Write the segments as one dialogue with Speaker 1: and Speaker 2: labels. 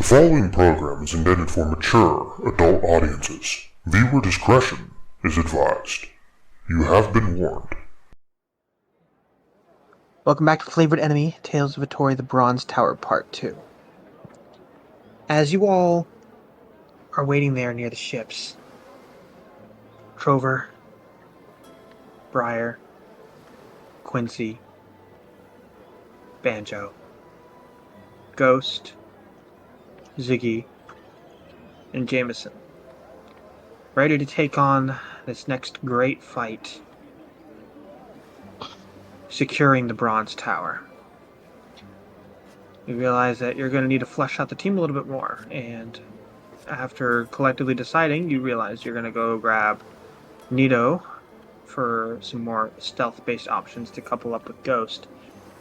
Speaker 1: The following program is intended for mature, adult audiences. Viewer discretion is advised. You have been warned.
Speaker 2: Welcome back to Flavored Enemy, Tales of Vitore, the Bronze Tower Part 2. As you all are waiting there near the ships, Trover, Briar, Quincy, Banjo, Ghost, Ziggy, and Jameson, ready to take on this next great fight, securing the Bronze Tower. You realize that you're going to need to flesh out the team a little bit more, and after collectively deciding, you realize you're going to go grab Nito for some more stealth-based options to couple up with Ghost,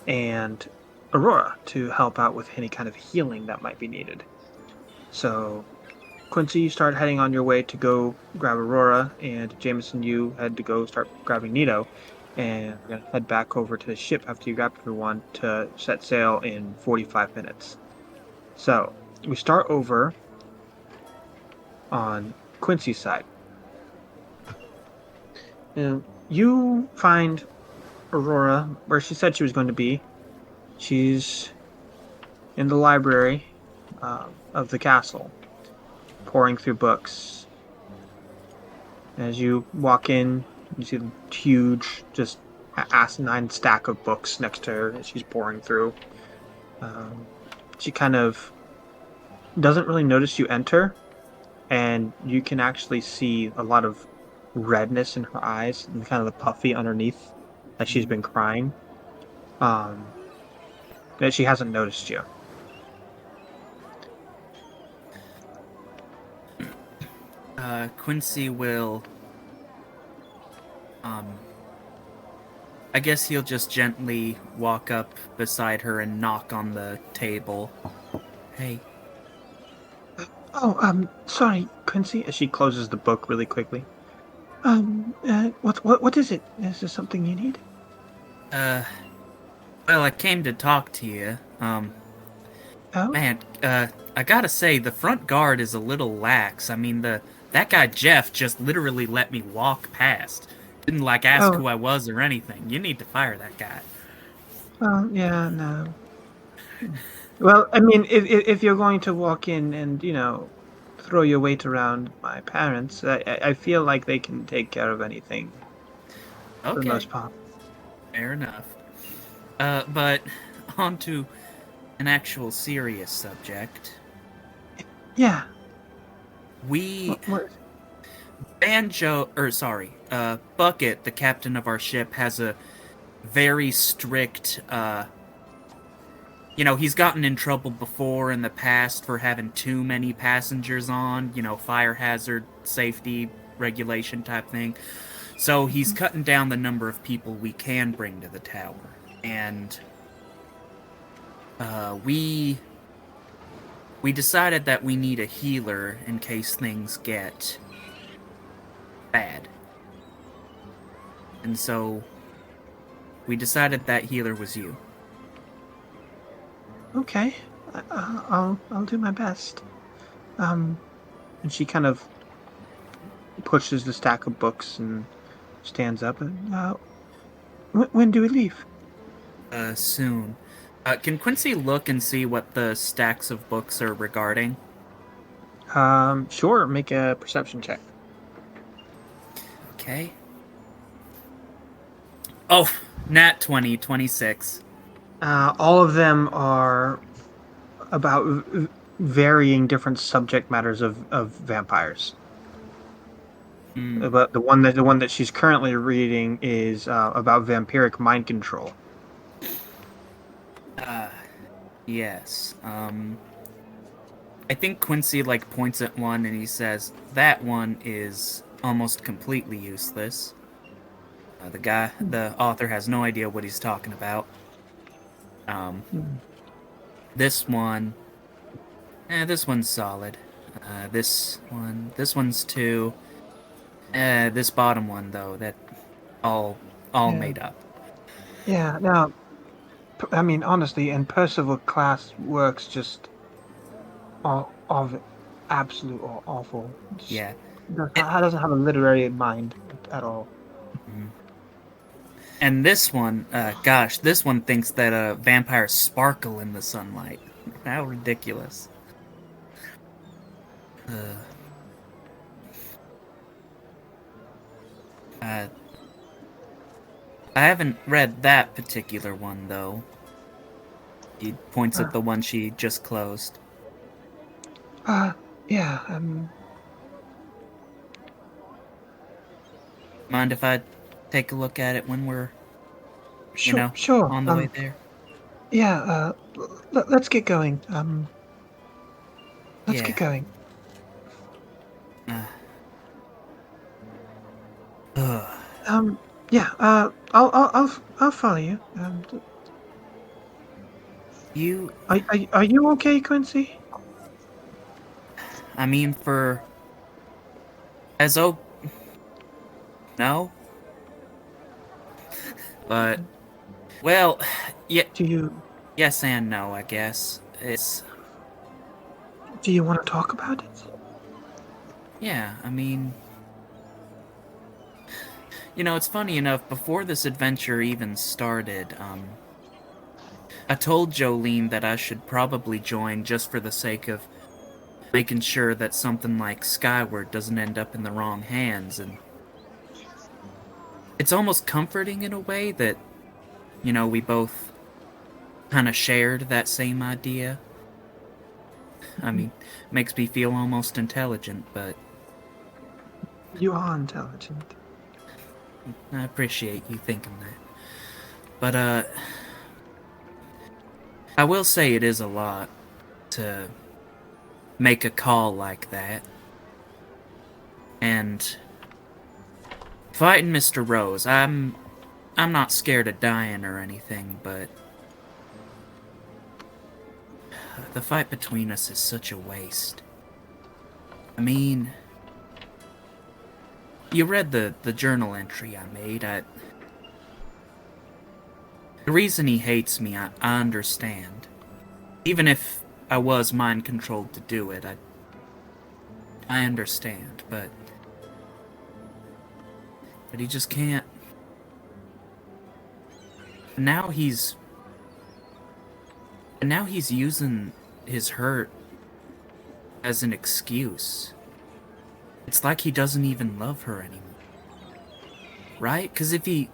Speaker 2: and Aurora to help out with any kind of healing that might be needed. So, Quincy, you start heading on your way to go grab Aurora, and Jameson, you head to go start grabbing Nito, and we're going to head back over to the ship after you grab everyone to set sail in 45 minutes. So, we start over on Quincy's side. You find Aurora where she said she was going to be. She's in the library of the castle, pouring through books. As you walk in, you see the huge, just asinine stack of books next to her as she's pouring through. She kind of doesn't really notice you enter, and you can actually see a lot of redness in her eyes and kind of the puffy underneath, like she's been crying. That she hasn't noticed you.
Speaker 3: Quincy will, I guess he'll just gently walk up beside her and knock on the table. Hey.
Speaker 2: Sorry, Quincy, as she closes the book really quickly. What is it? Is there something you need?
Speaker 3: Well, I came to talk to you.
Speaker 2: Oh?
Speaker 3: Man, I gotta say, the front guard is a little lax. I mean, that guy Jeff just literally let me walk past. Didn't, ask who I was or anything. You need to fire that guy.
Speaker 2: Yeah, no. Well, I mean, if you're going to walk in and, throw your weight around my parents, I feel like they can take care of anything.
Speaker 3: Okay.
Speaker 2: For the most part.
Speaker 3: Fair enough. But on to an actual serious subject.
Speaker 2: Yeah.
Speaker 3: Bucket, the captain of our ship, has a very strict, he's gotten in trouble before in the past for having too many passengers on, fire hazard, safety, regulation type thing. So he's cutting down the number of people we can bring to the tower. And we decided that we need a healer in case things get bad. And so we decided that healer was you.
Speaker 2: Okay. I'll do my best. And she kind of pushes the stack of books and stands up. And when do we leave?
Speaker 3: Soon. Can Quincy look and see what the stacks of books are regarding?
Speaker 2: Sure. Make a perception check.
Speaker 3: Okay. Oh, nat 20, 26.
Speaker 2: All of them are about varying different subject matters of vampires. But the one that she's currently reading is about vampiric mind control.
Speaker 3: Yes. I think Quincy points at one and he says, "That one is almost completely useless. The author has no idea what he's talking about. This one, this one's solid. This one's too. This bottom one though, that all made up."
Speaker 2: Yeah. Now, I mean, honestly, and Percival class works just of absolute awful. Just
Speaker 3: Yeah.
Speaker 2: doesn't have a literary mind at all.
Speaker 3: Mm. And this one, gosh, this one thinks that vampires sparkle in the sunlight. How ridiculous. Uh, uh, I haven't read that particular one, though. He points at
Speaker 2: Uh,
Speaker 3: the one she just closed.
Speaker 2: uh yeah.
Speaker 3: Mind if I take a look at it when we're,
Speaker 2: Sure, sure.
Speaker 3: on the way there?
Speaker 2: Yeah. Let's get going. Let's
Speaker 3: Yeah.
Speaker 2: get going.
Speaker 3: Uh, ugh.
Speaker 2: Yeah. I'll follow you.
Speaker 3: You,
Speaker 2: Are you okay, Quincy?
Speaker 3: I mean, as oh, no? But, well, yeah,
Speaker 2: Do you
Speaker 3: yes and no, I guess.
Speaker 2: do you want to talk about it?
Speaker 3: Yeah, I mean, it's funny enough, before this adventure even started, I told Jolene that I should probably join just for the sake of making sure that something like Skyward doesn't end up in the wrong hands, and it's almost comforting in a way that, we both kind of shared that same idea. I mean, makes me feel almost intelligent, but
Speaker 2: You are intelligent.
Speaker 3: I appreciate you thinking that. But, I will say it is a lot to make a call like that. And fighting Mr. Rose, I'm not scared of dying or anything, but the fight between us is such a waste. I mean, you read the journal entry I made. The reason he hates me, I understand. Even if I was mind-controlled to do it, I understand, but he just can't. Now he's using his hurt as an excuse. It's like he doesn't even love her anymore. Right? Because if he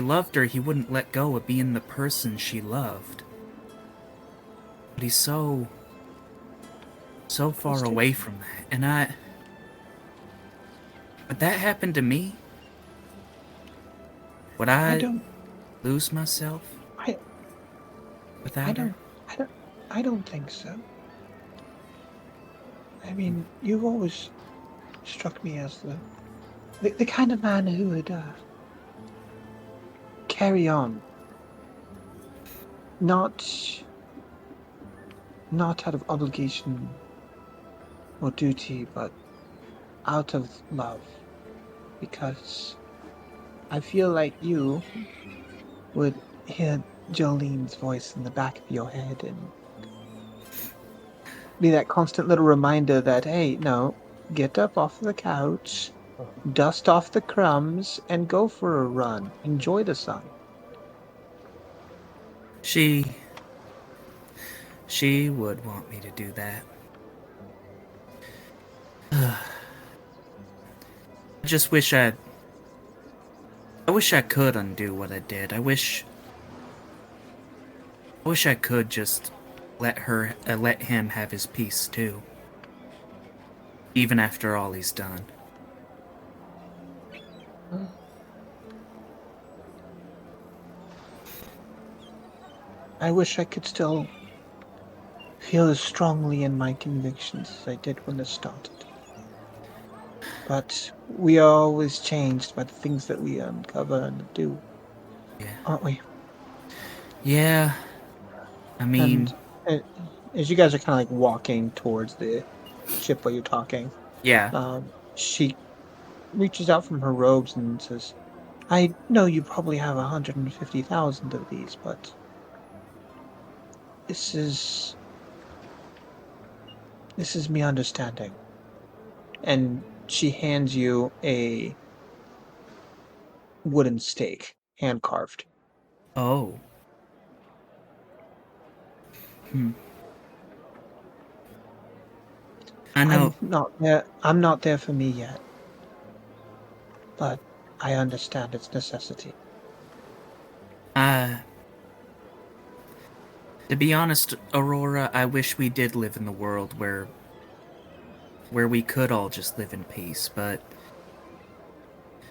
Speaker 3: loved her, he wouldn't let go of being the person she loved. But he's so far away from that. And would that happen to me? Would I
Speaker 2: don't.
Speaker 3: lose myself
Speaker 2: I
Speaker 3: without her?
Speaker 2: I don't think so. I mean, you've always struck me as the kind of man who would carry on, not out of obligation or duty, but out of love, because I feel like you would hear Jolene's voice in the back of your head and be that constant little reminder that, hey, no, get up off the couch, dust off the crumbs, and go for a run. Enjoy the sun.
Speaker 3: She would want me to do that. I just wish I could undo what I did. I wish I could just let him have his peace too. Even after all he's done.
Speaker 2: I wish I could still feel as strongly in my convictions as I did when this started. But we are always changed by the things that we uncover and do, aren't we?
Speaker 3: Yeah. I mean...
Speaker 2: And as you guys are kind of like walking towards the ship while you're talking,
Speaker 3: yeah.
Speaker 2: She reaches out from her robes and says, I know you probably have 150,000 of these, but this is This is me understanding. And she hands you a wooden stake, hand carved.
Speaker 3: Oh. I know.
Speaker 2: I'm not there for me yet. But I understand its necessity.
Speaker 3: To be honest, Aurora, I wish we did live in the world where we could all just live in peace, but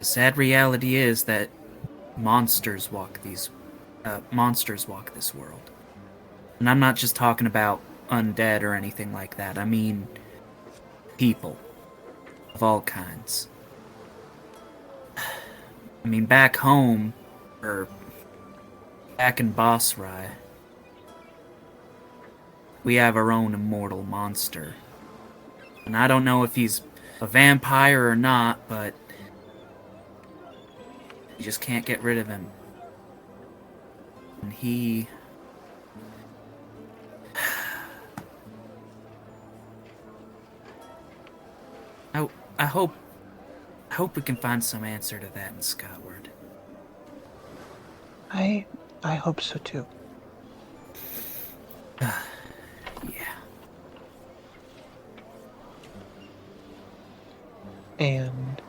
Speaker 3: the sad reality is that monsters walk this world. And I'm not just talking about undead or anything like that. I mean people of all kinds. I mean, back home, or back in Basrai, we have our own immortal monster. And I don't know if he's a vampire or not, but you just can't get rid of him. And he... I hope we can find some answer to that in Skyward.
Speaker 2: I hope so too.
Speaker 3: Yeah.
Speaker 2: And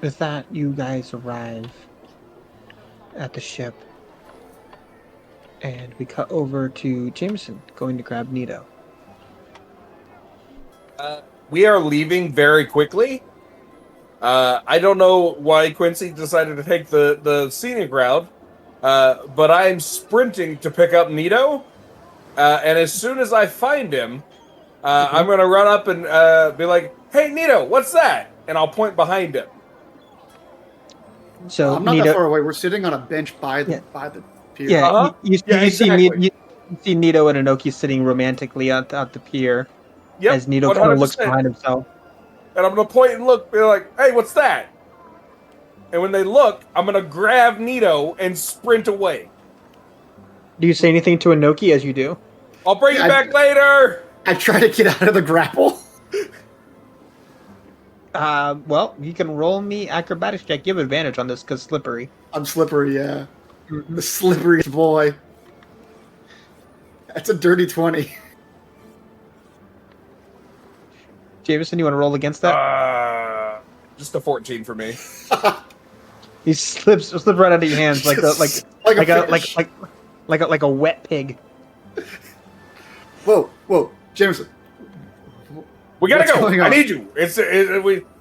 Speaker 2: with that, you guys arrive at the ship. And we cut over to Jameson going to grab Nito.
Speaker 4: We are leaving very quickly. I don't know why Quincy decided to take the scenic route, but I am sprinting to pick up Nito. And as soon as I find him, I'm going to run up and be like, "Hey, Nito, what's that?" And I'll point behind him.
Speaker 2: So
Speaker 5: I'm not
Speaker 2: Nito,
Speaker 5: that far away. We're sitting on a bench by the pier.
Speaker 2: Yeah,
Speaker 4: Uh-huh.
Speaker 2: you
Speaker 4: Exactly.
Speaker 2: see Nito and Inoki sitting romantically at the pier
Speaker 4: Yep,
Speaker 2: as Nito kind of looks
Speaker 4: 100%.
Speaker 2: behind himself.
Speaker 4: And I'm going to point and look, be like, "Hey, what's that?" And when they look, I'm going to grab Nito and sprint away.
Speaker 2: Do you say anything to Inoki as you do?
Speaker 4: I'll bring you back later.
Speaker 5: I try to get out of the grapple.
Speaker 2: Well, you can roll me acrobatics check. You have advantage on this because slippery.
Speaker 5: I'm slippery, yeah. The slipperiest boy. That's a dirty 20.
Speaker 2: Jameson, you want to roll against that?
Speaker 4: Just a 14 for me.
Speaker 2: He slips right out of your hands like a
Speaker 5: fish.
Speaker 2: wet pig.
Speaker 5: Whoa, Jameson.
Speaker 4: We gotta
Speaker 5: What's
Speaker 4: go.
Speaker 5: going
Speaker 4: I
Speaker 5: on?
Speaker 4: need you.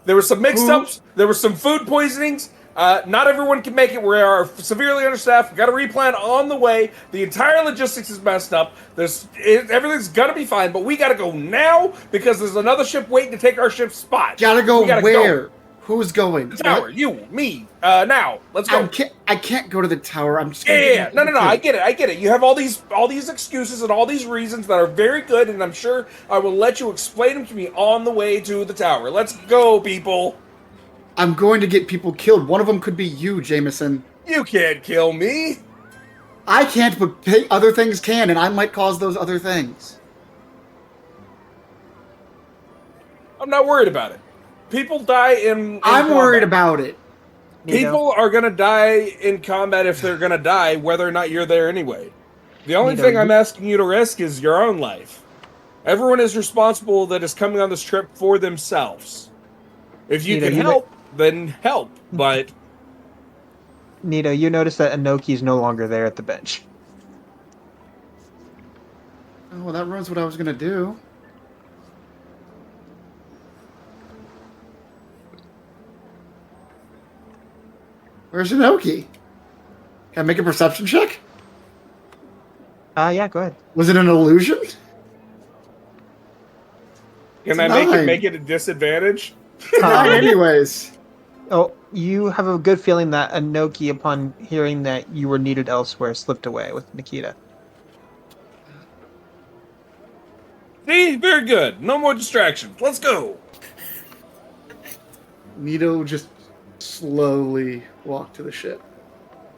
Speaker 4: There were some mix-ups. There were some food poisonings. Not everyone can make it. We are severely understaffed. We got to replan on the way. The entire logistics is messed up. Everything's gonna be fine, but we gotta go now because there's another ship waiting to take our ship's spot.
Speaker 5: Gotta go
Speaker 4: We gotta
Speaker 5: where?
Speaker 4: Go.
Speaker 5: Who's going?
Speaker 4: The tower.
Speaker 5: What?
Speaker 4: You, me. Now, let's go.
Speaker 5: I can't go to the tower. I'm just
Speaker 4: Yeah. No. I get it. You have all these excuses and all these reasons that are very good, and I'm sure I will let you explain them to me on the way to the tower. Let's go, people.
Speaker 5: I'm going to get people killed. One of them could be you, Jameson.
Speaker 4: You can't kill me.
Speaker 5: I can't, but other things can, and I might cause those other things.
Speaker 4: I'm not worried about it. People die in
Speaker 5: I'm
Speaker 4: combat.
Speaker 5: worried about it.
Speaker 4: People are gonna die in combat if they're gonna die, whether or not you're there anyway. The only
Speaker 2: Nito,
Speaker 4: thing I'm asking you to risk is your own life. Everyone is responsible that is coming on this trip for themselves. If you
Speaker 2: Nito,
Speaker 4: can help, then help. But
Speaker 2: Nito, you notice that Inoki's no longer there at the bench.
Speaker 5: Oh, well, that ruins what I was going to do. Where's Inoki? Can I make a perception check?
Speaker 2: Yeah, go ahead.
Speaker 5: Was it an illusion?
Speaker 4: can I
Speaker 5: Nine.
Speaker 4: make it a disadvantage?
Speaker 5: 9 anyways.
Speaker 2: Oh, you have a good feeling that Inoki, upon hearing that you were needed elsewhere, slipped away with Nikita.
Speaker 4: See, very good. No more distractions. Let's go.
Speaker 5: Nito just slowly walked to the ship.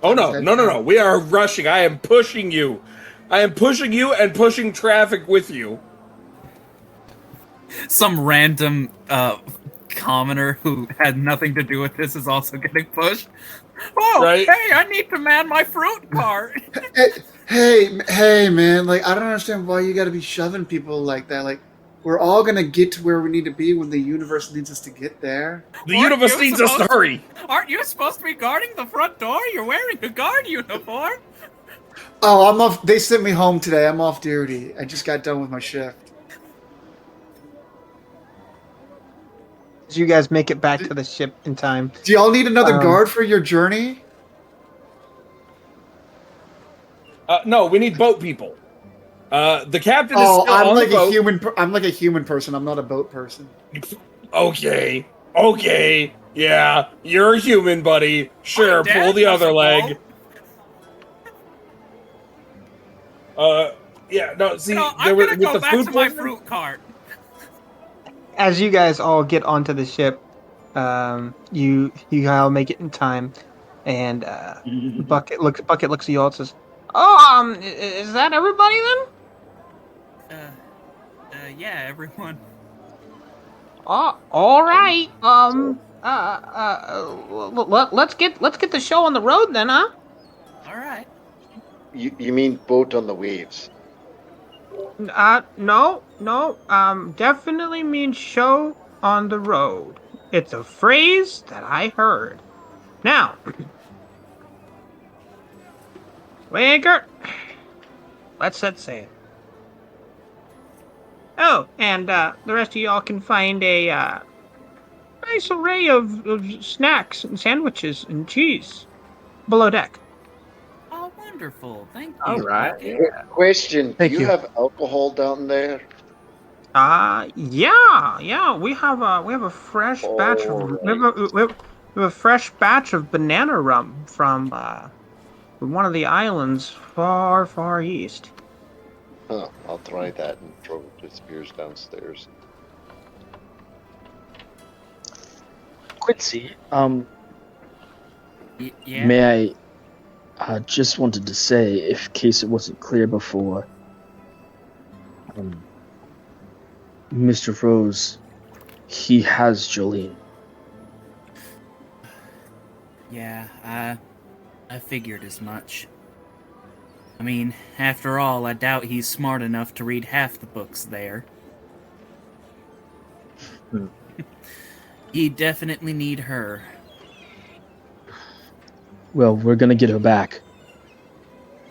Speaker 4: Oh no. We are rushing. I am pushing you. I am pushing you and pushing traffic with you.
Speaker 3: Some random commoner who had nothing to do with this is also getting pushed. Oh,
Speaker 4: Right.
Speaker 3: hey, I need to man my fruit cart.
Speaker 5: Hey, man! Like, I don't understand why you got to be shoving people like that. Like, we're all gonna get to where we need to be when the universe needs us to get there.
Speaker 4: The universe needs us to hurry.
Speaker 3: Aren't you supposed to be guarding the front door? You're wearing a guard uniform.
Speaker 5: Oh, I'm off. They sent me home today. I'm off duty. I just got done with my shift.
Speaker 2: As you guys make it back to the ship in time.
Speaker 5: Do y'all need another guard for your journey?
Speaker 4: No, we need boat people. The captain is still
Speaker 5: I'm
Speaker 4: on
Speaker 5: like
Speaker 4: the boat.
Speaker 5: I'm like a human person. I'm not a boat person.
Speaker 4: Okay. Yeah, you're a human, buddy. Sure,
Speaker 3: My dad
Speaker 4: pull the
Speaker 3: was
Speaker 4: other
Speaker 3: a
Speaker 4: leg. Yeah, no, see,
Speaker 3: I'm
Speaker 4: with
Speaker 3: gonna go
Speaker 4: the
Speaker 3: back
Speaker 4: food
Speaker 3: to my
Speaker 4: poisoning-
Speaker 3: fruit cart.
Speaker 2: As you guys all get onto the ship, you all make it in time, and Bucket looks at you all and says, "Oh, is that everybody then?
Speaker 3: Yeah, everyone.
Speaker 2: Oh, all right. Let's get the show on the road then, huh?
Speaker 3: All right.
Speaker 6: You mean boat on the waves?
Speaker 2: No. Definitely means show on the road. It's a phrase that I heard. Now, Anchor, let's set sail. Oh, and the rest of y'all can find a nice array of snacks and sandwiches and cheese below deck.
Speaker 3: Oh, wonderful. Thank you.
Speaker 7: All right.
Speaker 3: Okay.
Speaker 6: Question:
Speaker 7: Thank
Speaker 6: do you
Speaker 7: you.
Speaker 6: have alcohol down there?
Speaker 2: Yeah. We have a fresh batch of we have a fresh batch of banana rum from one of the islands far east.
Speaker 6: Huh, I'll try that and throw the spears downstairs.
Speaker 8: Quincy,
Speaker 3: Yeah.
Speaker 8: may I just wanted to say, in case it wasn't clear before, Mr. Rose, he has Jolene.
Speaker 3: Yeah, I figured as much. I mean, after all, I doubt he's smart enough to read half the books there. He'd definitely need her.
Speaker 8: Well, we're gonna get her back.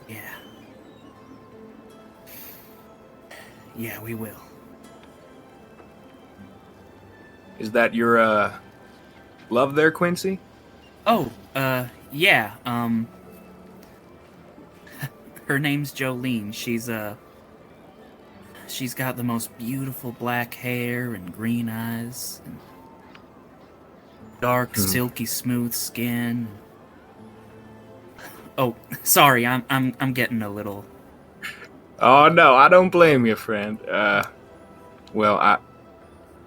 Speaker 3: Yeah. Yeah, we will.
Speaker 7: Is that your love there, Quincy?
Speaker 3: Oh, yeah, her name's Jolene. She's got the most beautiful black hair and green eyes and dark, silky smooth skin. Oh, sorry, I'm getting a little.
Speaker 7: Oh no, I don't blame you, friend. Well,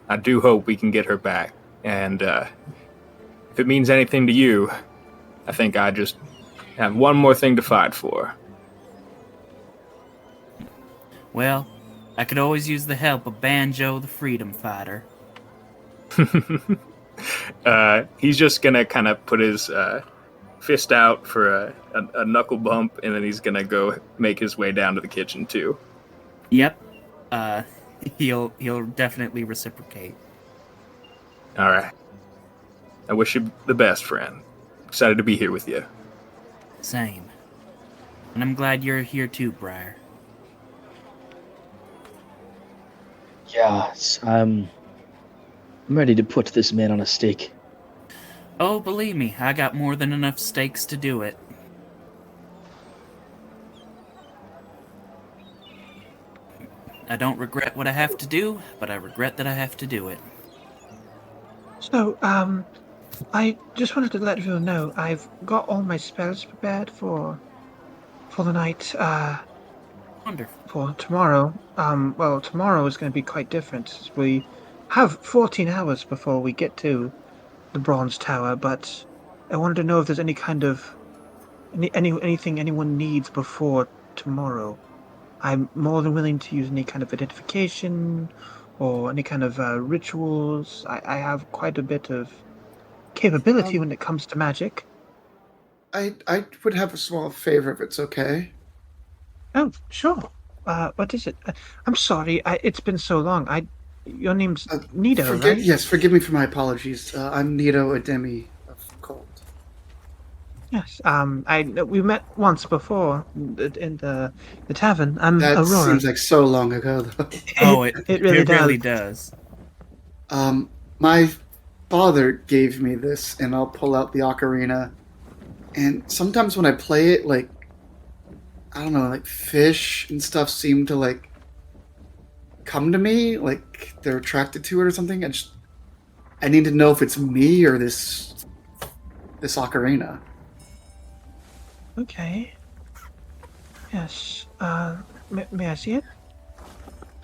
Speaker 7: I do hope we can get her back, and if it means anything to you, I think I just have one more thing to fight for.
Speaker 3: Well, I could always use the help of Banjo the Freedom Fighter.
Speaker 7: He's just gonna kind of put his fist out for a knuckle bump, and then he's gonna go make his way down to the kitchen too.
Speaker 3: Yep. He'll definitely reciprocate.
Speaker 7: All right. I wish you the best, friend. Excited to be here with you.
Speaker 3: Same. And I'm glad you're here too, Briar.
Speaker 8: Yes, I'm ready to put this man on a stake.
Speaker 3: Oh, believe me, I got more than enough stakes to do it. I don't regret what I have to do, but I regret that I have to do it.
Speaker 2: So, I just wanted to let you know I've got all my spells prepared for the night.
Speaker 3: Wonderful.
Speaker 2: For tomorrow. Well, tomorrow is going to be quite different. We have 14 hours before we get to the Bronze Tower, but I wanted to know if there's any kind of anything anyone needs before tomorrow. I'm more than willing to use any kind of identification or any kind of rituals. I have quite a bit of capability when it comes to magic.
Speaker 5: I would have a small favor if it's okay.
Speaker 2: Oh, sure. What is it? I'm sorry. It's been so long. Your name's Nido, right?
Speaker 5: Yes, forgive me for my apologies. I'm Nito Ademi of Cold.
Speaker 2: Yes. We met once before in the tavern. I'm
Speaker 5: That
Speaker 2: Aurora.
Speaker 5: seems like so long ago, though.
Speaker 3: Oh, it
Speaker 2: It really
Speaker 3: really
Speaker 2: does.
Speaker 3: does.
Speaker 5: My father gave me this, and I'll pull out the ocarina. And sometimes when I play it, like, I don't know, like fish and stuff seem to like come to me, like they're attracted to it or something. I need to know if it's me or this ocarina.
Speaker 2: Okay. Yes. May I see it?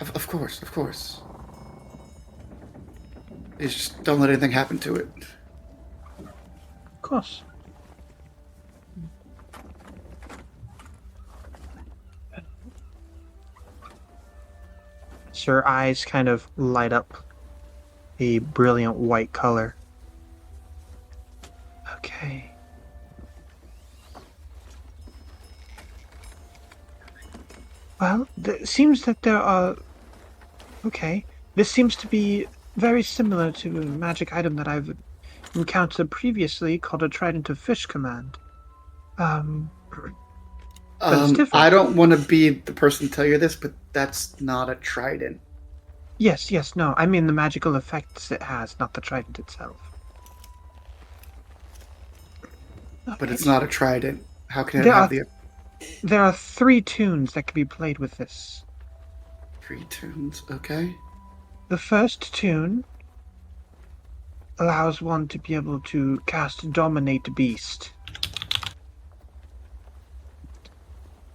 Speaker 5: Of course, of course. Just don't let anything happen to it.
Speaker 2: Of course. So her eyes kind of light up a brilliant white color. Okay. Well, it seems that there are... Okay. This seems to be very similar to a magic item that I've encountered previously called a Trident of Fish command. But it's different.
Speaker 5: I don't want to be the person to tell you this, but that's not a trident.
Speaker 2: Yes, no. I mean the magical effects it has, not the trident itself.
Speaker 5: But it's not a trident. How can it
Speaker 2: There
Speaker 5: have
Speaker 2: are-
Speaker 5: the
Speaker 2: There are 3 tunes that can be played with this.
Speaker 5: 3 tunes? Okay.
Speaker 2: The first tune allows one to be able to cast Dominate Beast.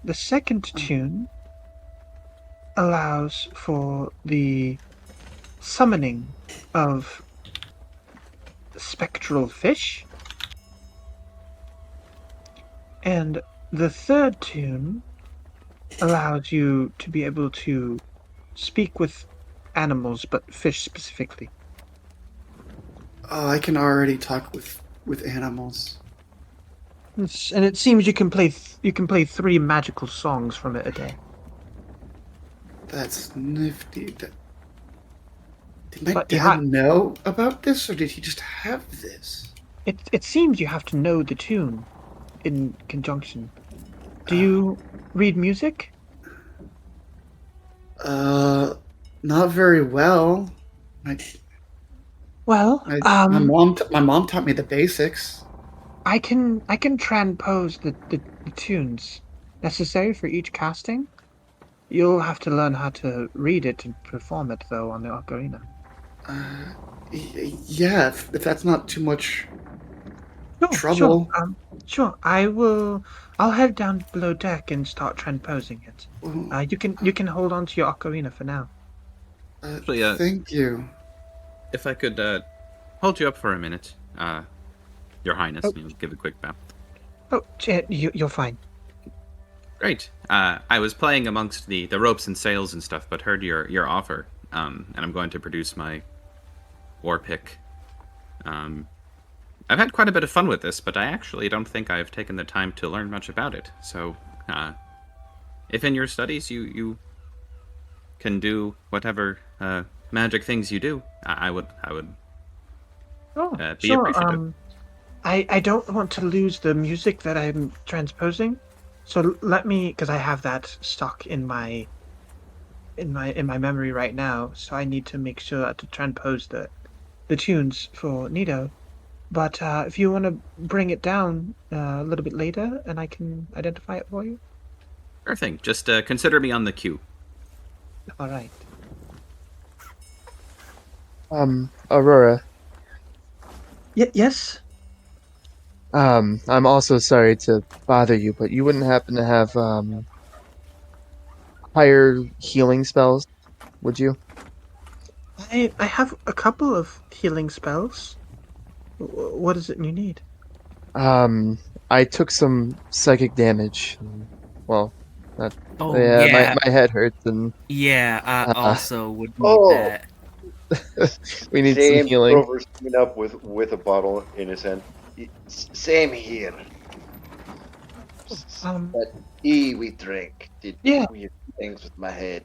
Speaker 2: The second tune allows for the summoning of spectral fish. And the third tune allows you to be able to speak with animals, but fish specifically.
Speaker 5: Oh, I can already talk with animals.
Speaker 2: And it seems you can play 3 magical songs from it a day.
Speaker 5: That's nifty. Did my
Speaker 2: But you
Speaker 5: dad know about this, or did he just have this?
Speaker 2: It seems you have to know the tune in conjunction. Do you read music?
Speaker 5: Not very well.
Speaker 2: Well,
Speaker 5: My mom taught me the basics.
Speaker 2: I can transpose the tunes necessary for each casting. You'll have to learn how to read it and perform it, though, on the ocarina.
Speaker 5: Yeah, if that's not too much trouble.
Speaker 2: Sure. I'll head down below deck and start transposing it. You can hold on to your ocarina for now.
Speaker 9: Actually,
Speaker 5: Thank you.
Speaker 9: if I could hold you up for a minute, Your Highness, give a quick bow.
Speaker 2: Oh, you're fine.
Speaker 9: Great. I was playing amongst the ropes and sails and stuff, but heard your offer, and I'm going to produce my war pick. I've had quite a bit of fun with this, but I actually don't think I've taken the time to learn much about it. So, if in your studies you can do whatever magic things you do, I would be appreciative.
Speaker 2: I don't want to lose the music that I'm transposing, so let me, because I have that stuck in my memory right now. So I need to make sure to transpose the tunes for Nido. But if you want to bring it down a little bit later, and I can identify it for you.
Speaker 9: Sure thing. Just consider me on the queue.
Speaker 2: All right.
Speaker 10: Aurora.
Speaker 2: Yes.
Speaker 10: I'm also sorry to bother you, but you wouldn't happen to have higher healing spells, would you?
Speaker 2: I have a couple of healing spells. What is it you need?
Speaker 10: I took some psychic damage. Well,
Speaker 3: Oh
Speaker 10: yeah,
Speaker 3: yeah,
Speaker 10: my head hurts and
Speaker 3: yeah. I also would need
Speaker 6: Oh.
Speaker 3: that.
Speaker 10: we need some
Speaker 6: Same.
Speaker 10: healing.
Speaker 6: Grover's coming up with a bottle in his hand. Same here. That tea we drank did
Speaker 2: Yeah.
Speaker 6: weird things with my head.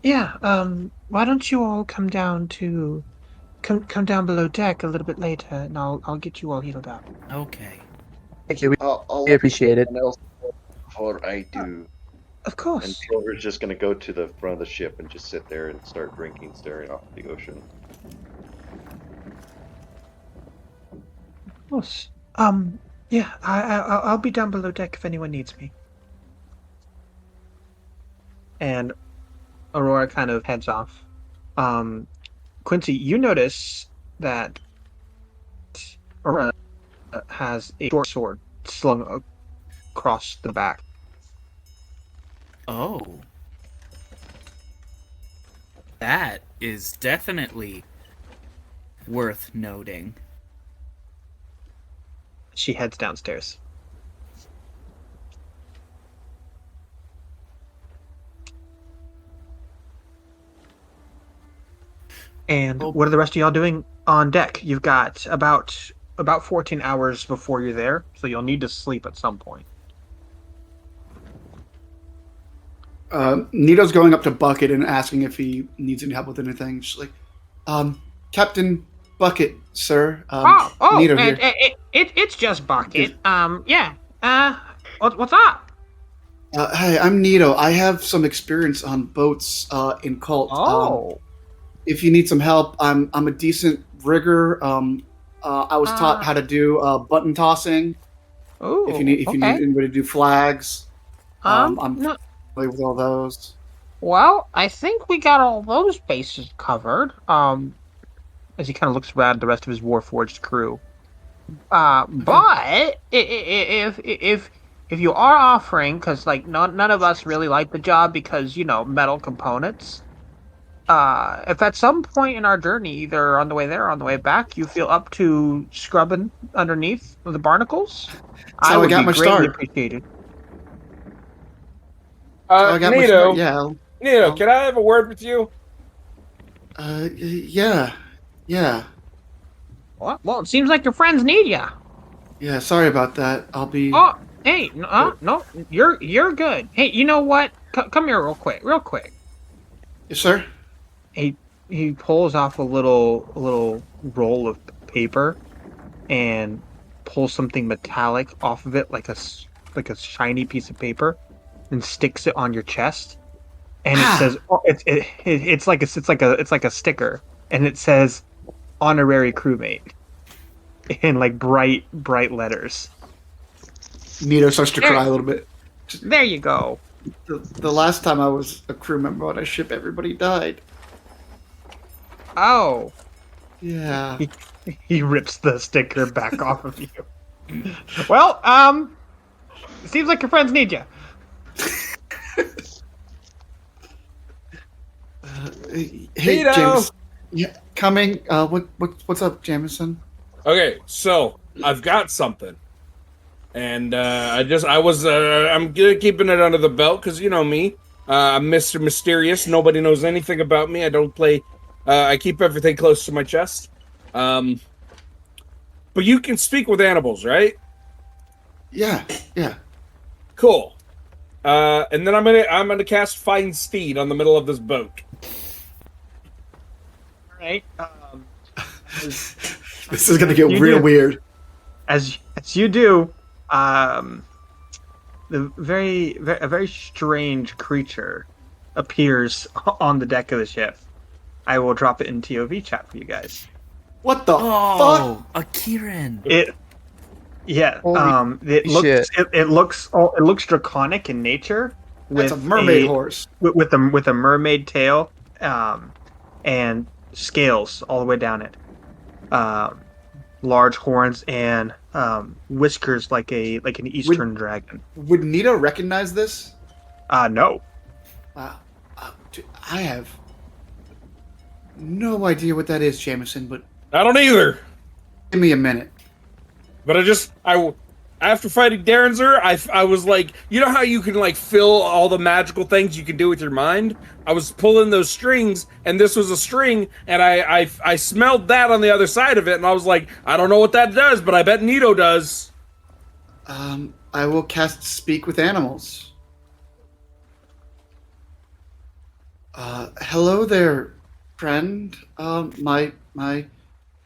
Speaker 2: Yeah, why don't you all come down come down below deck a little bit later, and I'll get you all healed up.
Speaker 3: Okay.
Speaker 10: Thank you.
Speaker 6: I'll
Speaker 10: We
Speaker 6: let
Speaker 10: appreciate it.
Speaker 6: someone else know before I do.
Speaker 2: Of
Speaker 6: And
Speaker 2: course.
Speaker 6: Grover's just gonna go to the front of the ship and just sit there and start drinking, staring off the ocean.
Speaker 2: Of course. Yeah, I'll be down below deck if anyone needs me. And Aurora kind of heads off. Quincy, you notice that Aurora has a short sword slung across the back.
Speaker 3: Oh. That is definitely worth noting.
Speaker 2: She heads downstairs. And what are the rest of y'all doing on deck? You've got about 14 hours before you're there, so you'll need to sleep at some point.
Speaker 5: Nito's going up to Bucket and asking if he needs any help with anything. She's like, Captain Bucket, sir. Nito here.
Speaker 2: It's just Bucket. Yeah. What's up?
Speaker 5: Hey, I'm Nito. I have some experience on boats in Cult.
Speaker 2: Oh.
Speaker 5: If you need some help, I'm a decent rigger. I was taught how to do button tossing.
Speaker 2: Oh.
Speaker 5: If you need anybody to do flags, I'm
Speaker 2: no.
Speaker 5: familiar with all those.
Speaker 2: Well, I think we got all those bases covered. As he kind of looks around at the rest of his Warforged crew. But if you are offering, because like none of us really like the job because metal components. If at some point in our journey, either on the way there or on the way back, you feel up to scrubbing underneath the barnacles, I would be greatly appreciated.
Speaker 4: Nito,
Speaker 5: Nito,
Speaker 4: can I have a word with you?
Speaker 5: Yeah.
Speaker 2: Well, it seems like your friends need ya.
Speaker 5: Yeah, sorry about that. I'll be.
Speaker 2: Oh, hey, no, you're good. Hey, you know what? Come here real quick.
Speaker 5: Yes, sir.
Speaker 2: He pulls off a little roll of paper and pulls something metallic off of it, like a shiny piece of paper, and sticks it on your chest. And it says, it's like a sticker, and it says, "Honorary crewmate," in like bright letters.
Speaker 5: Nito starts to cry a little bit.
Speaker 2: There you go.
Speaker 5: The last time I was a crew member on a ship, everybody died.
Speaker 2: Oh.
Speaker 5: Yeah.
Speaker 2: He rips the sticker back off of you. Well, seems like your friends need you.
Speaker 5: Hey,
Speaker 4: Nito!
Speaker 5: James. Yeah, coming. What's up, Jameson?
Speaker 4: Okay, so I've got something, and I'm keeping it under the belt because you know me. I'm Mr. Mysterious. Nobody knows anything about me. I don't play. I keep everything close to my chest. But you can speak with animals, right?
Speaker 5: Yeah.
Speaker 4: Cool. And then I'm gonna cast Find Steed on the middle of this boat.
Speaker 2: All right.
Speaker 5: This is gonna get real weird.
Speaker 2: As you do, a very strange creature appears on the deck of the ship. I will drop it in TOV chat for you guys.
Speaker 5: What the fuck?
Speaker 3: A Kieran.
Speaker 2: It looks draconic in nature.
Speaker 5: That's a mermaid horse
Speaker 2: with a mermaid tail, and scales all the way down it. Large horns and whiskers like an eastern dragon.
Speaker 5: Would Nito recognize this?
Speaker 2: No.
Speaker 5: I have no idea what that is, Jameson, but
Speaker 4: I don't either.
Speaker 5: Give me a minute.
Speaker 4: But after fighting Derringer, I was like, you know how you can like fill all the magical things you can do with your mind? I was pulling those strings, and this was a string, and I smelled that on the other side of it, and I was like, I don't know what that does, but I bet Nito does.
Speaker 5: I will cast Speak with Animals. Hello there, friend. My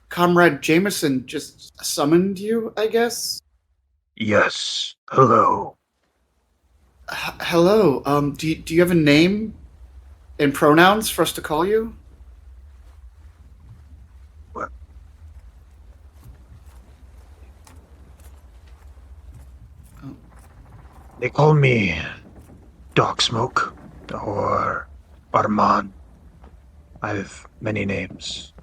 Speaker 5: comrade Jameson just summoned you, I guess?
Speaker 11: Yes. Hello.
Speaker 5: Hello. Do you have a name and pronouns for us to call you?
Speaker 11: What? They call me Dark Smoke or Armand. I have many names.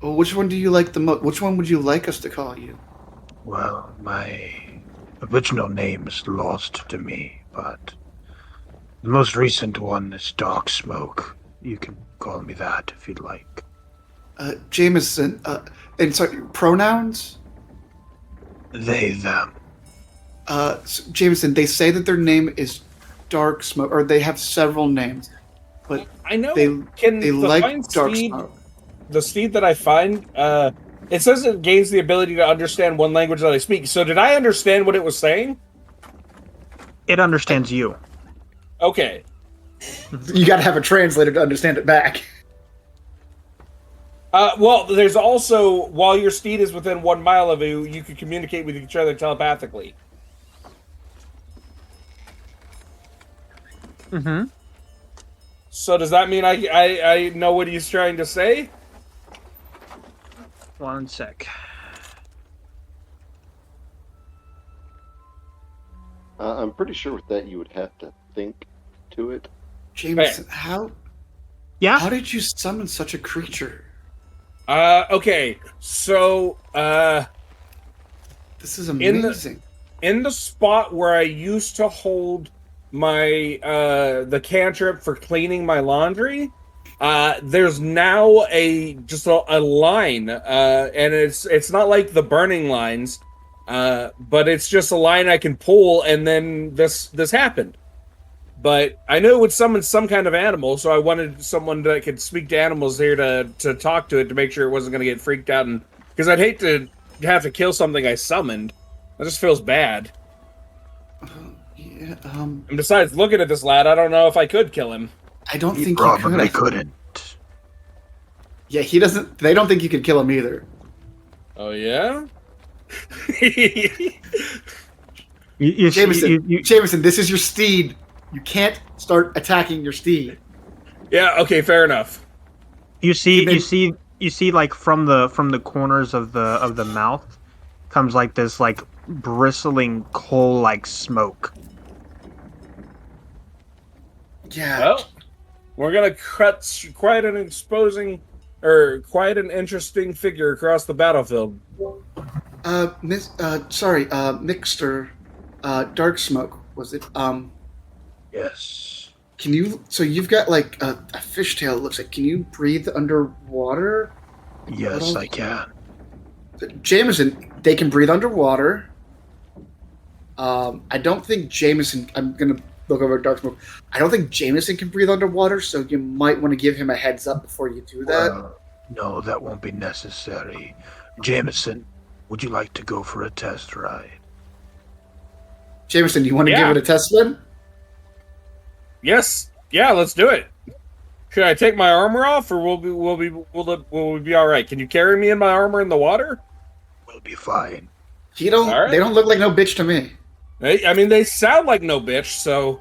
Speaker 5: Well, which one do you like the most? Which one would you like us to call you?
Speaker 11: Well, my original name is lost to me, but the most recent one is Dark Smoke. You can call me that if you'd like.
Speaker 5: Jameson, and sorry, pronouns?
Speaker 11: They, them.
Speaker 5: So, Jameson, they say that their name is Dark Smoke, or they have several names, but
Speaker 4: I know.
Speaker 5: they
Speaker 4: The
Speaker 5: like
Speaker 4: fine
Speaker 5: Dark
Speaker 4: steed,
Speaker 5: Smoke.
Speaker 4: The steed that I find, it says it gains the ability to understand one language that I speak. So did I understand what it was saying?
Speaker 2: It understands you.
Speaker 4: Okay.
Speaker 5: You got to have a translator to understand it back.
Speaker 4: Well, there's also, while your steed is within 1 mile of you, you can communicate with each other telepathically.
Speaker 2: Mm-hmm.
Speaker 4: So does that mean I know what he's trying to say?
Speaker 2: 1 sec.
Speaker 6: I'm pretty sure with that you would have to think to it.
Speaker 5: Jameson, how
Speaker 2: Yeah?
Speaker 5: did you summon such a creature?
Speaker 4: Okay. So,
Speaker 5: This is amazing.
Speaker 4: in the spot where I used to hold my the cantrip for cleaning my laundry, there's now a line, and it's not like the burning lines, but it's just a line I can pull, and then this happened. But I knew it would summon some kind of animal, so I wanted someone that could speak to animals here to talk to it to make sure it wasn't going to get freaked out, and because I'd hate to have to kill something I summoned. That just feels bad.
Speaker 5: Yeah,
Speaker 4: And besides, looking at this lad, I don't know if I could kill him.
Speaker 5: I don't think you
Speaker 11: Probably
Speaker 5: could.
Speaker 11: couldn't.
Speaker 5: Yeah, he doesn't. They don't think you could kill him either.
Speaker 4: Oh yeah.
Speaker 2: You
Speaker 5: Jameson,
Speaker 2: you,
Speaker 5: Jameson, this is your steed. You can't start attacking your steed.
Speaker 4: Yeah. Okay. Fair enough.
Speaker 2: you see like from the corners of the mouth comes like this like bristling coal like smoke.
Speaker 5: Yeah.
Speaker 4: Well, we're gonna cut quite an interesting figure across the battlefield.
Speaker 5: Mixter, Dark Smoke, was it?
Speaker 11: Yes.
Speaker 5: Can you? So you've got like a fishtail. It looks like. Can you breathe underwater?
Speaker 11: Yes, I can.
Speaker 5: Jameson, they can breathe underwater. I don't think Jameson. I'm gonna look over at Dark Smoke. I don't think Jameson can breathe underwater, so you might want to give him a heads up before you do that.
Speaker 11: No, that won't be necessary. Jameson, would you like to go for a test ride?
Speaker 5: Jameson, you want to
Speaker 4: Yeah.
Speaker 5: give it a test spin?
Speaker 4: Yes. Yeah. Let's do it. Should I take my armor off, or will we be all right? Can you carry me in my armor in the water?
Speaker 11: We'll be fine.
Speaker 5: He don't.
Speaker 4: All right.
Speaker 5: They don't look like no bitch to me.
Speaker 4: I mean, they sound like no bitch. So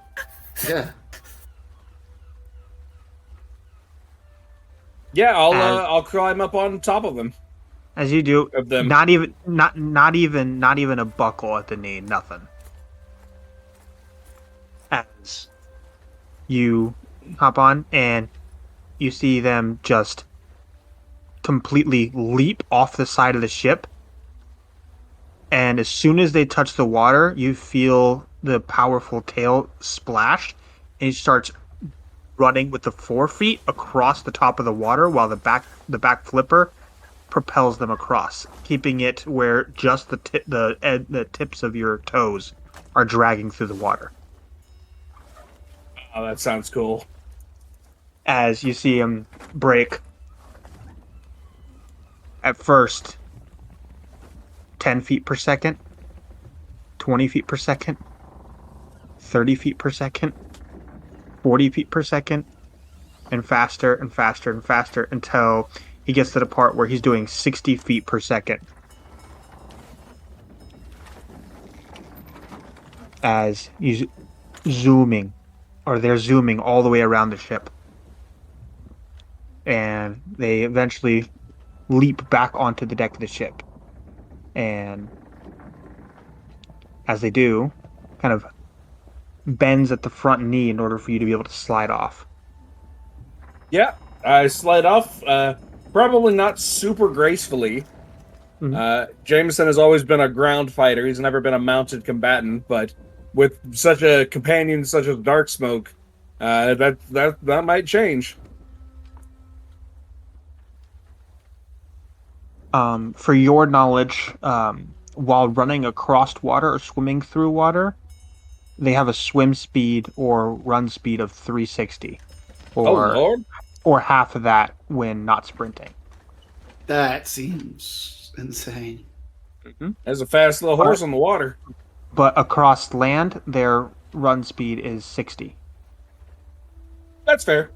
Speaker 5: Yeah.
Speaker 4: yeah, I'll climb up on top of them.
Speaker 2: As you do,
Speaker 4: Of them.
Speaker 2: not even a buckle at the knee, nothing. As you hop on and you see them just completely leap off the side of the ship, and as soon as they touch the water, you feel the powerful tail splash, and he starts running with the 4 feet across the top of the water, while the back flipper propels them across, keeping it where just the tips of your toes are dragging through the water.
Speaker 4: Oh, that sounds cool.
Speaker 2: As you see him break, at first 10 feet per second, 20 feet per second, 30 feet per second, 40 feet per second, and faster and faster and faster until he gets to the part where he's doing 60 feet per second. As he's zooming, or they're zooming all the way around the ship. And they eventually leap back onto the deck of the ship. And as they do, kind of bends at the front knee in order for you to be able to slide off.
Speaker 4: Yeah, I slide off. Probably not super gracefully. Jameson has always been a ground fighter. He's never been a mounted combatant, but with such a companion such as Darksmoke, that might change.
Speaker 2: For your knowledge, while running across water or swimming through water, they have a swim speed or run speed of 360, or half of that when not sprinting.
Speaker 5: That seems insane.
Speaker 4: There's a fast little horse on the water.
Speaker 2: But across land, their run speed is 60.
Speaker 4: That's fair.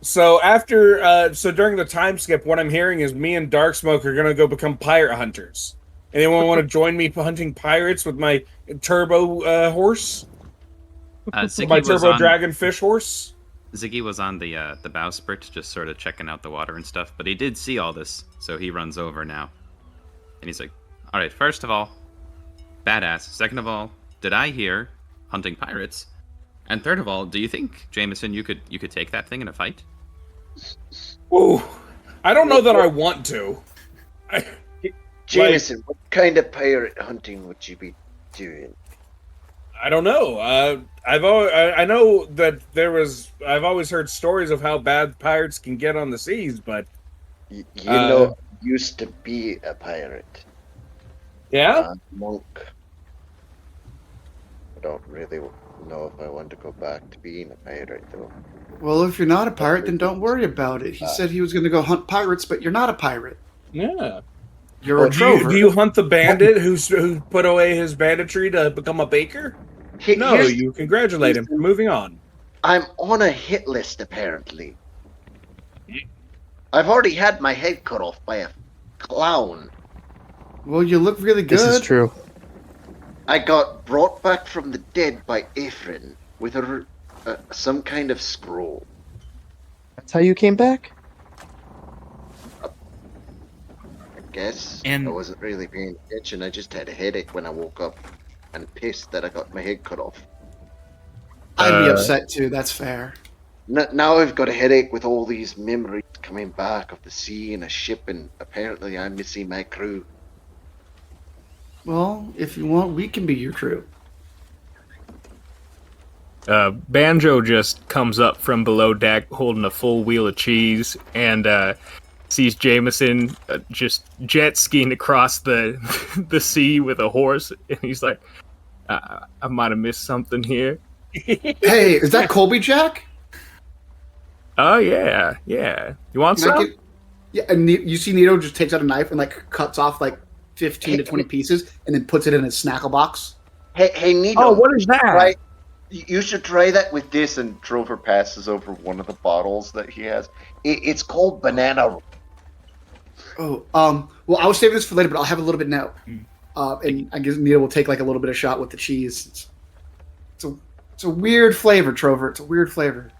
Speaker 4: So during the time skip, what I'm hearing is me and Darksmoke are gonna go become pirate hunters. Anyone want to join me hunting pirates with my turbo horse? My turbo dragonfish horse?
Speaker 9: Ziggy was on the bowsprit, just sort of checking out the water and stuff, but he did see all this, so he runs over now. And he's like, alright, first of all, badass. Second of all, did I hear hunting pirates? And third of all, do you think, Jameson, you could take that thing in a fight?
Speaker 4: Ooh, I don't know that I want to.
Speaker 12: Jameson, what kind of pirate hunting would you be doing?
Speaker 4: I don't know. I know that I've always heard stories of how bad pirates can get on the seas, but
Speaker 12: you know, I used to be a pirate.
Speaker 4: Yeah,
Speaker 12: monk. I don't really know if I want to go back to being a pirate, though.
Speaker 5: Well, if you're not a pirate, then don't worry about it. He said he was going to go hunt pirates, but you're not a pirate.
Speaker 4: Yeah.
Speaker 5: You're a trover.
Speaker 4: Do you hunt the bandit who put away his banditry to become a baker? No, you congratulate him. Moving on.
Speaker 12: I'm on a hit list, apparently. I've already had my head cut off by a clown.
Speaker 5: Well, you look really good.
Speaker 10: This is true.
Speaker 12: I got brought back from the dead by Ephraim with some kind of scroll.
Speaker 10: That's how you came back?
Speaker 12: I guess.
Speaker 3: And
Speaker 12: I wasn't really paying attention. I just had a headache when I woke up and pissed that I got my head cut off.
Speaker 5: I'd be upset too, that's fair.
Speaker 12: Now I've got a headache with all these memories coming back of the sea and a ship, and apparently I'm missing my crew.
Speaker 5: Well, if you want, we can be your crew.
Speaker 7: Banjo just comes up from below deck holding a full wheel of cheese and sees Jameson just jet skiing across the the sea with a horse, and he's like, I might have missed something here.
Speaker 5: Hey, is that Colby Jack?
Speaker 7: Oh, yeah. You want some?
Speaker 5: Yeah, and you see Nito just takes out a knife and like cuts off like 15 to 20 pieces and then puts it in his snackle box.
Speaker 12: Hey, Nito.
Speaker 7: Oh, what is that?
Speaker 12: Right. You should try that with this. And Trover passes over one of the bottles that he has. It's called banana.
Speaker 5: Oh, well, I was saving this for later, but I'll have a little bit now. And I guess Nito will take like a little bit of shot with the cheese. It's a weird flavor, Trover. It's a weird flavor.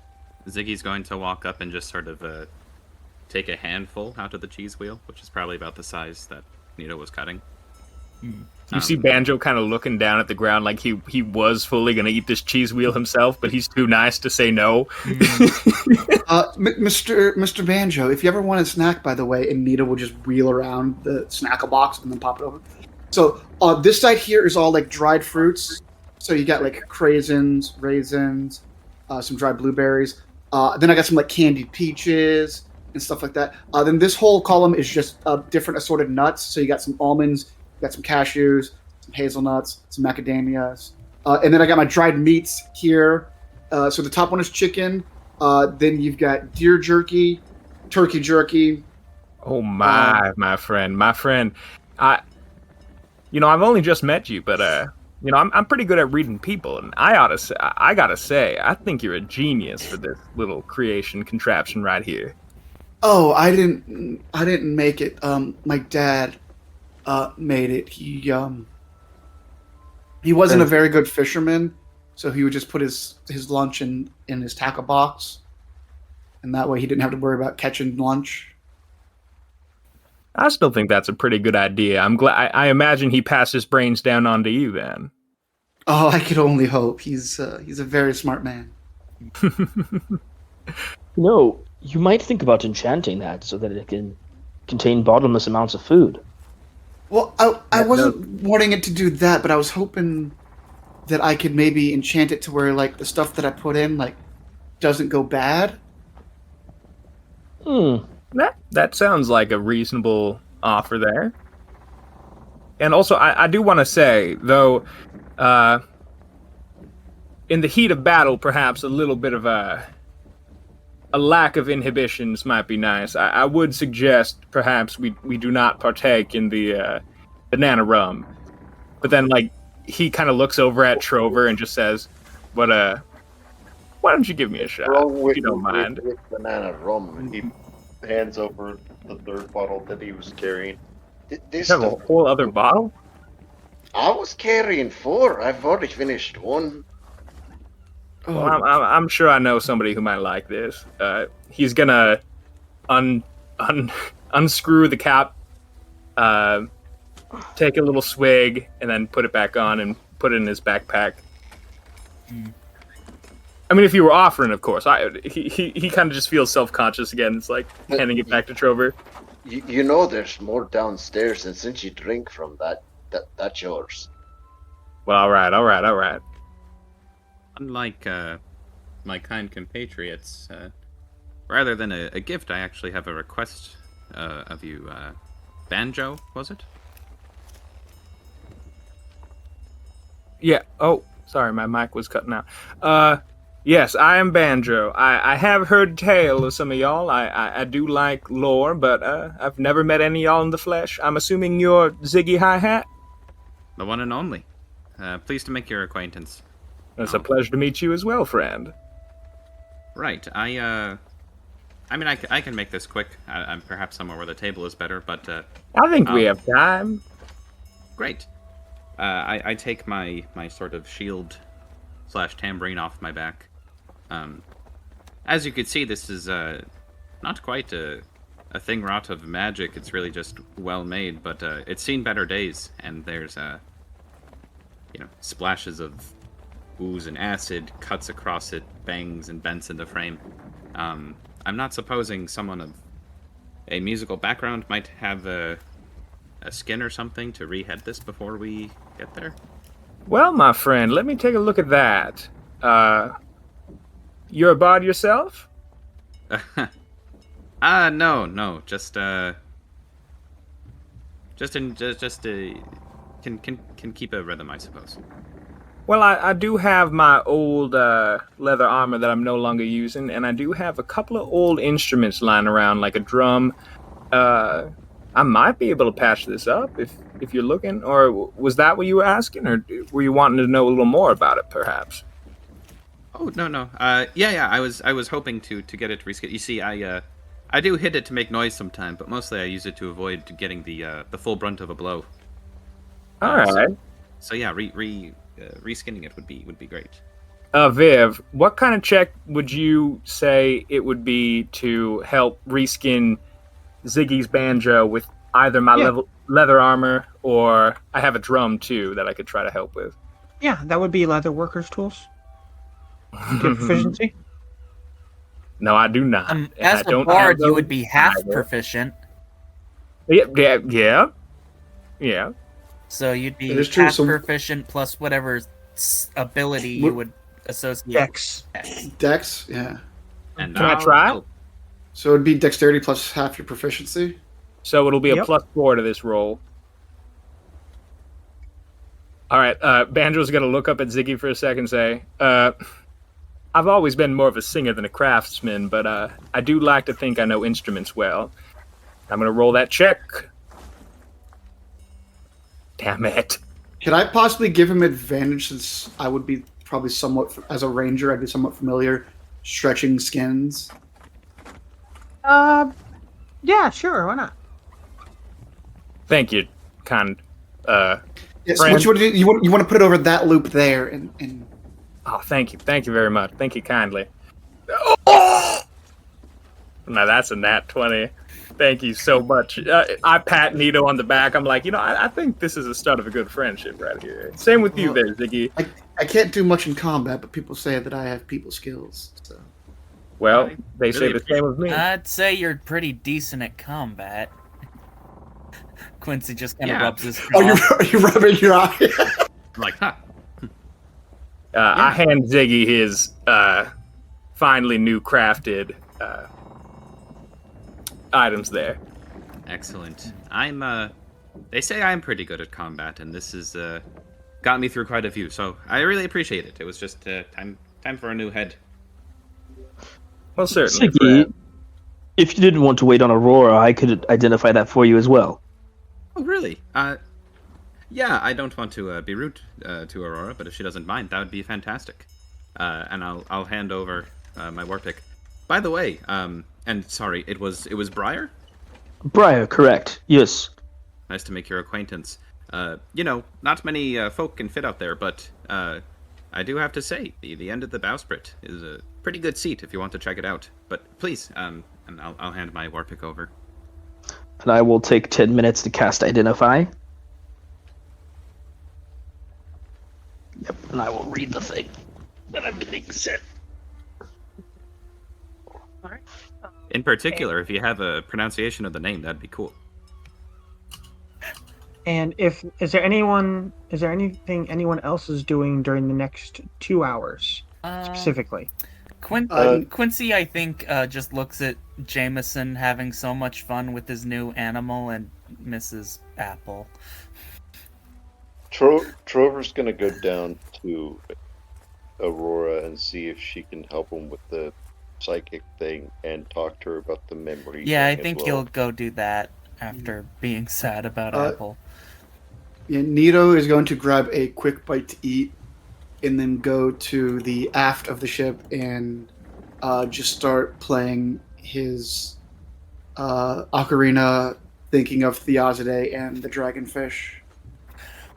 Speaker 9: Ziggy's going to walk up and just sort of take a handful out of the cheese wheel, which is probably about the size that Nito was cutting.
Speaker 7: You see Banjo kind of looking down at the ground like he was fully going to eat this cheese wheel himself, but he's too nice to say no.
Speaker 5: Mr. Banjo, if you ever want a snack, by the way, and Nito will just wheel around the snackle box and then pop it over. So this side here is all like dried fruits. So you got like craisins, raisins, some dried blueberries. Then I got some like candied peaches, and stuff like that. Then this whole column is just different assorted nuts. So you got some almonds, you got some cashews, some hazelnuts, some macadamias, and then I got my dried meats here. So the top one is chicken. Then you've got deer jerky, turkey jerky.
Speaker 7: Oh my friend. I've only just met you, but I'm pretty good at reading people, and I gotta say, I think you're a genius for this little creation contraption right here.
Speaker 5: Oh, I didn't make it. My dad made it. He wasn't a very good fisherman, so he would just put his lunch in his tackle box, and that way he didn't have to worry about catching lunch.
Speaker 7: I still think that's a pretty good idea. I'm glad. I imagine he passed his brains down onto you then.
Speaker 5: Oh, I could only hope. He's a very smart man.
Speaker 8: You might think about enchanting that so that it can contain bottomless amounts of food.
Speaker 5: Well, I wasn't wanting it to do that, but I was hoping that I could maybe enchant it to where like the stuff that I put in like doesn't go bad.
Speaker 7: That sounds like a reasonable offer there. And also, I do want to say, though, in the heat of battle, perhaps a little bit of a lack of inhibitions might be nice. I would suggest perhaps we do not partake in the banana rum. But then, he kind of looks over at Trover and just says, "But why don't you give me a shot, if you don't mind?"
Speaker 6: With banana rum, he hands over the third bottle that he was carrying.
Speaker 7: You have a whole other bottle?
Speaker 12: I was carrying 4. I've already finished 1.
Speaker 7: Well, I'm sure I know somebody who might like this. He's gonna unscrew the cap, take a little swig, and then put it back on and put it in his backpack. I mean, if you were offering, of course. He kind of just feels self-conscious again. It's like handing it back to Trover.
Speaker 12: You know there's more downstairs, and since you drink from that's yours.
Speaker 7: Well, all right.
Speaker 9: Unlike my kind compatriots, rather than a gift, I actually have a request of you. Banjo, was it?
Speaker 7: Yeah. Oh, sorry, my mic was cutting out. Yes, I am Banjo. I have heard tale of some of y'all. I do like lore, but I've never met any of y'all in the flesh. I'm assuming you're Ziggy Hi-Hat?
Speaker 9: The one and only. Pleased to make your acquaintance.
Speaker 7: It's a pleasure to meet you as well, friend.
Speaker 9: Right. I can make this quick. I'm perhaps somewhere where the table is better, but
Speaker 7: I think we have time.
Speaker 9: Great. I take my sort of shield / tambourine off my back. As you can see, this is not quite a thing wrought of magic. It's really just well made, but it's seen better days, and there's splashes of ooze and acid, cuts across it, bangs and bends in the frame. I'm not supposing someone of a musical background might have a skin or something to rehead this before we get there.
Speaker 7: Well, my friend, let me take a look at that. You're a bard yourself?
Speaker 9: No, just can keep a rhythm, I suppose.
Speaker 7: Well, I do have my old leather armor that I'm no longer using, and I do have a couple of old instruments lying around, like a drum. I might be able to patch this up if you're looking. Or was that what you were asking, or were you wanting to know a little more about it, perhaps?
Speaker 9: Oh, no. Yeah. I was hoping to get it to reskin. You see, I do hit it to make noise sometime, but mostly I use it to avoid getting the full brunt of a blow.
Speaker 7: All right.
Speaker 9: So yeah, reskinning it would be great.
Speaker 7: Viv, what kind of check would you say it would be to help reskin Ziggy's banjo with either my leather armor, or I have a drum too that I could try to help with?
Speaker 2: Yeah, that would be leather workers' tools. Good proficiency?
Speaker 7: No, I do not.
Speaker 3: As a bard, you would be half proficient.
Speaker 7: Yeah.
Speaker 3: So you'd be
Speaker 5: It is true,
Speaker 3: half
Speaker 5: so-
Speaker 3: proficient plus whatever ability you would associate.
Speaker 2: Dex.
Speaker 5: Dex, yeah.
Speaker 9: And
Speaker 7: Can I try?
Speaker 9: help.
Speaker 5: So it'd be dexterity plus half your proficiency.
Speaker 7: So it'll be a
Speaker 2: Yep.
Speaker 7: +4 to this roll. All right, Banjo's gonna look up at Ziggy for a second and say, I've always been more of a singer than a craftsman, but I do like to think I know instruments well. I'm gonna roll that check. Damn it.
Speaker 5: Could I possibly give him advantage since I would be probably somewhat, as a ranger, I'd be somewhat familiar stretching skins?
Speaker 2: Yeah, sure, why not?
Speaker 7: Thank you, kind.
Speaker 5: Yes.
Speaker 7: Friend.
Speaker 5: What you want to do? You want to put it over that loop there, and
Speaker 7: Oh, thank you very much. Thank you kindly. Oh! Now that's a nat 20. Thank you so much. I pat Nito on the back. I'm like, I think this is the start of a good friendship right here. Same with you there, Ziggy.
Speaker 5: I can't do much in combat, but people say that I have people skills. So.
Speaker 7: Well, they say the same of me.
Speaker 3: I'd say you're pretty decent at combat. Quincy just kind of rubs his jaw.
Speaker 5: Are you rubbing your eye?
Speaker 9: Like, huh.
Speaker 7: I hand Ziggy his finally new crafted items there.
Speaker 9: Excellent. They say I'm pretty good at combat, and this has got me through quite a few, so I really appreciate it. It was just time for a new head.
Speaker 7: Well, certainly.
Speaker 8: Ziggy, if you didn't want to wait on Aurora, I could identify that for you as well.
Speaker 9: Oh, really? Yeah, I don't want to be rude to Aurora, but if she doesn't mind, that would be fantastic. And I'll hand over my war pick. By the way, and sorry, it was Briar?
Speaker 8: Briar, correct. Yes.
Speaker 9: Nice to make your acquaintance. Not many folk can fit out there, but I do have to say, the end of the bowsprit is a pretty good seat if you want to check it out. But please, and I'll hand my war pick over.
Speaker 8: And I will take 10 minutes to cast Identify. Yep, and I will read the thing that I'm getting sent.
Speaker 9: In particular, if you have a pronunciation of the name, that'd be cool.
Speaker 2: And is there anything anyone else is doing during the next 2 hours specifically?
Speaker 3: Quincy, I think, just looks at Jameson having so much fun with his new animal and misses Apple.
Speaker 6: Trover's gonna go down to Aurora and see if she can help him with the psychic thing and talk to her about the memory.
Speaker 3: Yeah, I
Speaker 6: thing as
Speaker 3: think
Speaker 6: well.
Speaker 3: you'll go do that after being sad about Apple.
Speaker 5: Yeah, Nito is going to grab a quick bite to eat, and then go to the aft of the ship and just start playing his ocarina, thinking of Theozide and the dragonfish.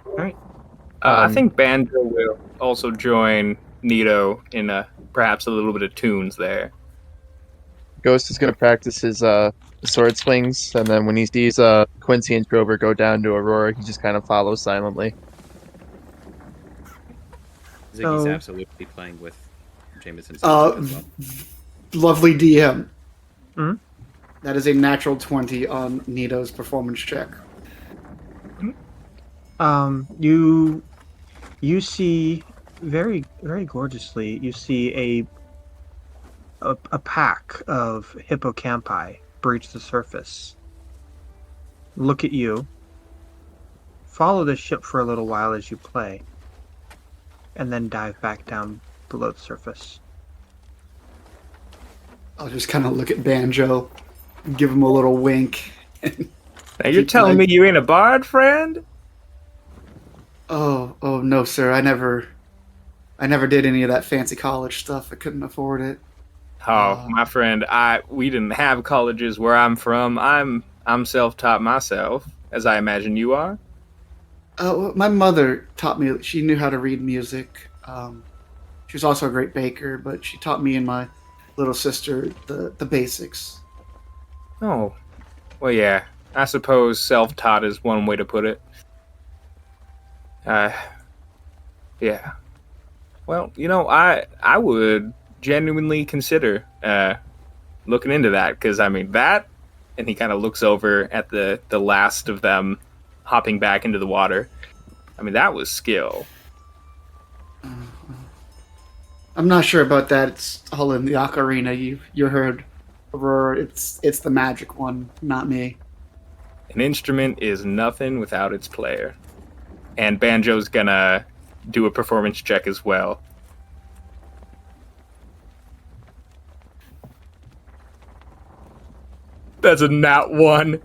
Speaker 2: All right.
Speaker 7: I think Banjo will also join Nito in perhaps a little bit of tunes there.
Speaker 10: Ghost is going to practice his sword swings, and then when he sees Quincy and Trover go down to Aurora, he just kind of follows silently.
Speaker 9: Ziggy's
Speaker 2: So-
Speaker 9: absolutely playing with Jameson's as well.
Speaker 5: Lovely DM.
Speaker 2: Mhm.
Speaker 5: That is a natural 20 on Nito's performance check.
Speaker 2: You see very, very gorgeously, you see a pack of hippocampi breach the surface. Look at you. Follow the ship for a little while as you play, and then dive back down below the surface.
Speaker 5: I'll just kind of look at Banjo, give him a little wink.
Speaker 7: Now you're telling me you ain't a bard, friend?
Speaker 5: Oh no, sir. I never did any of that fancy college stuff. I couldn't afford it.
Speaker 7: Oh, my friend, we didn't have colleges where I'm from. I'm self-taught myself, as I imagine you are.
Speaker 5: My mother taught me. She knew how to read music. She was also a great baker, but she taught me and my little sister the basics.
Speaker 7: Oh, well, yeah. I suppose self-taught is one way to put it. Yeah. Well, I would genuinely consider looking into that, because, I mean, that, and he kind of looks over at the last of them hopping back into the water. I mean, that was skill.
Speaker 5: I'm not sure about that. It's all in the ocarina. You heard Aurora, it's the magic one, not me.
Speaker 7: An instrument is nothing without its player. And Banjo's gonna do a performance check as well. That's a nat 1.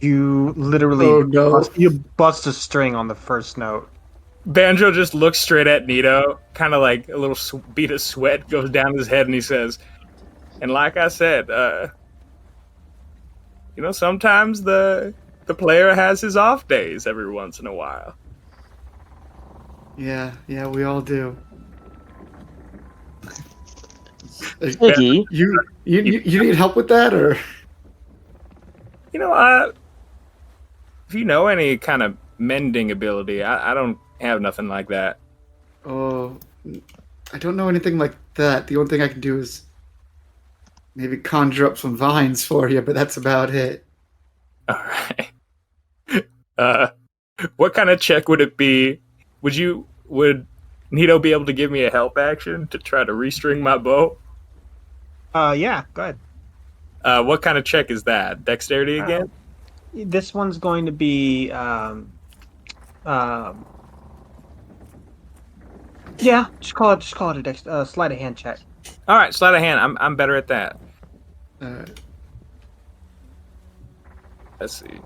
Speaker 2: You literally
Speaker 5: Oh, no.
Speaker 2: bust a string on the first note.
Speaker 7: Banjo just looks straight at Nito, kind of like a little bead of sweat goes down his head, and he says, and like I said, sometimes the player has his off days every once in a while.
Speaker 5: Yeah, we all do.
Speaker 8: Iggy,
Speaker 5: You need help with that, or?
Speaker 7: If you know any kind of mending ability, I don't have nothing like that.
Speaker 5: Oh, I don't know anything like that. The only thing I can do is maybe conjure up some vines for you, but that's about it.
Speaker 7: All right. What kind of check would it be? Would Nito be able to give me a help action to try to restring my bow?
Speaker 2: Yeah, go ahead.
Speaker 7: What kind of check is that? Dexterity again?
Speaker 2: This one's going to be, yeah, just call it a sleight of hand check.
Speaker 7: All right, sleight of hand. I'm better at that. Let's see.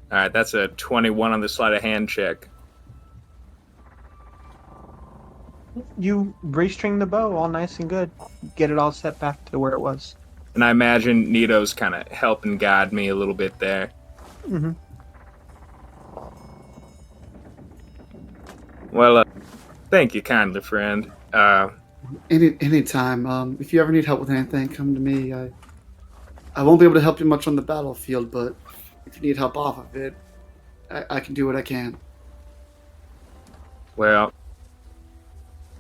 Speaker 7: All right, that's a 21 on the sleight of hand check.
Speaker 2: You restring the bow all nice and good. Get it all set back to where it was.
Speaker 7: And I imagine Nito's kind of helping guide me a little bit there.
Speaker 2: Mm-hmm.
Speaker 7: Well, thank you kindly, friend.
Speaker 5: Anytime. If you ever need help with anything, come to me. I won't be able to help you much on the battlefield, but if you need help off of it, I can do what I can.
Speaker 7: Well,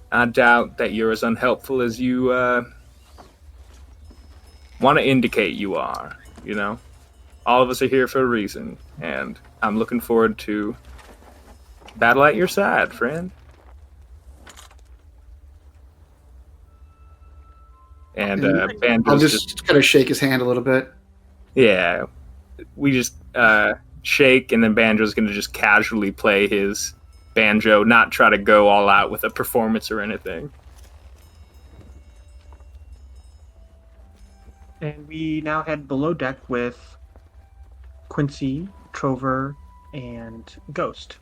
Speaker 7: I doubt that you're as unhelpful as you want to indicate you are. All of us are here for a reason, and I'm looking forward to battle at your side, friend. And Banjo's
Speaker 5: I'll just kind of shake his hand a little bit.
Speaker 7: Yeah, we just shake, and then Banjo's going to just casually play his banjo, not try to go all out with a performance or anything.
Speaker 2: And we now head below deck with Quincy, Trover, and Ghost.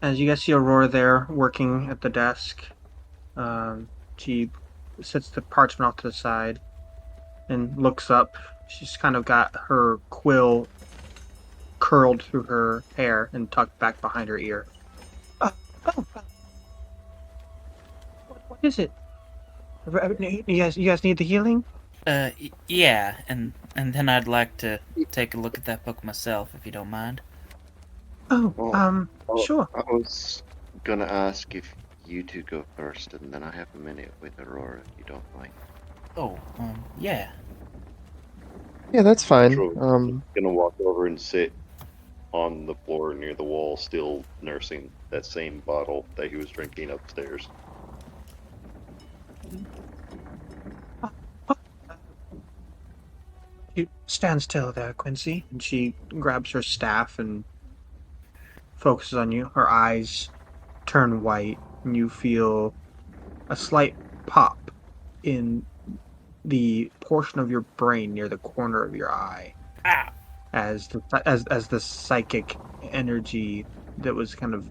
Speaker 2: As you guys see Aurora there working at the desk, she sets the parchment off to the side and looks up. She's kind of got her quill curled through her hair and tucked back behind her ear. What is it? You guys need the healing?
Speaker 3: Yeah, and then I'd like to take a look at that book myself, if you don't mind.
Speaker 2: Sure.
Speaker 12: I was gonna ask if you two go first, and then I have a minute with Aurora, if you don't mind.
Speaker 3: Oh, yeah.
Speaker 10: Yeah, that's fine.
Speaker 6: Gonna walk over and sit on the floor near the wall, still nursing that same bottle that he was drinking upstairs.
Speaker 2: You stand still there, Quincy. And she grabs her staff and focuses on you. Her eyes turn white, and you feel a slight pop in the portion of your brain near the corner of your eye. As the psychic energy that was kind of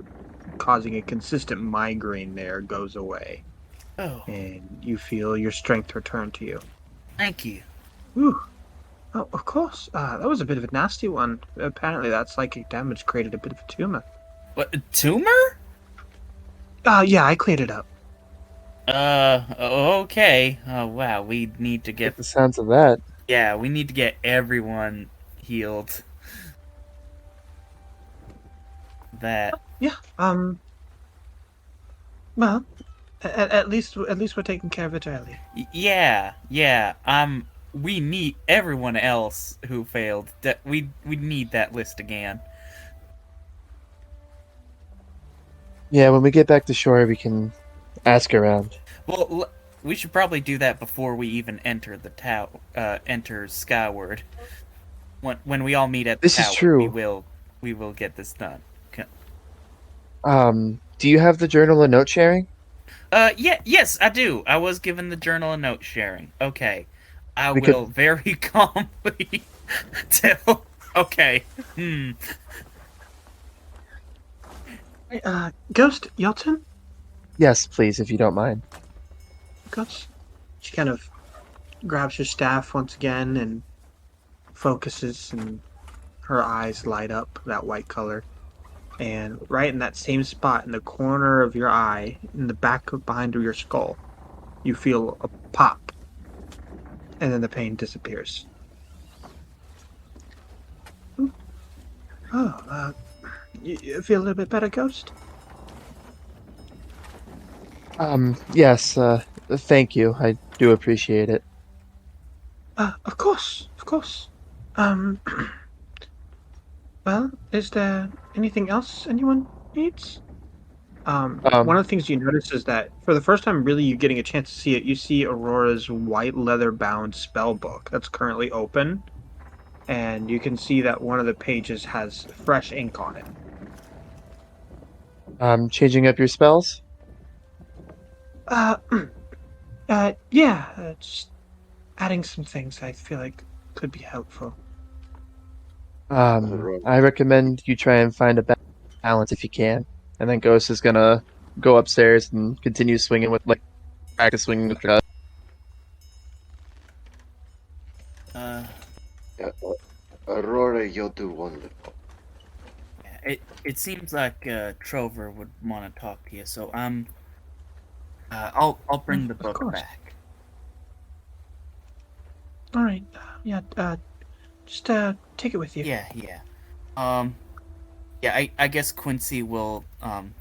Speaker 2: causing a consistent migraine there goes away.
Speaker 3: Oh.
Speaker 2: And you feel your strength return to you.
Speaker 3: Thank you.
Speaker 2: Ooh. Oh, of course. That was a bit of a nasty one. Apparently that psychic damage created a bit of a tumor.
Speaker 3: What, a tumor?
Speaker 2: Yeah, I cleared it up.
Speaker 3: Okay. Oh, wow, we need to
Speaker 10: Get
Speaker 3: get...
Speaker 10: the sounds of that.
Speaker 3: Yeah, we need to get everyone healed. That...
Speaker 2: Yeah, well, at least we're taking care of it early.
Speaker 3: Yeah. we need everyone else who failed. We need that list again.
Speaker 10: Yeah, when we get back to shore, we can ask around.
Speaker 3: Well, we should probably do that before we even enter the enter Skyward. When we all meet at the
Speaker 10: This is
Speaker 3: tower,
Speaker 10: true.
Speaker 3: we will get this done.
Speaker 10: Do you have the journal of note sharing?
Speaker 3: Yes, I do. I was given the journal of note sharing. Okay. I
Speaker 10: We could.
Speaker 3: will very calmly tell. Okay.
Speaker 2: Ghost Yelton?
Speaker 10: Yes, please, if you don't mind.
Speaker 2: Ghost? She kind of grabs her staff once again and focuses, and her eyes light up that white color. And right in that same spot, in the corner of your eye, in the back of behind your skull, you feel a pop, and then the pain disappears. Oh, you feel a little bit better, Ghost?
Speaker 10: Yes, thank you. I do appreciate it.
Speaker 2: Of course, of course. Um, well, is there anything else anyone needs? One of the things you notice is that for the first time, really, you getting a chance to see it, you see Aurora's white leather-bound spell book that's currently open, and you can see that one of the pages has fresh ink on it.
Speaker 10: Changing up your spells?
Speaker 2: Uh, yeah, just adding some things I feel like could be helpful.
Speaker 10: I recommend you try and find a balance if you can. And then Ghost is gonna go upstairs and continue swinging with, practice swinging with the.
Speaker 12: Aurora, you'll do wonderful.
Speaker 3: It seems like Trover would want to talk to you, so I'll bring the book
Speaker 2: course.
Speaker 3: back.
Speaker 2: All right, yeah, just take it with you.
Speaker 3: Yeah. Yeah, I guess Quincy will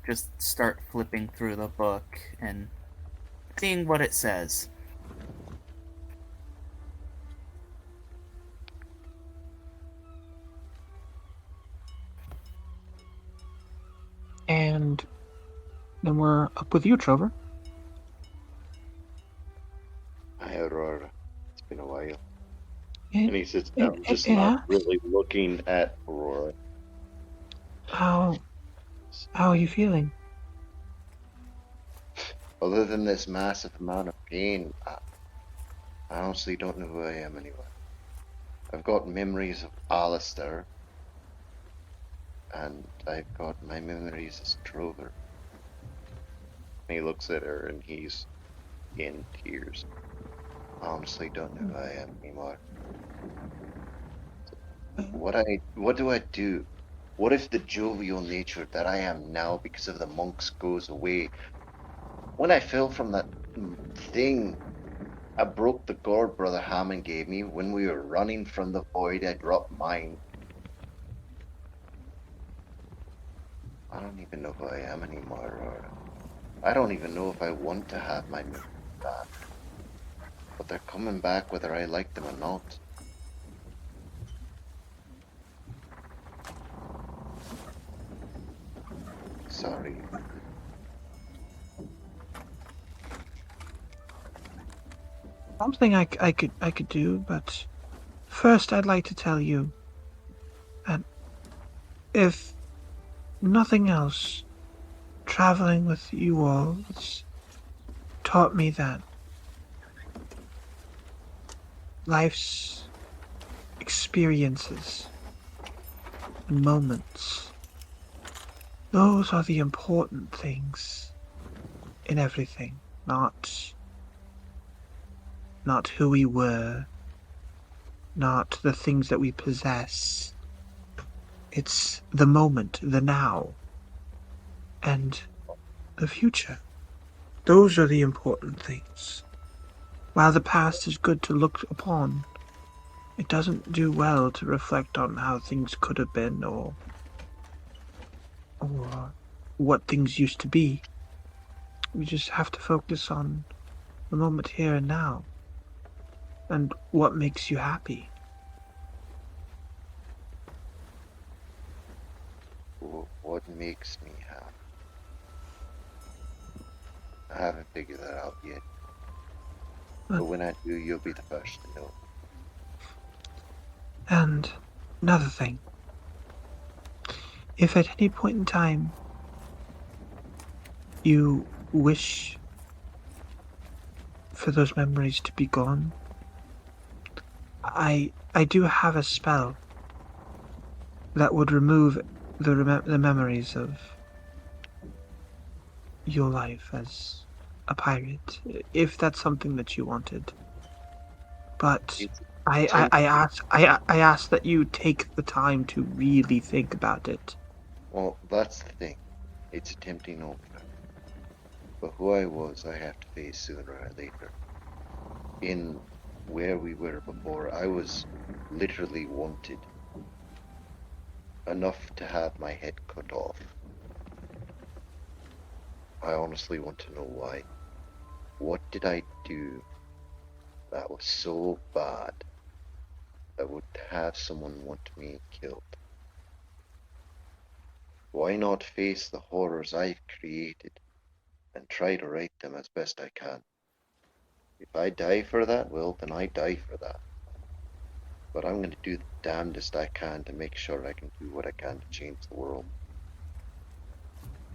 Speaker 3: just start flipping through the book and seeing what it says.
Speaker 2: And then we're up with you, Trover.
Speaker 6: Hi, Aurora. It's been a while.
Speaker 2: It-
Speaker 6: And he sits down, just
Speaker 2: it
Speaker 6: not
Speaker 2: has?
Speaker 6: really looking at Aurora.
Speaker 2: How are you feeling?
Speaker 12: Other than this massive amount of pain, I honestly don't know who I am anymore. I've got memories of Alistair, and I've got my memories as Trover.
Speaker 6: And he looks at her and he's in tears.
Speaker 12: I honestly don't know who I am anymore. What do I do? What if the jovial nature that I am now because of the monks goes away? When I fell from that thing, I broke the gourd Brother Hammond gave me. When we were running from the void, I dropped mine. I don't even know who I am anymore, or I don't even know if I want to have my memories back. But they're coming back whether I like them or not. Sorry.
Speaker 2: Something I could do, but first I'd like to tell you that if nothing else, traveling with you all has taught me that life's experiences and moments, those are the important things in everything, not who we were, not the things that we possess. It's the moment, the now, and the future. Those are the important things. While the past is good to look upon, it doesn't do well to reflect on how things could have been or what things used to be. We just have to focus on the moment here and now. And what makes you happy?
Speaker 12: What makes me happy? I haven't figured that out yet. But when I do, you'll be the first to know.
Speaker 2: And another thing. If at any point in time you wish for those memories to be gone, I do have a spell that would remove the memories of your life as a pirate, if that's something that you wanted. But
Speaker 12: It's
Speaker 2: I ask that you take the time to really think about it.
Speaker 12: Well, that's the thing. It's a tempting offer. But who I was, I have to face sooner or later. In where we were before, I was literally wanted. Enough to have my head cut off. I honestly want to know why. What did I do that was so bad that would have someone want me killed? Why not face the horrors I've created and try to right them as best I can? If I die for that, well, then I die for that. But I'm going to do the damnedest I can to make sure I can do what I can to change the world.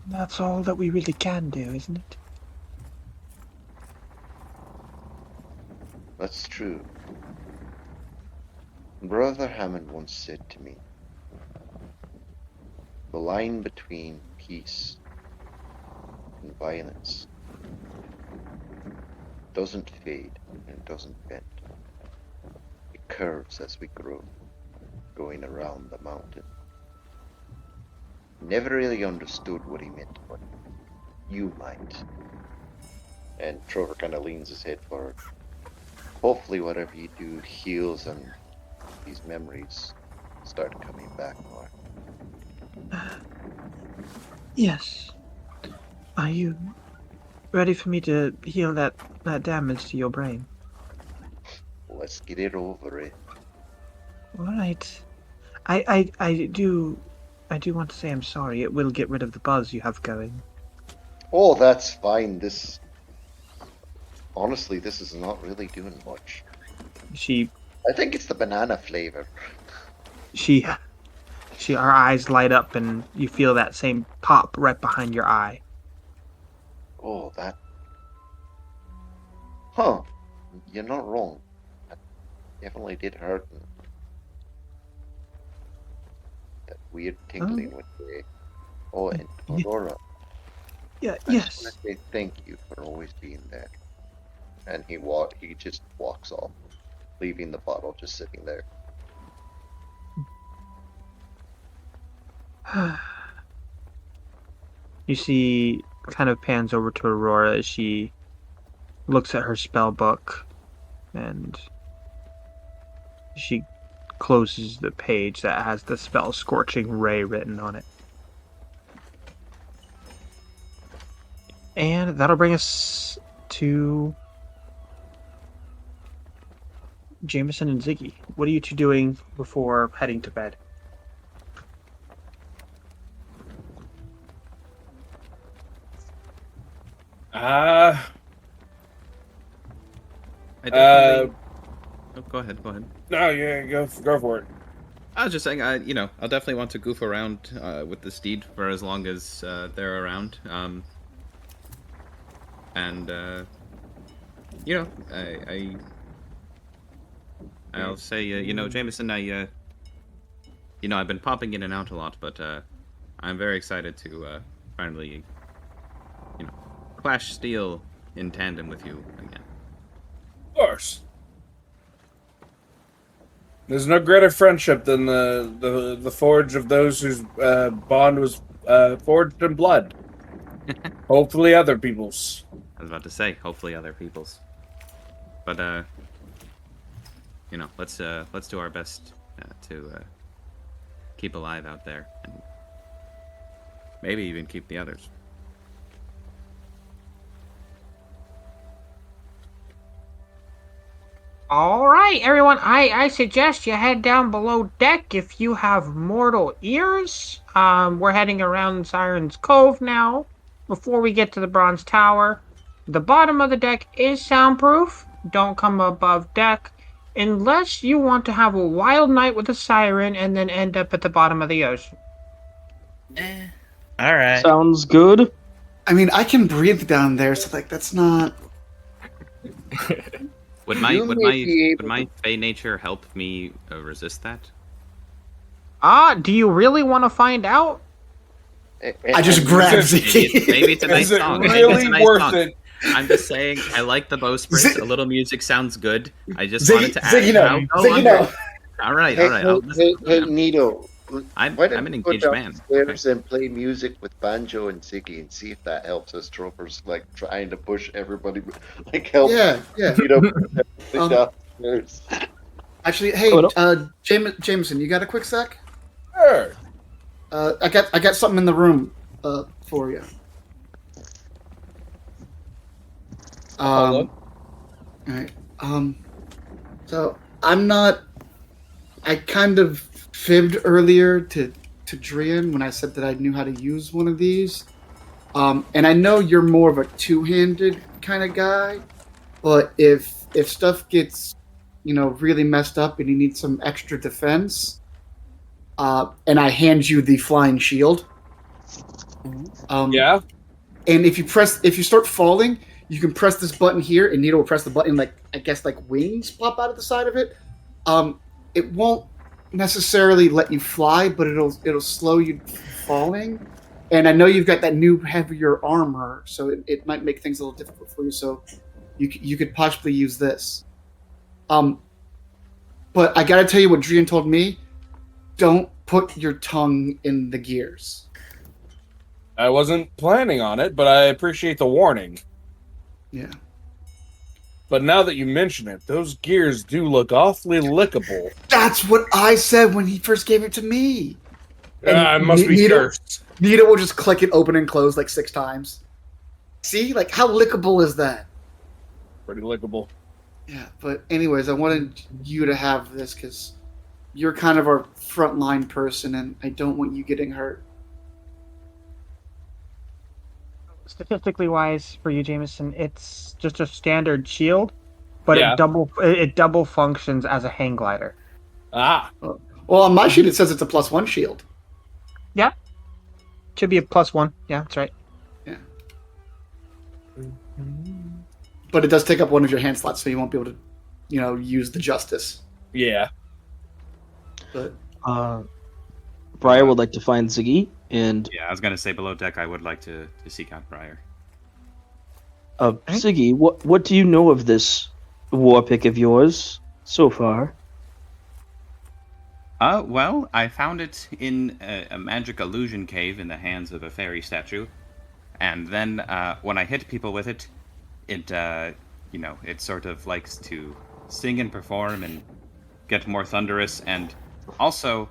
Speaker 2: That's all that we really can do, isn't it?
Speaker 12: That's true. Brother Hammond once said to me, the line between peace and violence doesn't fade and it doesn't bend. It curves as we grow, going around the mountain. Never really understood what he meant, but you might. And Trover kind of leans his head forward. Hopefully whatever you do heals and these memories start coming back more.
Speaker 2: Yes. Are you ready for me to heal that damage to your brain?
Speaker 12: Let's get it over it.
Speaker 2: All right. I do want to say I'm sorry. It will get rid of the buzz you have going.
Speaker 12: Oh, that's fine. Honestly, this is not really doing much.
Speaker 2: She
Speaker 12: I think it's the banana flavor.
Speaker 2: her eyes light up and you feel that same pop right behind your eye.
Speaker 12: Oh, that. Huh. You're not wrong. That definitely did hurt. And that weird tingling with the. Oh, and Aurora.
Speaker 2: Yeah,
Speaker 12: I just want
Speaker 2: yes.
Speaker 12: to say thank you for always being there. And he just walks off, leaving the bottle just sitting there.
Speaker 2: You see, kind of pans over to Aurora as she looks at her spell book and she closes the page that has the spell Scorching Ray written on it. And that'll bring us to Jameson and Ziggy. What are you two doing before heading to bed?
Speaker 9: I definitely. Oh, go ahead. Go ahead.
Speaker 4: No, yeah, go for it.
Speaker 9: I was just saying, I'll definitely want to goof around with the steed for as long as they're around. And I'll say, Jameson, I've been popping in and out a lot, but I'm very excited to finally, clash steel in tandem with you again.
Speaker 4: Of course. There's no greater friendship than the forge of those whose bond was forged in blood. Hopefully other people's.
Speaker 9: I was about to say, hopefully other people's. But let's do our best to keep alive out there, and maybe even keep the others.
Speaker 2: All right, everyone. I suggest you head down below deck if you have mortal ears. We're heading around Siren's Cove now. Before we get to the Bronze Tower, the bottom of the deck is soundproof. Don't come above deck unless you want to have a wild night with a siren and then end up at the bottom of the ocean.
Speaker 9: All right.
Speaker 8: Sounds good.
Speaker 5: I mean, I can breathe down there, so like that's not.
Speaker 9: Would my
Speaker 6: You
Speaker 9: would
Speaker 6: may
Speaker 9: my
Speaker 6: be
Speaker 9: would my fey nature help me resist that?
Speaker 2: Do you really want to find out?
Speaker 5: I just grabbed
Speaker 9: Maybe, maybe it's a nice
Speaker 4: Is it
Speaker 9: song. Maybe
Speaker 4: really
Speaker 9: it's a nice
Speaker 4: worth
Speaker 9: song.
Speaker 4: it?
Speaker 9: I'm just saying, I like the bowsprit.
Speaker 5: Zig-
Speaker 9: A little music sounds good. I just
Speaker 5: Ziggy,
Speaker 9: wanted to add.
Speaker 5: Ziggy, no.
Speaker 9: I'll go
Speaker 5: Ziggy,
Speaker 9: on.
Speaker 5: no.
Speaker 9: All right,
Speaker 12: Hey,
Speaker 9: all right. I'll listen to
Speaker 12: hey,
Speaker 9: them.
Speaker 12: Nito.
Speaker 9: I'm
Speaker 12: Why don't
Speaker 9: an
Speaker 12: you go
Speaker 9: engaged man.
Speaker 12: downstairs and play music with Banjo and Ziggy and see if that helps us troopers, like trying to push everybody, like help
Speaker 5: Yeah, yeah.
Speaker 12: Nito push everything
Speaker 5: Um,
Speaker 12: downstairs.
Speaker 5: Actually, hey,
Speaker 8: Oh, no.
Speaker 5: Jameson, you got a quick sec?
Speaker 4: Sure.
Speaker 5: I got something in the room for you.
Speaker 4: Hold
Speaker 5: Alright. So I'm not. I kind of fibbed earlier to Drian when I said that I knew how to use one of these. And I know you're more of a two-handed kind of guy, but if stuff gets, really messed up and you need some extra defense, and I hand you the flying shield.
Speaker 4: Yeah.
Speaker 5: And if you start falling, you can press this button here, and Nito will press the button, like wings pop out of the side of it. It won't necessarily let you fly, but it'll slow you falling. And I know you've got that new heavier armor, so it might make things a little difficult for you. So you could possibly use this. But I gotta tell you what Drian told me. Don't put your tongue in the gears.
Speaker 4: I wasn't planning on it, but I appreciate the warning.
Speaker 5: Yeah.
Speaker 4: But now that you mention it, those gears do look awfully lickable.
Speaker 5: That's what I said when he first gave it to me. And
Speaker 4: I must be
Speaker 5: Nito-
Speaker 4: cursed.
Speaker 5: Nito will just click it open and close like 6 times. See? Like, how lickable is that?
Speaker 4: Pretty lickable.
Speaker 5: Yeah, but anyways, I wanted you to have this because you're kind of our frontline person, and I don't want you getting hurt.
Speaker 2: Statistically wise, for you, Jameson, it's just a standard shield, but
Speaker 4: Yeah.
Speaker 2: it double functions as a hang glider.
Speaker 4: Ah.
Speaker 5: Well, on my sheet, it says it's a +1 shield.
Speaker 2: Yeah, should be a +1. Yeah, that's right.
Speaker 5: Yeah. But it does take up one of your hand slots, so you won't be able to, use the justice.
Speaker 4: Yeah.
Speaker 5: But
Speaker 8: Briar would like to find Ziggy, and
Speaker 9: Yeah, I was gonna say below deck. I would like to seek out Briar.
Speaker 8: Ziggy, what do you know of this war pick of yours so far?
Speaker 9: Well, I found it in a magic illusion cave in the hands of a fairy statue, and then when I hit people with it, it it sort of likes to sing and perform and get more thunderous, and also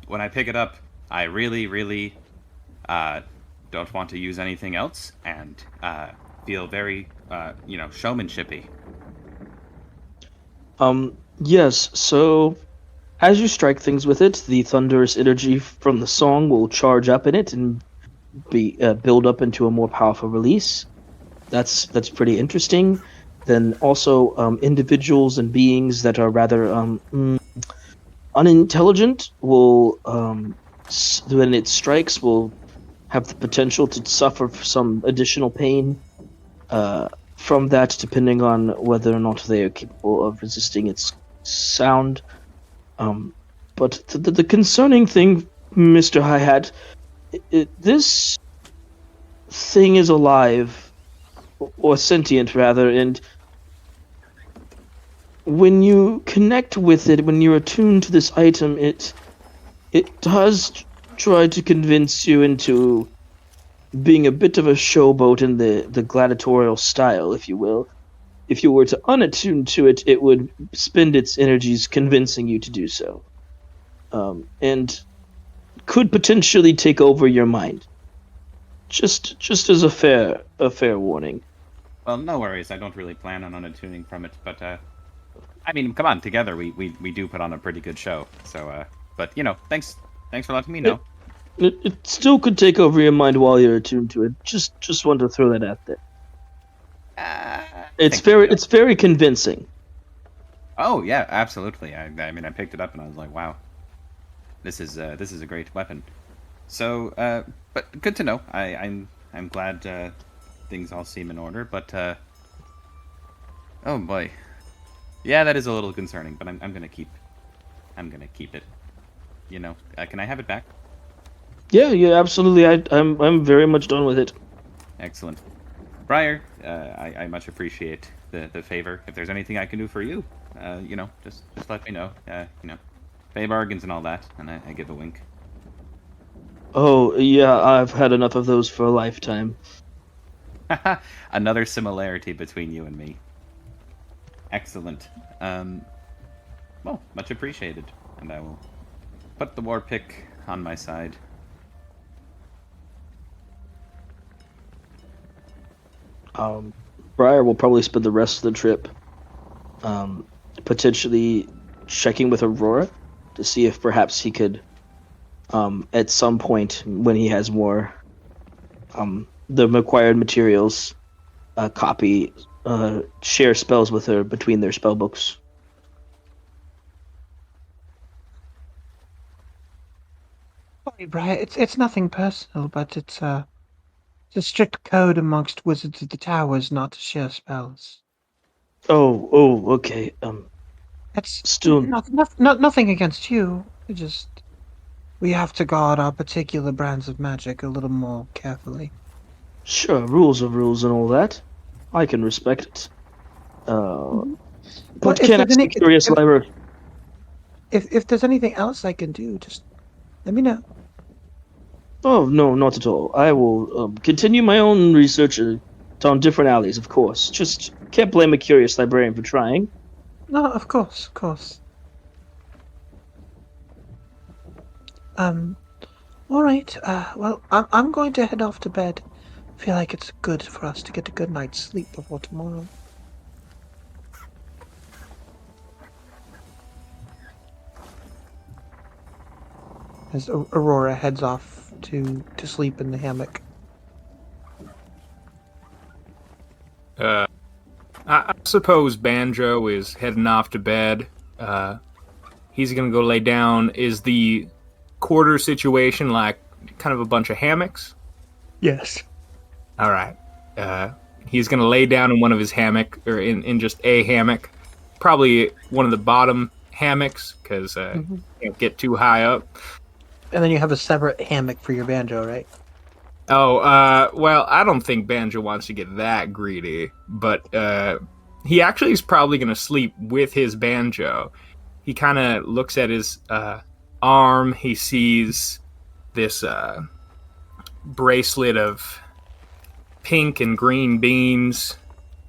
Speaker 9: when I pick it up, I really, really don't want to use anything else, and feel very showmanshipy.
Speaker 8: Yes, so as you strike things with it, the thunderous energy from the song will charge up in it and be build up into a more powerful release. That's pretty interesting. Then also individuals and beings that are rather unintelligent will when it strikes will have the potential to suffer some additional pain from that, depending on whether or not they are capable of resisting its sound. But the concerning thing, Mr. Hi-Hat, this thing is alive, or sentient rather, and when you connect with it, when you're attuned to this item, it does try to convince you into being a bit of a showboat in the gladiatorial style, if you will. If you were to unattune to it, it would spend its energies convincing you to do so. And could potentially take over your mind. Just as a fair warning.
Speaker 9: Well, no worries. I don't really plan on unattuning from it, but I mean, come on, together we do put on a pretty good show. So, but thanks for letting me know.
Speaker 8: It still could take over your mind while you're attuned to it. Just want to throw that out there. It's very convincing.
Speaker 9: Oh yeah, absolutely. I mean, I picked it up and I was like, wow, this is a great weapon. So, but good to know. I'm glad things all seem in order. But oh boy, yeah, that is a little concerning. But I'm gonna keep it. Can I have it back?
Speaker 8: Yeah, absolutely. I'm very much done with it.
Speaker 9: Excellent. Briar, I much appreciate the favor. If there's anything I can do for you, just let me know. Pay bargains and all that, and I give a wink.
Speaker 8: Oh, yeah, I've had enough of those for a lifetime.
Speaker 9: Another similarity between you and me. Excellent. Well, much appreciated, and I will put the war pick on my side.
Speaker 8: Briar will probably spend the rest of the trip potentially checking with Aurora to see if perhaps he could, at some point when he has more the required materials, share spells with her between their spell books.
Speaker 2: Sorry, Briar. It's nothing personal, but it's a strict code amongst wizards of the towers not to share spells.
Speaker 8: Oh, okay.
Speaker 2: It's
Speaker 8: still
Speaker 2: nothing against you. We have to guard our particular brands of magic a little more carefully.
Speaker 8: Sure, rules are rules and all that. I can respect it. But can I be curious, Lyra?
Speaker 2: If there's anything else I can do, just let me know.
Speaker 8: Oh, no, not at all. I will continue my own research on different alleys, of course. Just can't blame a curious librarian for trying.
Speaker 2: No, of course. All right. Well, I'm going to head off to bed. I feel like it's good for us to get a good night's sleep before tomorrow. As Aurora heads off to sleep in the hammock.
Speaker 7: I suppose Banjo is heading off to bed. He's gonna go lay down. Is the quarter situation like kind of a bunch of hammocks?
Speaker 2: Yes.
Speaker 7: All right. He's gonna lay down in one of his hammock, or in just a hammock, probably one of the bottom hammocks, because can't get too high up.
Speaker 2: And then you have a separate hammock for your banjo, right?
Speaker 7: Oh, well, I don't think Banjo wants to get that greedy, but he actually is probably going to sleep with his banjo. He kind of looks at his arm. He sees this bracelet of pink and green beads.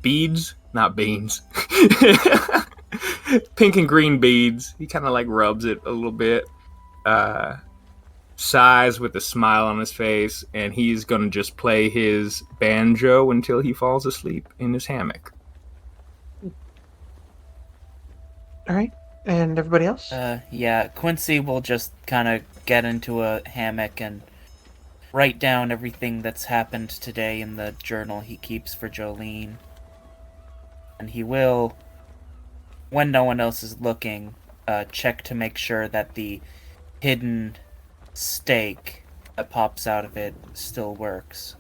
Speaker 7: Beads? Not beans. Pink and green beads. He kind of like rubs it a little bit. Sighs with a smile on his face, and he's gonna just play his banjo until he falls asleep in his hammock.
Speaker 2: All right. And everybody else?
Speaker 3: Yeah, Quincy will just kind of get into a hammock and write down everything that's happened today in the journal he keeps for Jolene. And he will, when no one else is looking, check to make sure that the hidden stake that pops out of it still works.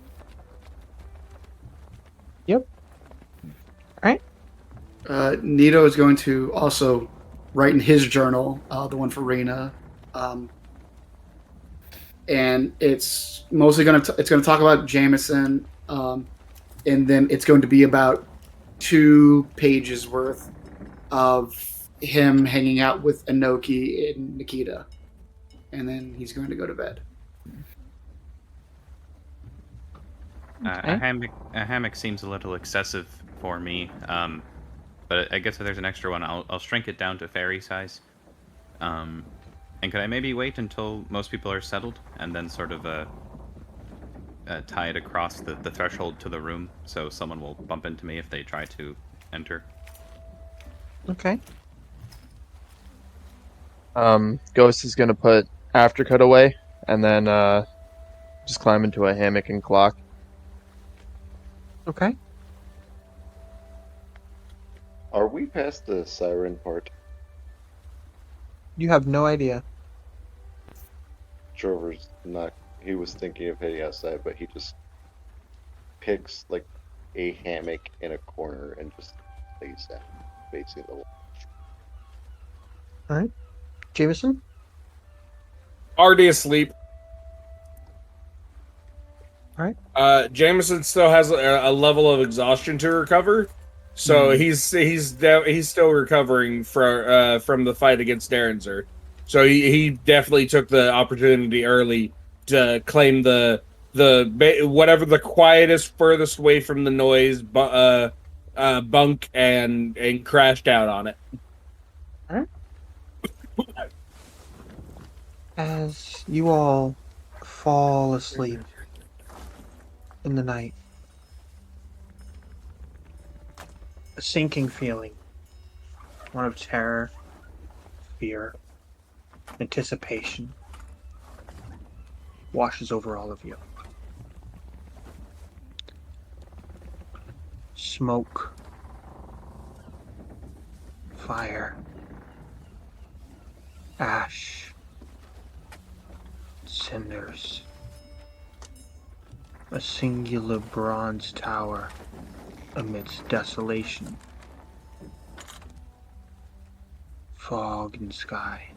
Speaker 2: Yep. All right.
Speaker 5: Nito is going to also write in his journal, the one for Reina, and it's mostly going to talk about Jameson, and then it's going to be about 2 pages worth of him hanging out with Inoki and Nikita, and then he's going to go to bed.
Speaker 9: A hammock seems a little excessive for me, but I guess if there's an extra one, I'll shrink it down to fairy size. And could I maybe wait until most people are settled and then sort of tie it across the threshold to the room so someone will bump into me if they try to enter?
Speaker 2: Okay.
Speaker 10: Ghost is gonna put Aftercut away and then just climb into a hammock and clock.
Speaker 2: Okay.
Speaker 6: Are we past the siren part?
Speaker 2: You have no idea.
Speaker 6: Trover's not. He was thinking of heading outside, but he just picks like a hammock in a corner and just lays down, facing the wall.
Speaker 2: All right. Jameson?
Speaker 4: Already asleep.
Speaker 2: All right.
Speaker 4: Jameson still has a level of exhaustion to recover, so he's still recovering from the fight against Derrenzer. So he definitely took the opportunity early to claim the whatever the quietest, furthest away from the noise bunk and crashed out on it.
Speaker 2: All right. As you all fall asleep in the night, a sinking feeling, one of terror, fear, anticipation, washes over all of you. Smoke, fire, ash, cinders. A singular bronze tower amidst desolation. Fog and sky.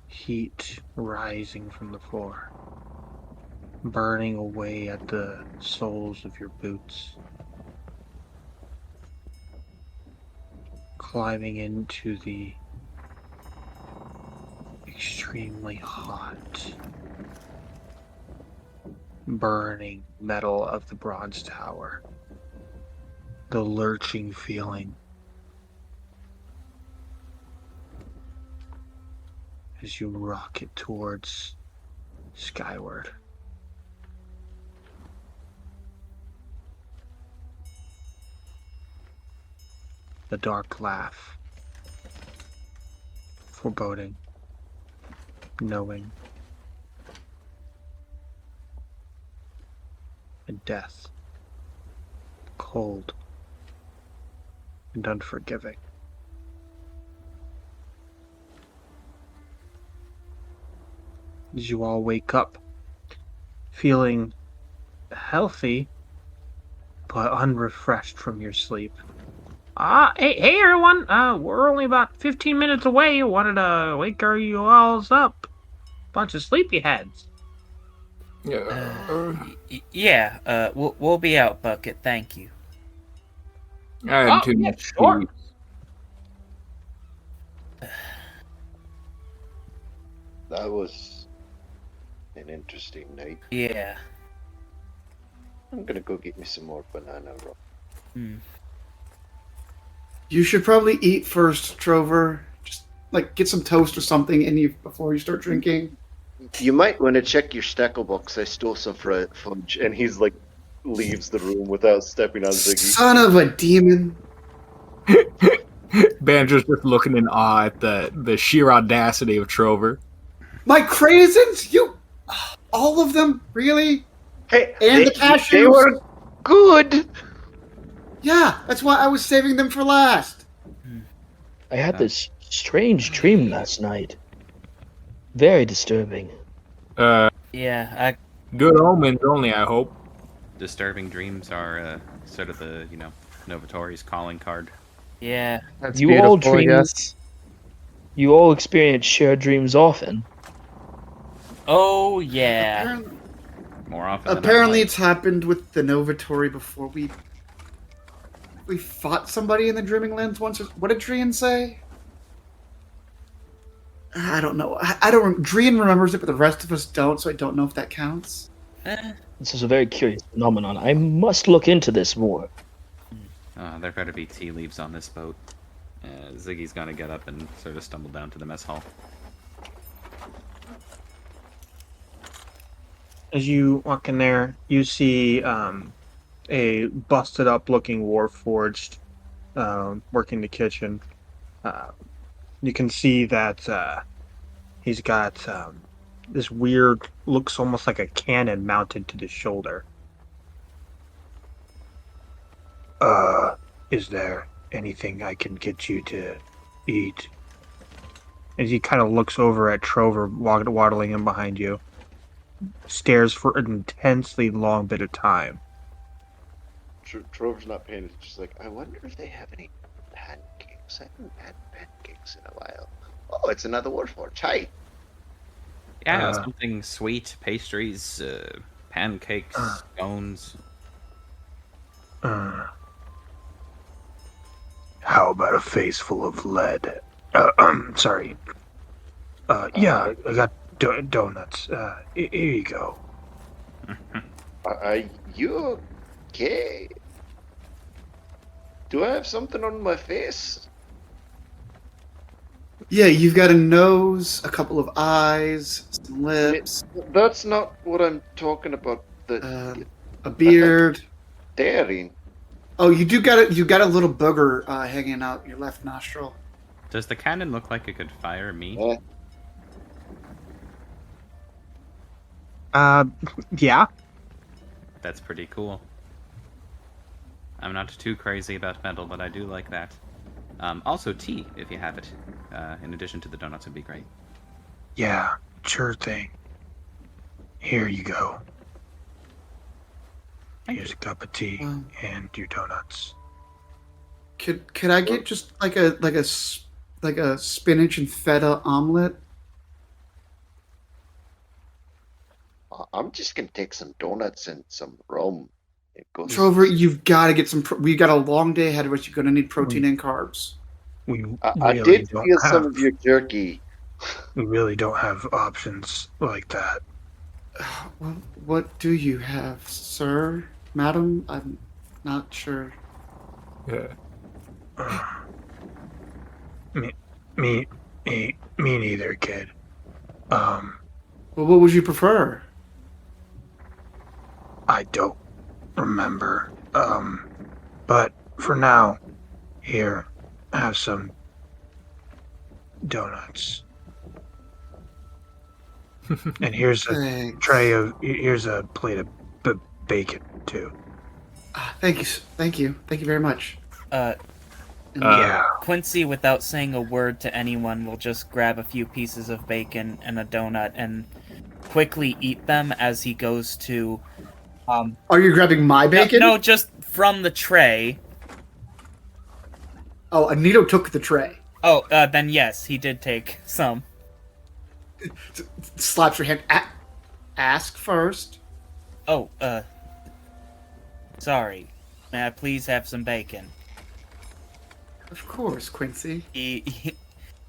Speaker 2: Heat rising from the floor. Burning away at the soles of your boots. Climbing into the extremely hot, burning metal of the bronze tower. The lurching feeling as you rocket towards skyward. The dark laugh. Foreboding. Knowing. And death. Cold. And unforgiving. As you all wake up, feeling healthy, but unrefreshed from your sleep. Hey everyone, we're only about 15 minutes away. Wanted to wake you all up. Bunch of sleepyheads.
Speaker 3: Yeah, we'll be out, Bucket. Thank you.
Speaker 7: I had too much
Speaker 2: sure.
Speaker 7: sleep.
Speaker 6: That was an interesting night.
Speaker 3: Yeah.
Speaker 6: I'm gonna go get me some more banana roll.
Speaker 5: You should probably eat first, Trover. Just like get some toast or something in you before you start drinking.
Speaker 12: You might want to check your stackle box. I stole some fudge.
Speaker 6: And he's like, leaves the room without stepping on Ziggy.
Speaker 5: Son of a demon.
Speaker 7: Banjo's just looking in awe at the sheer audacity of Trover.
Speaker 5: My craisins? You... all of them? Really?
Speaker 12: Hey,
Speaker 5: And the cashews?
Speaker 12: They were good.
Speaker 5: Yeah, that's why I was saving them for last.
Speaker 8: I had this strange dream last night. Very disturbing.
Speaker 3: Yeah,
Speaker 7: Good omens only, I hope.
Speaker 9: Disturbing dreams are sort of the, Novatore's calling card.
Speaker 3: yeah.
Speaker 10: That's
Speaker 8: You
Speaker 10: beautiful,
Speaker 8: all dream-
Speaker 10: yes.
Speaker 8: You all experience shared dreams often.
Speaker 3: Oh, yeah.
Speaker 5: Apparently,
Speaker 9: More often than
Speaker 5: apparently
Speaker 9: not.
Speaker 5: it's happened with the Novatory before. We fought somebody in the Dreaming Lands once. What did Drian say? I don't know. I don't. Drian remembers it, but the rest of us don't, so I don't know if that counts.
Speaker 8: This is a very curious phenomenon. I must look into this more.
Speaker 9: There better be tea leaves on this boat. Ziggy's gonna get up and sort of stumble down to the mess hall.
Speaker 2: As you walk in there, you see a busted up looking Warforged working the kitchen. You can see that he's got this weird, looks almost like a cannon mounted to the shoulder.
Speaker 11: Is there anything I can get you to eat?
Speaker 2: As he kind of looks over at Trover waddling in behind you, stares for an intensely long bit of time.
Speaker 12: Trover's not paying. It's just like, I wonder if they have any pancakes. I haven't had pancakes in a while. Oh, it's another Warforged. Hi.
Speaker 9: Yeah, something sweet, pastries, pancakes, scones.
Speaker 11: How about a face full of lead? Sorry. Yeah, I got donuts. Here you go.
Speaker 12: Are you okay? Do I have something on my face?
Speaker 5: Yeah, you've got a nose, a couple of eyes, some lips,
Speaker 12: That's not what I'm talking about.
Speaker 5: a beard.
Speaker 12: Staring.
Speaker 5: Oh, you got a little booger hanging out your left nostril.
Speaker 9: Does the cannon look like it could fire me?
Speaker 2: Yeah.
Speaker 9: That's pretty cool. I'm not too crazy about metal, but I do like that. Also, tea, if you have it. In addition to the donuts, would be great.
Speaker 11: Yeah, sure thing. Here you go. Here's a cup of tea and your donuts.
Speaker 5: Could I get just like a spinach and feta omelet?
Speaker 12: I'm just gonna take some donuts and some rum.
Speaker 5: Trover, you've got to get some. We've got a long day ahead of us. You're going to need protein and carbs.
Speaker 12: I did feel some of your jerky.
Speaker 11: We really don't have options like that.
Speaker 5: Well, what do you have, sir, madam? I'm not sure.
Speaker 11: Yeah. Me neither, kid.
Speaker 5: Well, what would you prefer?
Speaker 11: I don't remember. But for now, here, have some donuts. And here's a here's a plate of bacon too.
Speaker 5: Thank you very much.
Speaker 3: Yeah. Quincy, without saying a word to anyone, will just grab a few pieces of bacon and a donut and quickly eat them as he goes to.
Speaker 5: Are you grabbing my bacon?
Speaker 3: No, just from the tray.
Speaker 5: Oh, Anito took the tray.
Speaker 3: Oh, then yes, he did take some.
Speaker 5: Slaps your hand. Ask first.
Speaker 3: Oh, sorry. May I please have some bacon?
Speaker 5: Of course, Quincy.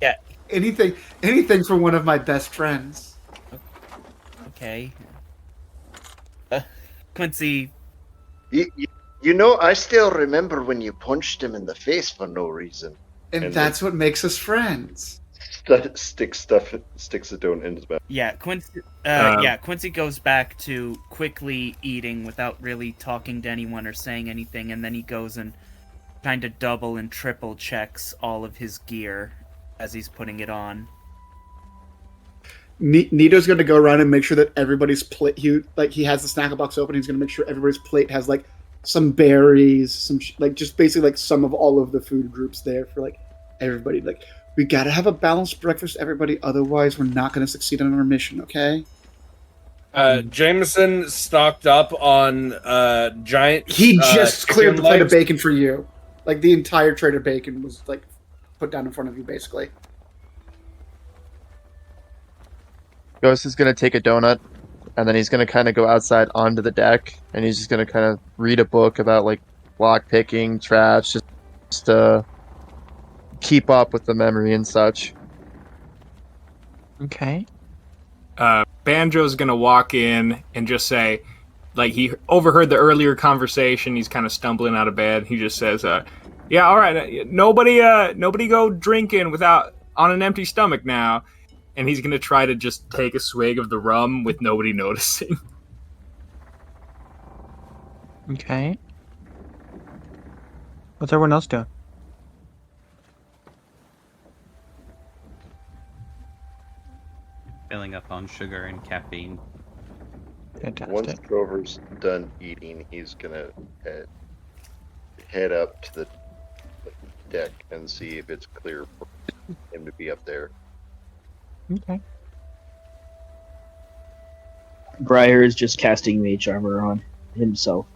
Speaker 3: Yeah.
Speaker 5: Anything for one of my best friends.
Speaker 3: Okay. Quincy.
Speaker 12: You know, I still remember when you punched him in the face for no reason.
Speaker 5: And that's what makes us friends.
Speaker 6: Sticks a donut in his mouth.
Speaker 3: Yeah, Quincy. Quincy goes back to quickly eating without really talking to anyone or saying anything, and then he goes and kind of double and triple checks all of his gear as he's putting it on.
Speaker 5: Nito's going to go around and make sure that everybody's plate. He has the snack box open. He's going to make sure everybody's plate has like some berries, some just basically like some of all of the food groups there for like everybody. Like, we got to have a balanced breakfast, everybody. Otherwise, we're not going to succeed on our mission. Okay.
Speaker 4: Jameson stocked up on giant.
Speaker 5: He just cleared the plate of
Speaker 4: legs.
Speaker 5: bacon for you. Like the entire tray of bacon was like put down in front of you, basically.
Speaker 10: Ghost is going to take a donut, and then he's going to kind of go outside onto the deck, and he's just going to kind of read a book about, like, lock picking, traps, just to keep up with the memory and such.
Speaker 2: Okay.
Speaker 7: Banjo's going to walk in and just say, like, he overheard the earlier conversation, he's kind of stumbling out of bed, he just says, yeah, all right, nobody go drinking on an empty stomach now. And he's going to try to just take a swig of the rum with nobody noticing.
Speaker 2: Okay. What's everyone else doing?
Speaker 9: filling up on sugar and caffeine.
Speaker 2: Fantastic.
Speaker 6: Once Trover's done eating, he's gonna head up to the deck and see if it's clear for him to be up there.
Speaker 2: Okay.
Speaker 8: Briar is just casting mage armor on himself.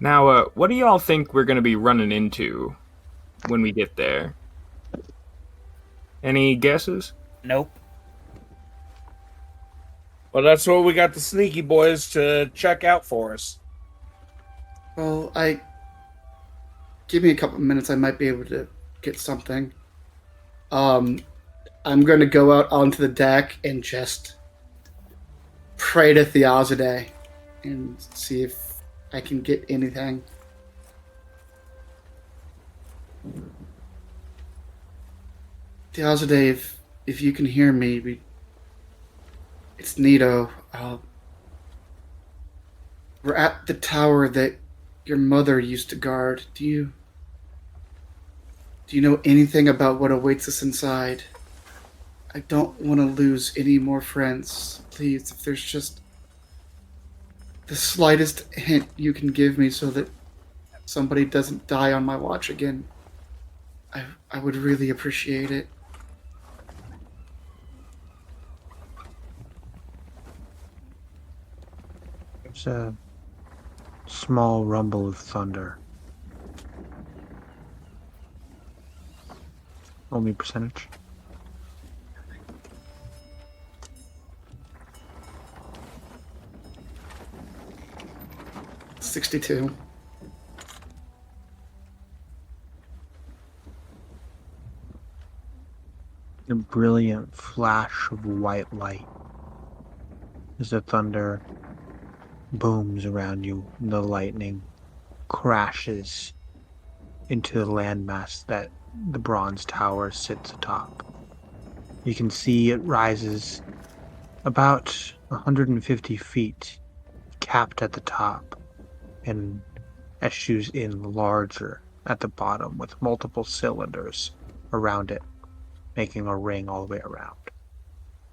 Speaker 7: Now, what do y'all think we're gonna be running into when we get there? Any guesses?
Speaker 3: Nope.
Speaker 4: Well, that's what we got the sneaky boys to check out for us.
Speaker 5: Well, give me a couple of minutes. I might be able to get something. I'm going to go out onto the deck and just pray to Theozide and see if I can get anything. Theozide, if you can hear me, it's Nito. We're at the tower that your mother used to guard. Do you know anything about what awaits us inside? I don't want to lose any more friends. Please, if there's just the slightest hint you can give me so that somebody doesn't die on my watch again, I would really appreciate it.
Speaker 2: There's a small rumble of thunder. Only percentage.
Speaker 5: $62.
Speaker 2: A brilliant flash of white light as the thunder booms around you. The lightning crashes into the landmass that the bronze tower sits atop. You can see it rises about 150 feet, capped at the top, and eschews in larger at the bottom with multiple cylinders around it, making a ring all the way around.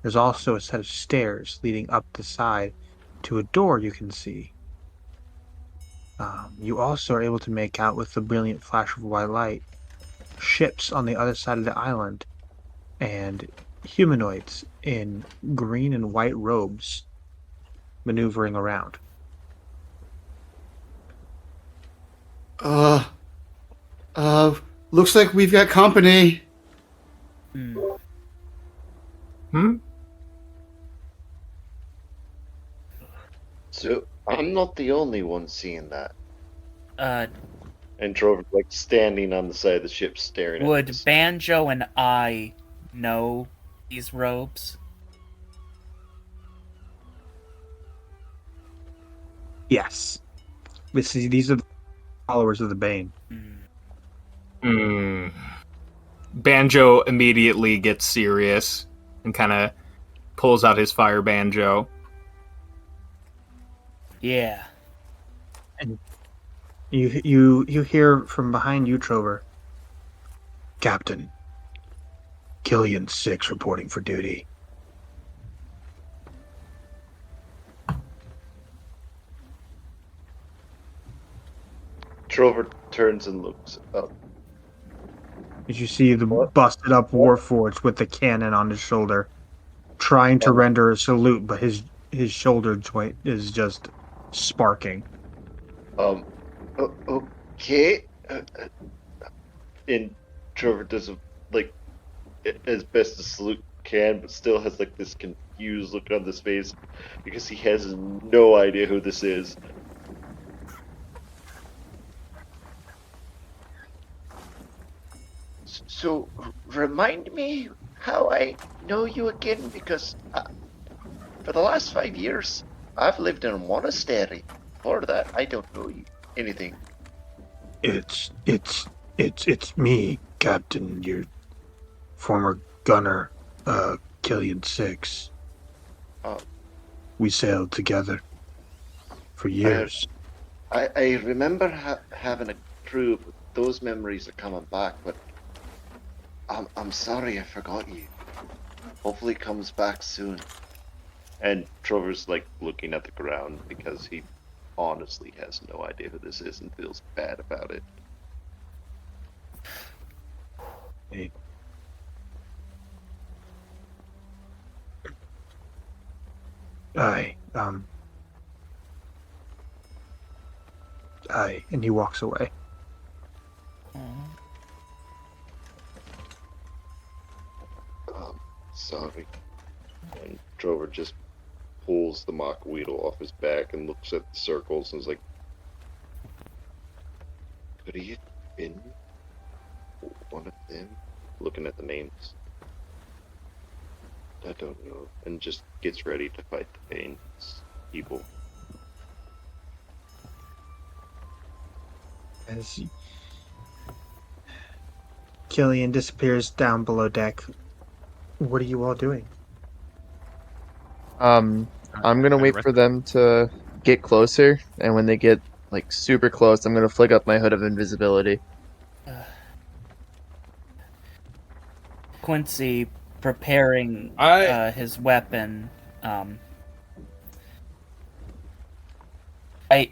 Speaker 2: There's also a set of stairs leading up the side to a door you can see. You also are able to make out with the brilliant flash of white light ships on the other side of the island and humanoids in green and white robes maneuvering around.
Speaker 5: Looks like we've got company.
Speaker 12: So I'm not the only one seeing that.
Speaker 6: And Trover's like standing on the side of the ship staring at
Speaker 3: Would
Speaker 6: us.
Speaker 3: Banjo and I know these robes?
Speaker 2: Yes. These are the followers of the Bane.
Speaker 7: Banjo immediately gets serious and kind of pulls out his fire banjo.
Speaker 3: Yeah.
Speaker 2: And you hear from behind you, Trover. Captain, Killian 6 reporting for duty.
Speaker 6: Trover turns and looks up.
Speaker 2: As you see the busted up Warforged with the cannon on his shoulder, trying to render a salute, but his shoulder joint is just sparking.
Speaker 12: Okay.
Speaker 6: And Trover does as best a salute can, but still has like this confused look on his face because he has no idea who this is.
Speaker 12: So, remind me how I know you again, because for the last 5 years, I've lived in a monastery. Before that, I don't know anything.
Speaker 11: It's me, Captain, your former gunner, Killian 6. We sailed together for years.
Speaker 12: I remember having a crew, but those memories are coming back, but I'm sorry I forgot you. Hopefully comes back soon.
Speaker 6: And Trover's like looking at the ground because he honestly has no idea who this is and feels bad about it.
Speaker 11: Hey. And he walks away.
Speaker 6: Sorry. And Trover just pulls the mock weedle off his back and looks at the circles and is like, could he have been one of them? Looking at the names. I don't know. And just gets ready to fight the pain. It's evil.
Speaker 2: As Killian disappears down below deck, what are you all doing?
Speaker 10: I'm gonna wait for them to get closer, and when they get like super close, I'm gonna flick up my hood of invisibility.
Speaker 3: Quincy preparing his weapon. Hey,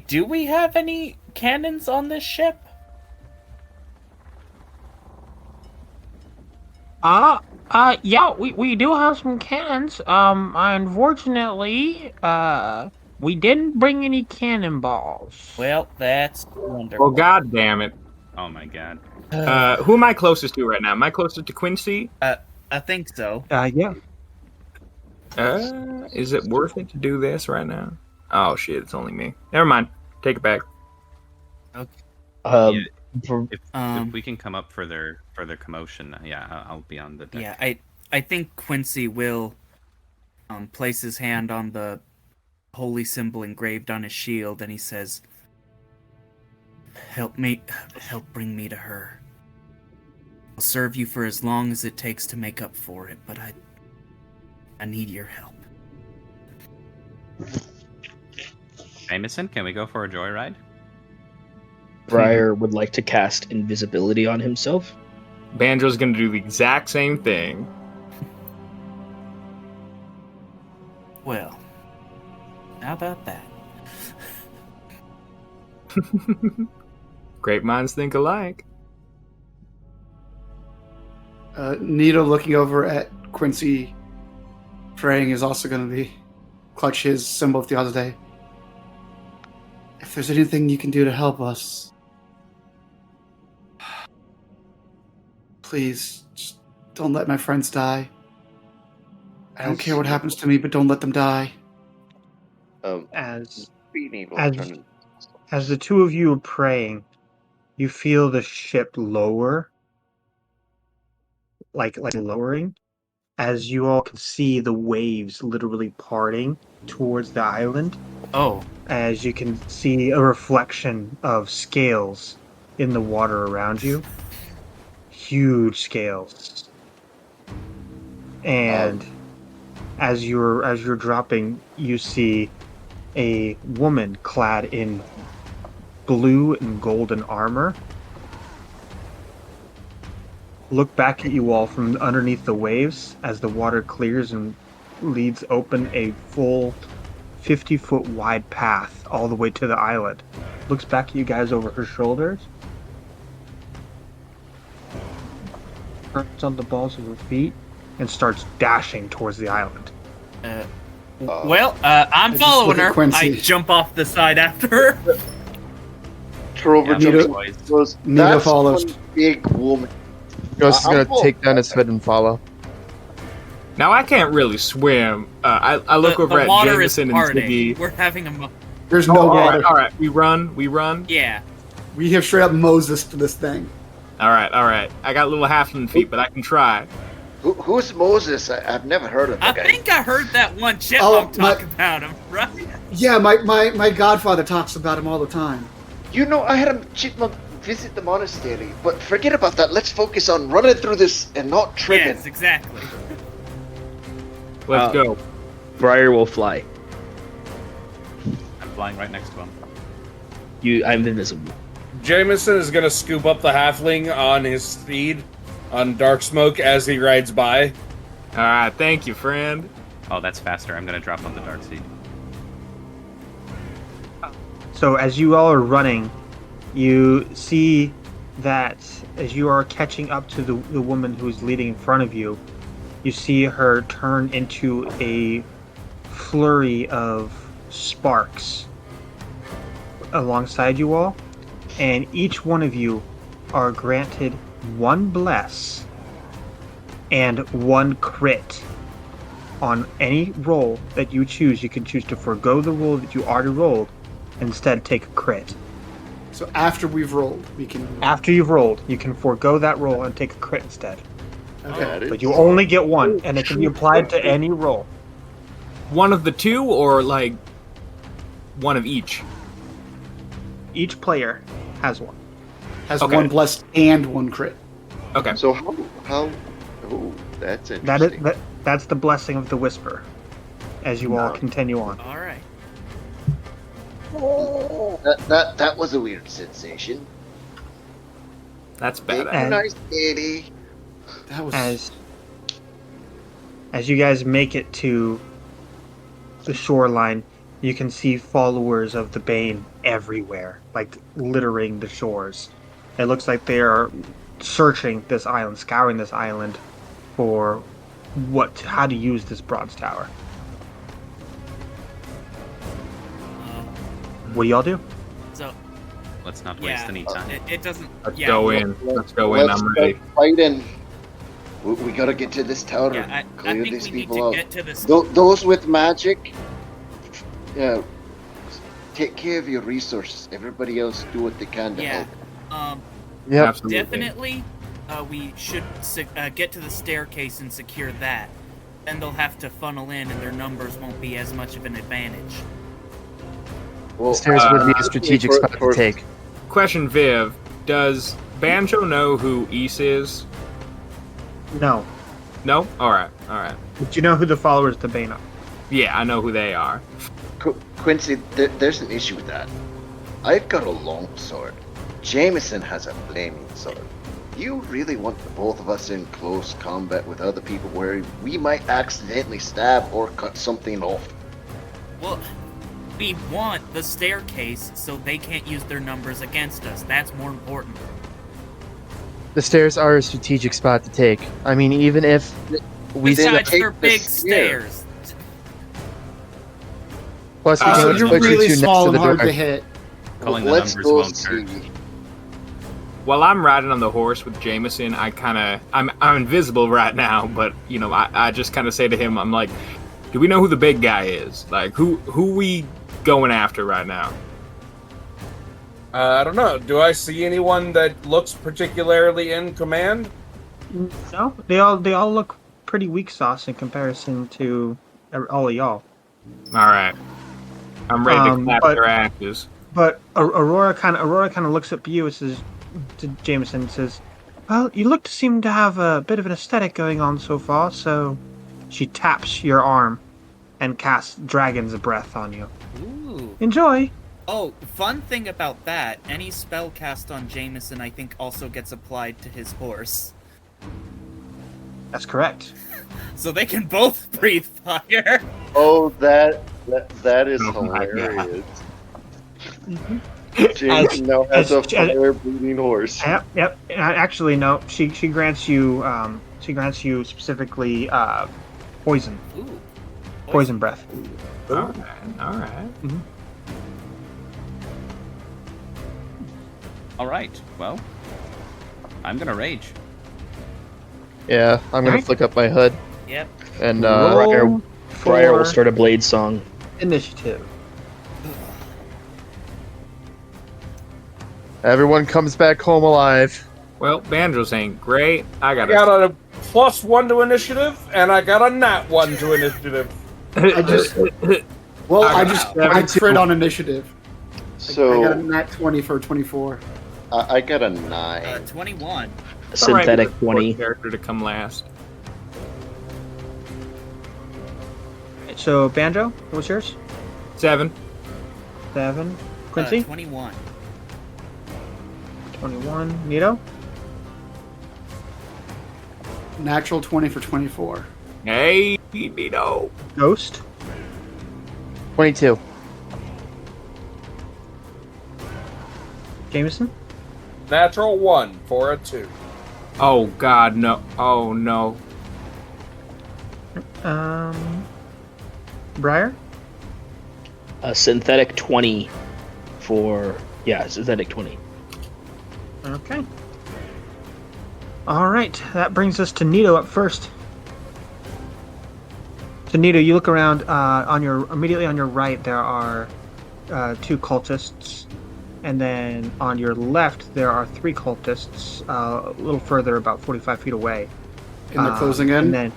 Speaker 3: do we have any cannons on this ship?
Speaker 2: Yeah, we do have some cannons. Unfortunately, we didn't bring any cannonballs.
Speaker 3: Well, that's wonderful.
Speaker 7: Well, god damn it.
Speaker 9: Oh my god.
Speaker 7: Who am I closest to right now? Am I closest to Quincy?
Speaker 3: I think so.
Speaker 2: Yeah.
Speaker 7: Is it worth it to do this right now? Oh shit, it's only me. Never mind. Take it back.
Speaker 9: Okay. If we can come up for their commotion, yeah, I'll be on the deck.
Speaker 3: Yeah, I think Quincy will place his hand on the holy symbol engraved on his shield, and he says, help bring me to her. I'll serve you for as long as it takes to make up for it, but I need your help.
Speaker 9: Jameson, can we go for a joyride?
Speaker 13: Briar would like to cast invisibility on himself.
Speaker 7: Banjo's gonna do the exact same thing.
Speaker 3: Well, how about that?
Speaker 7: Great minds think alike.
Speaker 5: Nito looking over at Quincy praying is also going to be clutch his symbol of Theosophy. If there's anything you can do to help us, please, just don't let my friends die. I don't care what happens to me, but don't let them die.
Speaker 2: As
Speaker 6: being able
Speaker 2: as-
Speaker 6: to turn into
Speaker 2: As the two of you are praying, you feel the ship lower, like lowering, as you all can see the waves literally parting towards the island.
Speaker 3: Oh.
Speaker 2: As you can see a reflection of scales in the water around you. Huge scales. And as you're dropping, you see a woman clad in blue and golden armor look back at you all from underneath the waves as the water clears and leads open a full 50-foot wide path all the way to the island. Looks back at you guys over her shoulders. Turns on the balls of her feet and starts dashing towards the island.
Speaker 3: I'm following her. I jump off the side after her.
Speaker 6: Trover
Speaker 5: Nito follows.
Speaker 6: One big woman.
Speaker 10: Ghost is gonna take down his hood and follow.
Speaker 7: Now I can't really swim. I look over at
Speaker 3: water is
Speaker 7: Jameson and
Speaker 3: parting.
Speaker 7: Ziggy.
Speaker 3: We're having a.
Speaker 5: There's no water.
Speaker 7: All right. We run.
Speaker 3: Yeah.
Speaker 5: We have straight up Moses to this thing.
Speaker 7: All right. I got little halfling feet, but I can try.
Speaker 12: Who's Moses? I've never heard of
Speaker 3: I
Speaker 12: that guy.
Speaker 3: think I heard that one chipmunk talk about him, right?
Speaker 5: Yeah, my godfather talks about him all the time.
Speaker 12: You know, I had a chipmunk visit the monastery, but forget about that. Let's focus on running through this and not tripping.
Speaker 3: Yes, exactly.
Speaker 7: Let's go.
Speaker 13: Briar will fly.
Speaker 9: I'm flying right next to him.
Speaker 13: I'm invisible.
Speaker 4: Jameson is gonna scoop up the halfling on his speed on Dark Smoke as he rides by.
Speaker 7: All right, thank you, friend.
Speaker 9: Oh, that's faster. I'm gonna drop on the dark seed.
Speaker 2: So as you all are running, you see that as you are catching up to the woman who's leading in front of you, you see her turn into a flurry of sparks alongside you all, and each one of you are granted 1 bless and 1 crit on any roll that you choose. You can choose to forego the roll that you already rolled, and instead take a crit.
Speaker 5: So after we've rolled, we can.
Speaker 2: After you've rolled, you can forego that roll and take a crit instead.
Speaker 5: Okay.
Speaker 2: But you only get 1, and it can be applied to any roll.
Speaker 7: One of the 2, or like one of each?
Speaker 2: Each player has 1.
Speaker 5: Has
Speaker 7: Okay.
Speaker 5: 1 blessed and 1 crit.
Speaker 7: Okay.
Speaker 6: So how? Oh, that's interesting.
Speaker 2: That's the blessing of the whisper. As you all continue on.
Speaker 3: All right.
Speaker 12: That was a weird sensation.
Speaker 7: That's
Speaker 12: Thank
Speaker 7: bad.
Speaker 12: you, nice lady.
Speaker 5: That was.
Speaker 2: As you guys make it to the shoreline, you can see followers of the Bane everywhere, like littering the shores. It looks like they are searching this island, scouring this island for how to use this bronze tower. What do y'all do?
Speaker 3: So
Speaker 9: Let's not waste any time.
Speaker 3: It doesn't.
Speaker 7: Let's
Speaker 3: yeah,
Speaker 7: go in. Let's go in. I'm ready.
Speaker 12: Fighting. We gotta get to this tower.
Speaker 3: Yeah, I
Speaker 12: Clear
Speaker 3: think
Speaker 12: these
Speaker 3: we need
Speaker 12: people
Speaker 3: to
Speaker 12: out.
Speaker 3: get to this.
Speaker 12: Those with magic, take care of your resources. Everybody else do what they can to
Speaker 3: Yeah.
Speaker 12: help.
Speaker 10: Yep.
Speaker 7: Absolutely.
Speaker 3: Definitely, we should get to the staircase and secure that. Then they'll have to funnel in, and their numbers won't be as much of an advantage.
Speaker 12: Well,
Speaker 10: The stairs would be a strategic spot to take.
Speaker 7: Question, Viv. Does Banjo know who Ys is?
Speaker 2: No.
Speaker 7: No? Alright, alright.
Speaker 2: But you know who the followers of the Bane are.
Speaker 7: Yeah, I know who they are.
Speaker 12: Quincy, there's an issue with that. I've got a long sword. Jameson has a flaming sword. You really want the both of us in close combat with other people where we might accidentally stab or cut something off?
Speaker 3: Well, we want the staircase so they can't use their numbers against us. That's more important.
Speaker 10: The stairs are a strategic spot to take. I mean, even if we
Speaker 3: Besides,
Speaker 12: take
Speaker 3: they're
Speaker 12: the
Speaker 3: big
Speaker 12: stair.
Speaker 3: stairs.
Speaker 10: plus we
Speaker 5: So
Speaker 10: can
Speaker 5: you're
Speaker 10: put you
Speaker 5: really
Speaker 10: two next
Speaker 5: small
Speaker 10: to
Speaker 5: and
Speaker 10: the
Speaker 5: hard
Speaker 10: door.
Speaker 5: to hit.
Speaker 9: Calling the
Speaker 12: Let's
Speaker 9: numbers
Speaker 12: go
Speaker 9: won't
Speaker 12: see.
Speaker 9: hurt.
Speaker 7: While I'm riding on the horse with Jameson, I'm invisible right now, but you know, I just kind of say to him, I'm like, do we know who the big guy is? Like, who we going after right now?
Speaker 4: I don't know. Do I see anyone that looks particularly in command?
Speaker 2: No, they all look pretty weak sauce in comparison to all of y'all.
Speaker 7: All right, I'm ready to clap
Speaker 2: but-
Speaker 7: their asses.
Speaker 2: But Aurora kind of looks up you and says to Jameson and says, "Well, you look to seem to have a bit of an aesthetic going on so far." So she taps your arm and casts Dragon's Breath on you.
Speaker 3: Ooh.
Speaker 2: Enjoy.
Speaker 3: Oh, fun thing about that, any spell cast on Jameson, I think, also gets applied to his horse.
Speaker 2: That's correct.
Speaker 3: So they can both breathe fire.
Speaker 6: Oh, that is
Speaker 7: Oh my God.
Speaker 6: hilarious.
Speaker 2: Mhm.
Speaker 6: Jason now has a
Speaker 2: as-
Speaker 6: fire-breathing horse.
Speaker 2: Yep. Actually, no. She grants you specifically poison.
Speaker 3: Ooh.
Speaker 2: Poison breath.
Speaker 7: All right.
Speaker 9: All right. Well, I'm gonna rage.
Speaker 10: Yeah, I'm gonna
Speaker 2: Alright.
Speaker 10: flick up my hood
Speaker 3: Yep.
Speaker 10: and
Speaker 2: Roll
Speaker 13: Briar will
Speaker 2: for
Speaker 13: start a blade song.
Speaker 2: initiative.
Speaker 10: everyone comes back home alive.
Speaker 7: Well, Banjos ain't great. I got
Speaker 4: I got a +1 to initiative, and I got a nat 1 to initiative.
Speaker 5: I just I crit on initiative. I got a
Speaker 6: So
Speaker 5: nat 20 for 24.
Speaker 6: I got a 9.
Speaker 3: 21.
Speaker 13: Synthetic 20.
Speaker 7: character to come last.
Speaker 2: So Banjo, what's yours?
Speaker 7: 7.
Speaker 2: 7. Quincy,
Speaker 3: 21.
Speaker 2: 21. Nito,
Speaker 5: Natural 20 for 24.
Speaker 7: Hey, Nito.
Speaker 2: Ghost.
Speaker 10: 22.
Speaker 2: Jameson.
Speaker 4: Natural 1 for a 2.
Speaker 7: Oh God, no! Oh no!
Speaker 2: Briar.
Speaker 13: A synthetic 20 for synthetic 20.
Speaker 2: Okay. All right, that brings us to Nito up first. So Nito, you look around. Immediately on your right, there are 2 cultists, and then on your left there are 3 cultists. A little further, about 45 feet away.
Speaker 5: And they're closing in.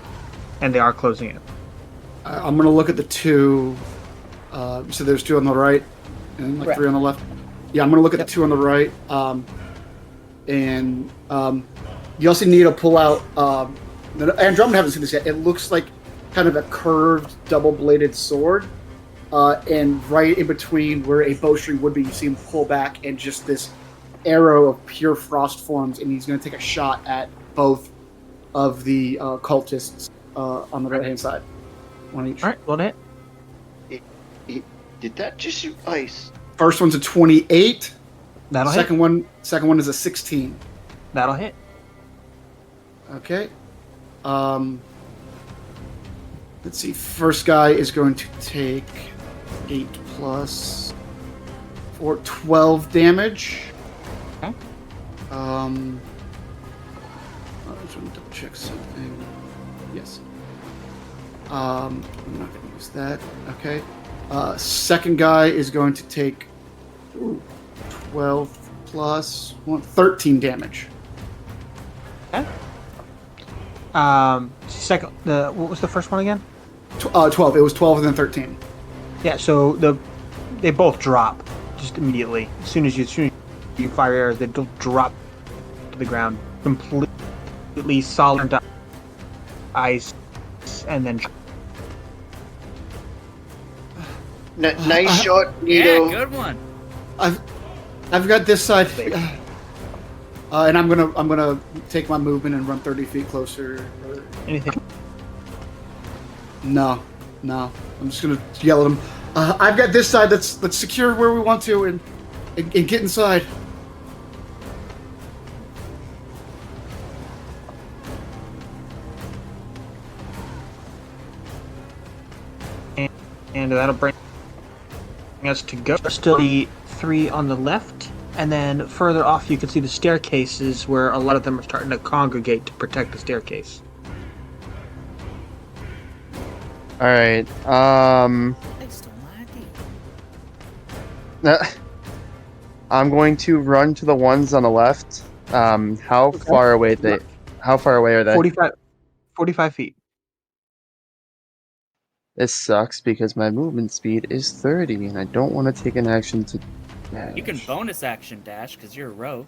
Speaker 2: And they are closing in.
Speaker 5: I'm gonna look at the 2. So there's 2 on the right, and like 3 on the left. Yeah, I'm gonna look at the 2 on the right. You also need to pull out. Andromeda haven't seen this yet. It looks like kind of a curved, double-bladed sword, and right in between where a bowstring would be, you see him pull back, and just this arrow of pure frost forms, and he's going to take a shot at both of the cultists on the right-hand side. One each.
Speaker 2: All right, well, hit.
Speaker 12: Did that just shoot ice?
Speaker 5: First one's a 28.
Speaker 2: That'll
Speaker 5: second
Speaker 2: hit.
Speaker 5: Second one is a 16.
Speaker 2: That'll hit.
Speaker 5: Okay. Let's see. First guy is going to take 8 plus 4, 12 damage.
Speaker 2: Okay.
Speaker 5: I just want to double check something. Yes. I'm not going to use that. Okay. Second guy is going to take 12 plus 1, 13 damage.
Speaker 2: Okay. What was the first one again?
Speaker 5: 12. It was 12 and then 13.
Speaker 2: Yeah. So they both drop just immediately. As soon as you fire arrows, they drop to the ground, completely solid ice, and then.
Speaker 12: Nice shot, Nito.
Speaker 3: Yeah, good one.
Speaker 5: I've got this side, and I'm gonna take my movement and run 30 feet closer.
Speaker 2: Anything?
Speaker 5: No. I'm just gonna yell at him. I've got this side. Let's secure where we want to and get inside.
Speaker 2: And that'll bring us to go. Still the 3 on the left, and then further off you can see the staircases where a lot of them are starting to congregate to protect the staircase.
Speaker 10: All right. I'm going to run to the ones on the left. How far away are they?
Speaker 2: 45 feet.
Speaker 10: This sucks because my movement speed is 30, and I don't want to take an action to dash.
Speaker 3: You can bonus action dash because you're a rogue.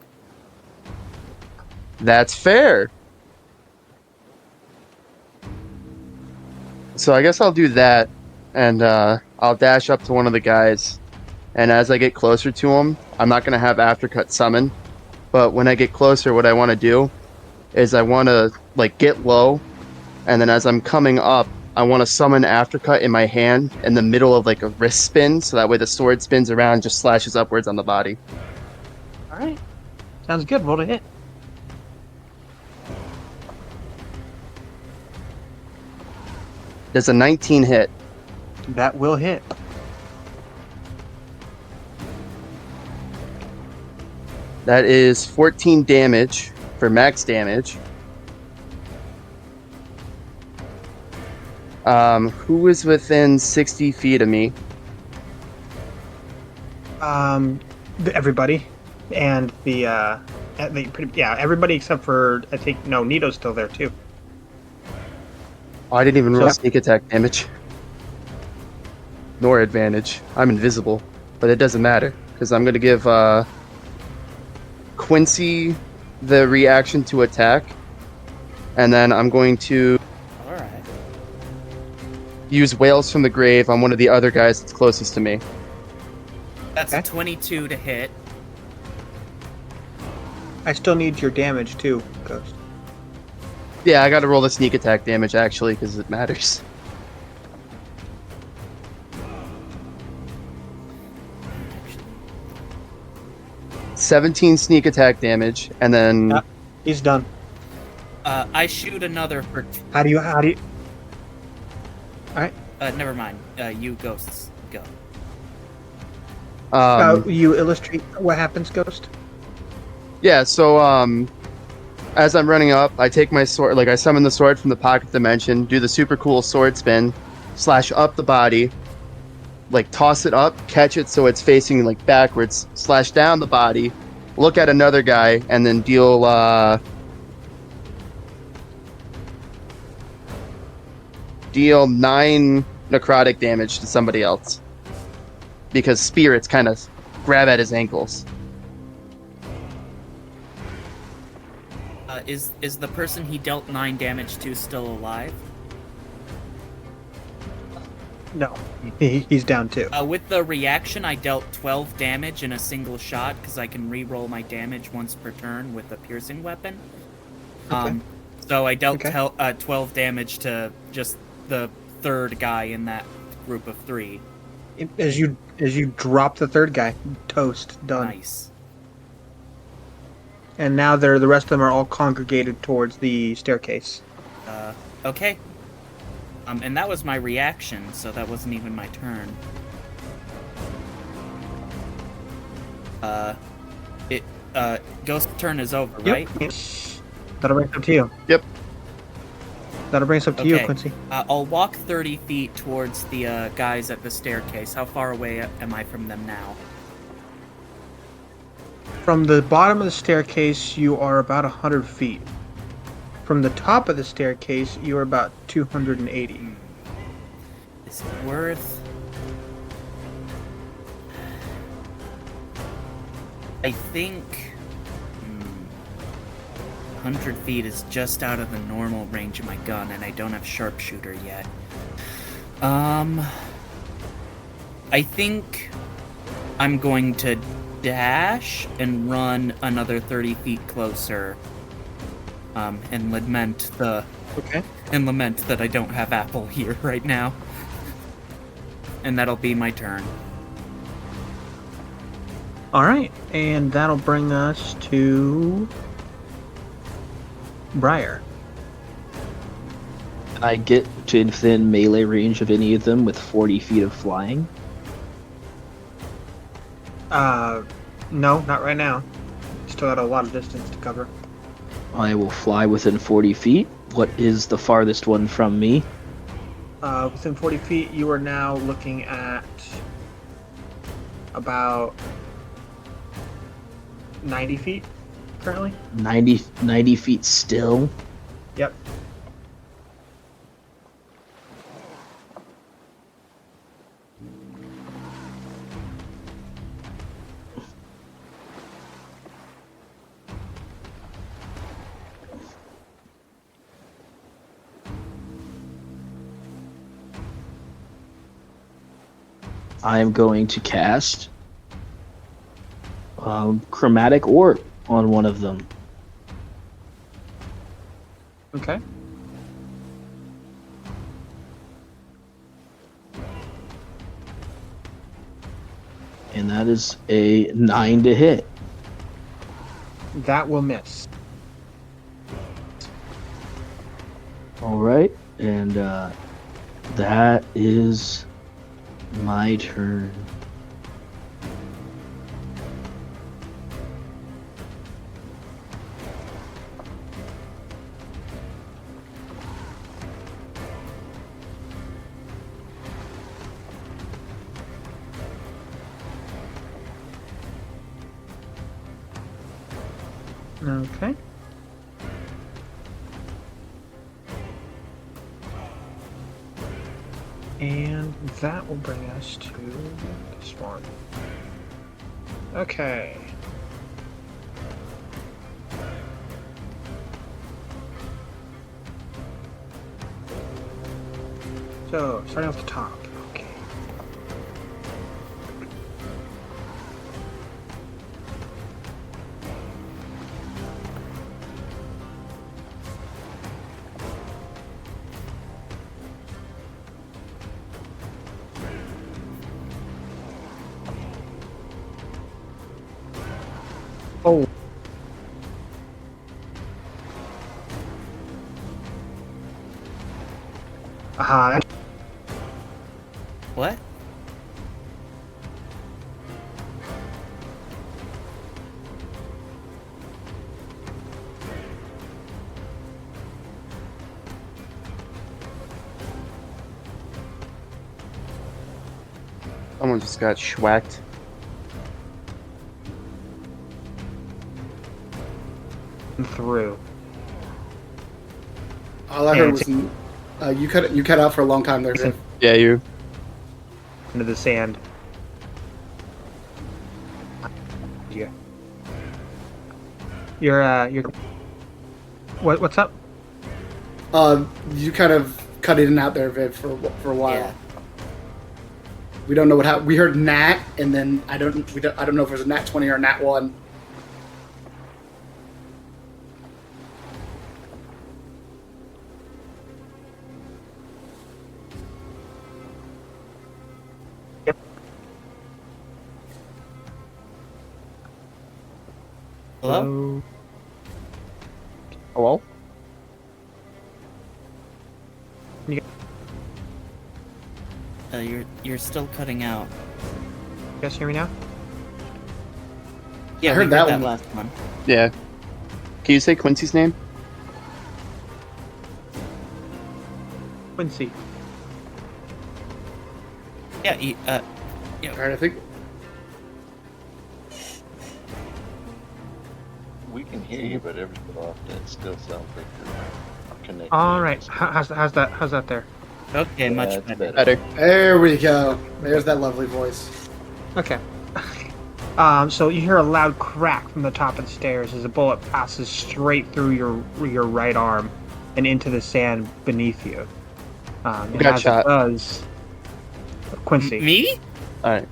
Speaker 10: That's fair. So I guess I'll do that, and I'll dash up to one of the guys. And as I get closer to him, I'm not going to have Aftercut summon. But when I get closer, what I want to do is I want to get low, and then as I'm coming up, I want to summon Aftercut in my hand in the middle of a wrist spin, so that way the sword spins around and just slashes upwards on the body.
Speaker 2: Alright. Sounds good. Roll to hit.
Speaker 10: Does a 19 hit?
Speaker 2: That will hit.
Speaker 10: That is 14 damage for max damage. Who is within 60 feet of me?
Speaker 2: Everybody, and everybody except for I think Nito's still there too.
Speaker 10: Oh, I didn't even roll sneak attack damage. Nor advantage. I'm invisible, but it doesn't matter because I'm gonna give Quincy the reaction to attack, and then I'm going to use Whales from the Grave on one of the other guys that's closest to me.
Speaker 3: That's a 22 to hit.
Speaker 2: I still need your damage too, Ghost.
Speaker 10: Yeah, I got to roll the sneak attack damage actually because it matters. 17 sneak attack damage, and then
Speaker 2: Yeah, he's done.
Speaker 3: I shoot another for.
Speaker 2: How do you? All right.
Speaker 3: Never mind. You ghosts go.
Speaker 2: You illustrate what happens, Ghost.
Speaker 10: Yeah, so as I'm running up, I take my sword, like I summon the sword from the pocket dimension, do the super cool sword spin, slash up the body, like toss it up, catch it so it's facing like backwards, slash down the body, look at another guy, and then deal 9 necrotic damage to somebody else. Because spirits kind of grab at his ankles.
Speaker 3: Is the person he dealt 9 damage to still alive?
Speaker 2: No, he's down too.
Speaker 3: With the reaction, I dealt 12 damage in a single shot because I can re-roll my damage once per turn with a piercing weapon.
Speaker 2: Okay.
Speaker 3: So I dealt 12 damage to just the third guy in that group of 3.
Speaker 2: As you drop the third guy, toast, done.
Speaker 3: Nice.
Speaker 2: And now the rest of them are all congregated towards the staircase.
Speaker 3: Okay. And that was my reaction, so that wasn't even my turn. Ghost turn is over, right?
Speaker 2: That'll bring us up to you.
Speaker 10: Yep.
Speaker 2: That'll bring us up to you, Quincy.
Speaker 3: I'll walk 30 feet towards the guys at the staircase. How far away am I from them now?
Speaker 2: From the bottom of the staircase, you are about 100 feet. From the top of the staircase, you are about 280.
Speaker 3: Is it worth... I think... 100 feet is just out of the normal range of my gun, and I don't have sharpshooter yet. I think I'm going to dash and run another 30 feet closer, and lament that I don't have Apple here right now. And that'll be my turn.
Speaker 2: Alright, and that'll bring us to Briar.
Speaker 13: Can I get to within melee range of any of them with 40 feet of flying?
Speaker 2: No, not right now. Still got a lot of distance to cover.
Speaker 13: I will fly within 40 feet. What is the farthest one from me?
Speaker 2: Within 40 feet, you are now looking at about 90 feet currently.
Speaker 13: 90 feet still?
Speaker 2: Yep.
Speaker 13: I am going to cast Chromatic Orb on one of them.
Speaker 2: Okay.
Speaker 13: And that is a 9 to hit.
Speaker 2: That will miss.
Speaker 13: Alright, and that is my turn.
Speaker 2: Okay. And that will bring us to this one. Okay. So, starting off the top. Okay. hole. Aha,
Speaker 3: What?
Speaker 10: Someone just got schwacked.
Speaker 2: through.
Speaker 5: All I heard was you cut out for a long time there, Viv.
Speaker 10: Yeah, you.
Speaker 2: Into the sand. Yeah. You're what's up?
Speaker 5: You kind of cut in and out there, Viv, for a while.
Speaker 3: Yeah.
Speaker 5: We don't know what happened. We heard Nat, and then I don't know if it was a Nat 20 or a Nat 1.
Speaker 3: Hello?
Speaker 10: Hello?
Speaker 3: You're still cutting out.
Speaker 2: You guys hear me now?
Speaker 3: Yeah,
Speaker 5: I heard
Speaker 3: we
Speaker 5: that
Speaker 3: that
Speaker 5: one.
Speaker 3: last one.
Speaker 10: Yeah. Can you say Quincy's name?
Speaker 2: Quincy.
Speaker 3: Yeah,
Speaker 5: All right, I think
Speaker 6: We can hear you, but every so often it still sounds like you're connected.
Speaker 2: All right. How's that there?
Speaker 3: okay,
Speaker 6: Yeah,
Speaker 3: much
Speaker 6: it's
Speaker 3: better.
Speaker 10: Better.
Speaker 5: there we go. There's that lovely voice.
Speaker 2: Okay. So you hear a loud crack from the top of the stairs as a bullet passes straight through your right arm and into the sand beneath you. And
Speaker 10: got
Speaker 2: as
Speaker 10: shot?
Speaker 2: it does, Quincy.
Speaker 3: Me?
Speaker 10: Alright.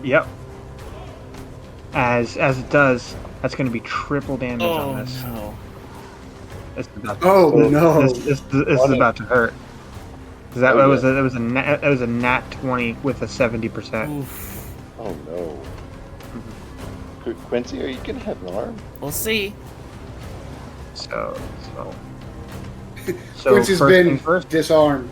Speaker 2: Yep. As it does, that's going to be triple damage
Speaker 3: Oh
Speaker 2: on this.
Speaker 3: no.
Speaker 2: It's about
Speaker 5: Oh no!
Speaker 2: This is about to hurt. 'Cause that
Speaker 6: Oh,
Speaker 2: was
Speaker 6: yeah.
Speaker 2: it was a nat 20 with a 70%.
Speaker 3: Oof.
Speaker 6: Oh no. Quincy, are you gonna have an arm?
Speaker 3: We'll see.
Speaker 2: So
Speaker 5: Quincy's
Speaker 2: first
Speaker 5: been
Speaker 2: thing first.
Speaker 5: disarmed.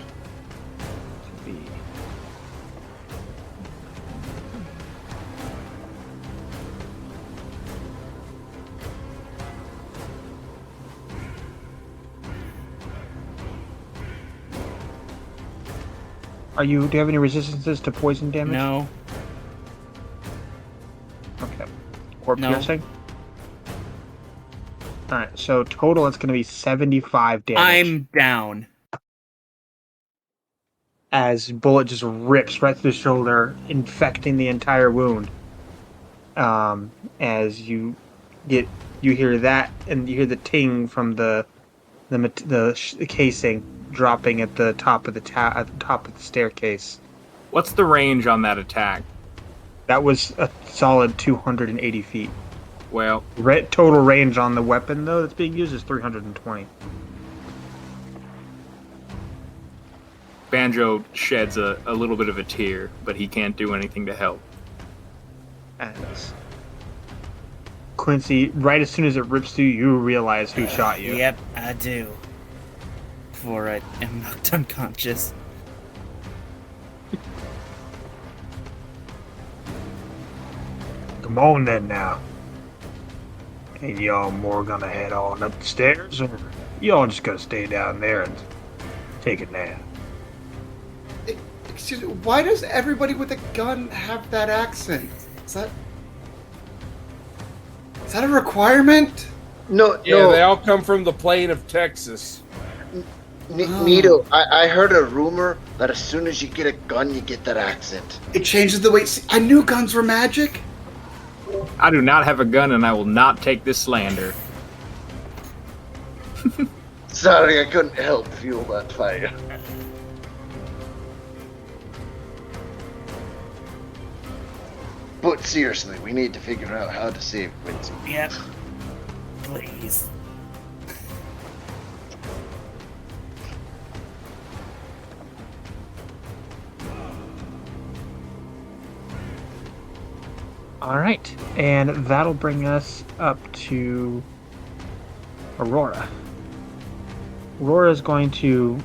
Speaker 2: Do you have any resistances to poison damage?
Speaker 3: No.
Speaker 2: Okay. Or
Speaker 3: No.
Speaker 2: piercing? Alright, so total it's going to be 75 damage.
Speaker 3: I'm down.
Speaker 2: As bullet just rips right through the shoulder, infecting the entire wound. As you hear that, and you hear the ting from the casing dropping at the top of the staircase.
Speaker 7: What's the range on that attack?
Speaker 2: That was a solid 280 feet.
Speaker 7: Well,
Speaker 2: Total range on the weapon though that's being used is 320.
Speaker 7: Banjo sheds a little bit of a tear, but he can't do anything to help.
Speaker 2: As Quincy, right as soon as it rips through, you realize who shot you.
Speaker 3: Yep, I do. Before I am knocked unconscious.
Speaker 11: Come on then now. Ain't y'all more gonna head on up the stairs, or y'all just gonna stay down there and take a nap?
Speaker 5: Excuse me, why does everybody with a gun have that accent? Is that a requirement?
Speaker 12: No,
Speaker 4: Yeah,
Speaker 12: no.
Speaker 4: they all come from the plain of Texas.
Speaker 12: Nito, I heard a rumor that as soon as you get a gun, you get that accent.
Speaker 5: It changes the way. See, I knew guns were magic.
Speaker 7: I do not have a gun, and I will not take this slander.
Speaker 12: Sorry, I couldn't help fuel that fire. But seriously, we need to figure out how to save Quincy.
Speaker 3: Yep. Please.
Speaker 2: All right, and that'll bring us up to Aurora. Aurora is going to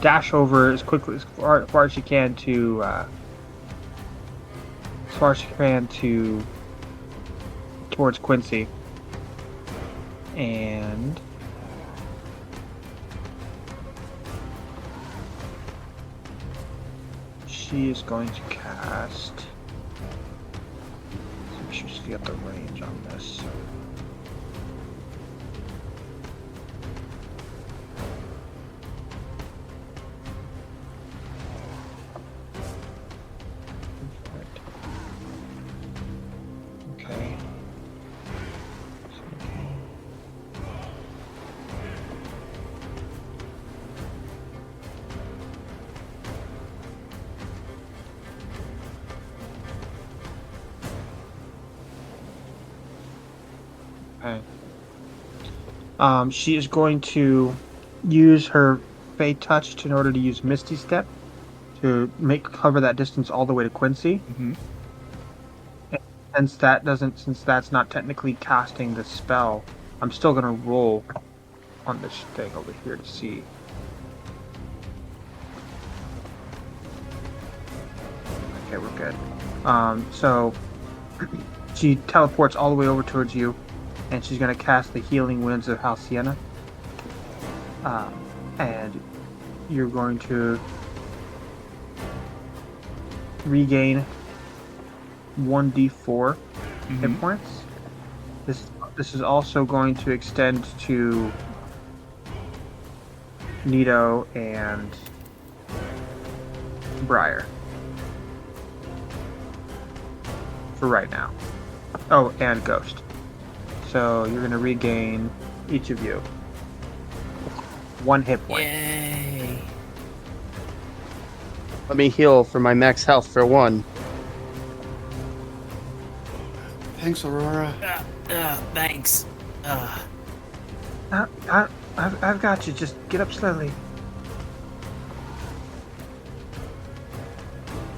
Speaker 2: dash over as quickly as far as she can to towards Quincy, and she is going to cast. Make sure she's got the range on this. Okay. Okay. She is going to use her Fey Touch in order to use Misty Step to cover that distance all the way to Quincy.
Speaker 3: Mm-hmm.
Speaker 2: And since that's not technically casting the spell, I'm still gonna roll on this thing over here to see. Okay, we're good. So she teleports all the way over towards you, and she's gonna cast the Healing Winds of Halcyona. And you're going to regain 1d4 hit points. This is also going to extend to Nito and Briar for right now. Oh, and Ghost. So you're going to regain, each of you, 1 hit point.
Speaker 3: Yay!
Speaker 10: Let me heal for my max health for 1.
Speaker 5: Thanks, Aurora.
Speaker 3: Thanks.
Speaker 2: I've got you. Just get up slowly.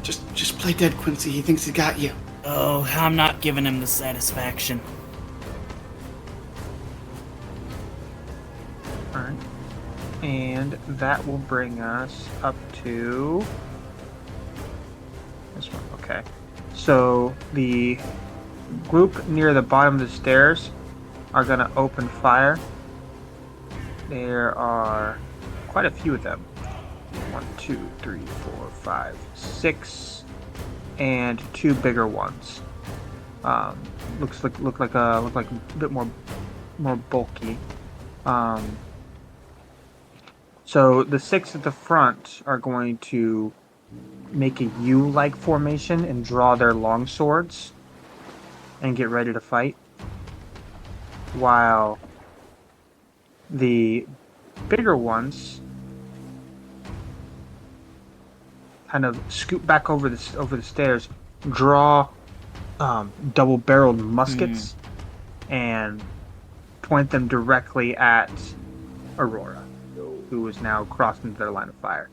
Speaker 5: Just play dead, Quincy. He thinks he got you.
Speaker 3: Oh, I'm not giving him the satisfaction.
Speaker 2: Alright. And that will bring us up to this one. Okay. So the group near the bottom of the stairs are going to open fire. There are quite a few of them. 1, 2, 3, 4, 5, 6, and 2 bigger ones. Look like a bit more bulky. So the 6 at the front are going to make a U-like formation and draw their long swords and get ready to fight, while the bigger ones kind of scoot back over the stairs, draw double-barreled muskets, and point them directly at Aurora, who is now crossed into their line of fire.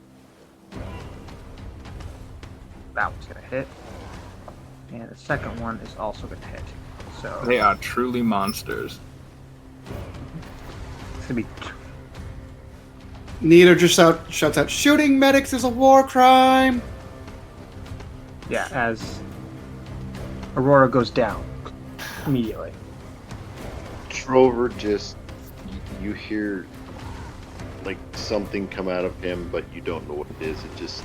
Speaker 2: That one's gonna hit, and the second one is also gonna hit. So
Speaker 7: They are truly monsters.
Speaker 2: it's gonna be
Speaker 5: Nito just shouts out, "Shooting medics is a war crime!"
Speaker 2: yeah, as Aurora goes down immediately.
Speaker 6: Trover just, you hear like something come out of him, but you don't know what it is. It just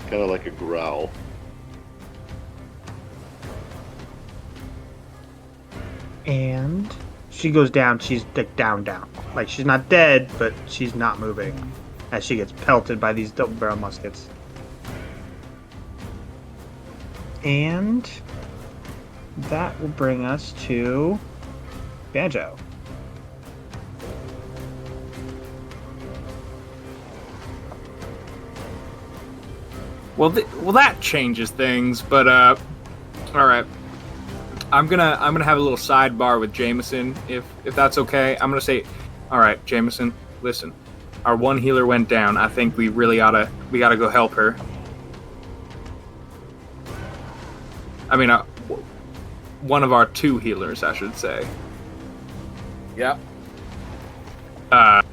Speaker 6: kind of like a growl.
Speaker 2: And she goes down. She's like down. Like she's not dead, but she's not moving as she gets pelted by these double barrel muskets. And that will bring us to Banjo.
Speaker 7: Well, that changes things, but all right. I'm gonna have a little sidebar with Jameson, if that's okay. I'm gonna say, all right, Jameson, listen, our one healer went down. I think we gotta go help her. I mean, one of our 2 healers, I should say.
Speaker 4: Yeah.
Speaker 7: I'm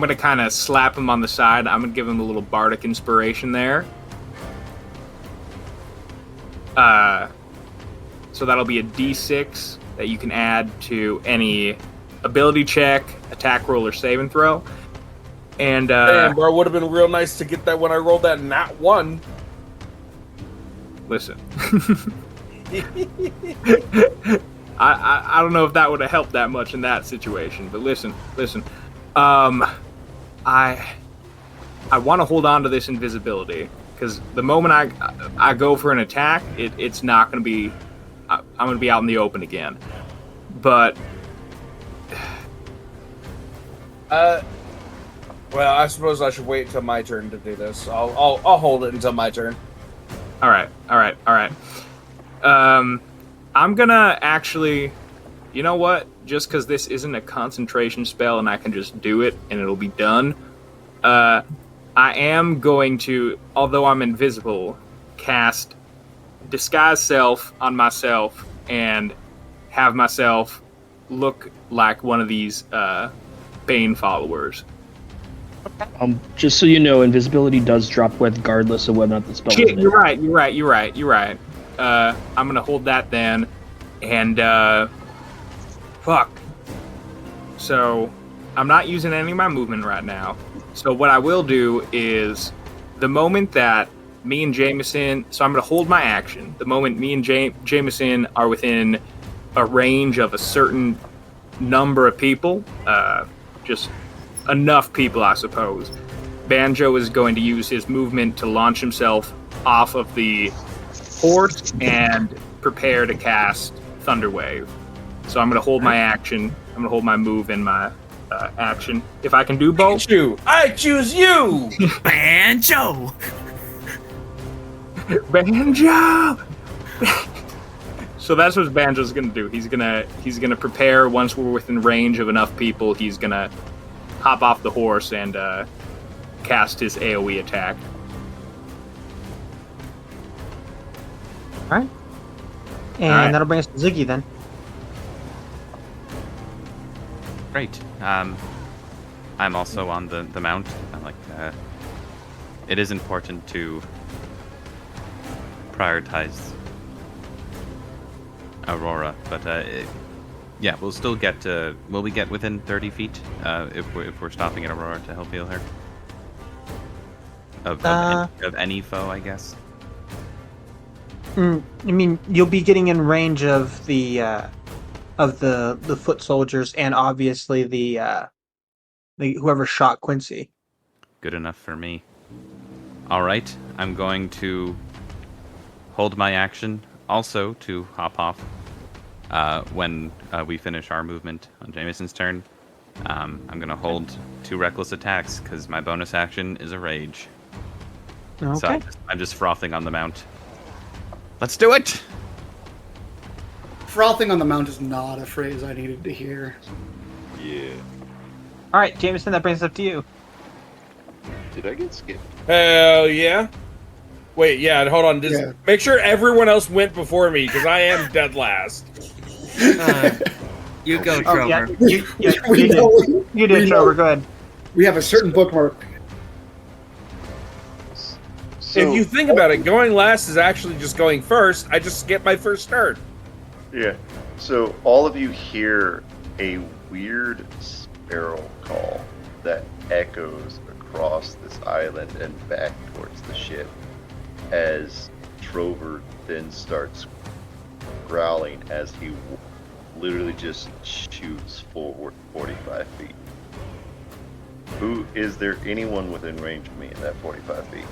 Speaker 7: gonna kind of slap him on the side. I'm gonna give him a little bardic inspiration there. So that'll be a D6 that you can add to any ability check, attack roll, or saving throw. And
Speaker 4: Damn, bro, would have been real nice to get that when I rolled that nat 1.
Speaker 7: Listen, I don't know if that would have helped that much in that situation, but listen. I want to hold on to this invisibility because the moment I go for an attack, it's not going to be. I'm going to be out in the open again. But
Speaker 4: well, I suppose I should wait until my turn to do this. I'll hold it until my turn.
Speaker 7: All right. I'm gonna actually, you know what? Just because this isn't a concentration spell and I can just do it and it'll be done, I am going to, although I'm invisible, cast Disguise Self on myself and have myself look like one of these Bane followers.
Speaker 13: Just so you know, invisibility does drop regardless of whether or not the spell is
Speaker 7: Shit,
Speaker 13: there.
Speaker 7: you're right. I'm gonna hold that then, and fuck. So I'm not using any of my movement right now. So what I will do is, the moment that me and Jameson, so I'm gonna hold my action. The moment me and Jameson are within a range of a certain number of people, just enough people, I suppose. Banjo is going to use his movement to launch himself off of the horse and prepare to cast Thunderwave. So I'm going to hold my action. I'm going to hold my move and my action. If I can do both.
Speaker 4: I choose you!
Speaker 3: Banjo!
Speaker 7: Banjo! So that's what Banjo's going to do. He's gonna prepare. Once we're within range of enough people, he's going to hop off the horse and cast his AoE attack.
Speaker 2: Alright. And that'll bring us to Ziggy then.
Speaker 9: Great. I'm also on the mount. It is important to prioritize Aurora, but yeah, we'll still get. Will we get within 30 feet if we're stopping at Aurora to help heal her? Of any foe, I guess.
Speaker 2: I mean, you'll be getting in range of the foot soldiers and obviously the whoever shot Quincy.
Speaker 9: Good enough for me. All right, I'm going to hold my action also to hop off when we finish our movement on Jameson's turn. I'm going to hold 2 reckless attacks because my bonus action is a rage.
Speaker 2: Okay.
Speaker 9: So I'm just frothing on the mount. Let's do it!
Speaker 5: Frothing on the mount is not a phrase I needed to hear.
Speaker 6: Yeah.
Speaker 2: Alright, Jameson, that brings us up to you.
Speaker 6: Did I get skipped?
Speaker 4: Hell yeah. Wait, yeah, hold on. Make sure everyone else went before me, because I am dead last.
Speaker 3: You go, Trover.
Speaker 2: Yeah, you did, Trover. Go ahead.
Speaker 5: We have a certain bookmark.
Speaker 4: If you think about it, going last is actually just going first. I just skip my first turn.
Speaker 6: Yeah. So all of you hear a weird sparrow call that echoes across this island and back towards the ship as Trover then starts growling as he literally just shoots forward 45 feet. Is there anyone within range of me in that 45 feet?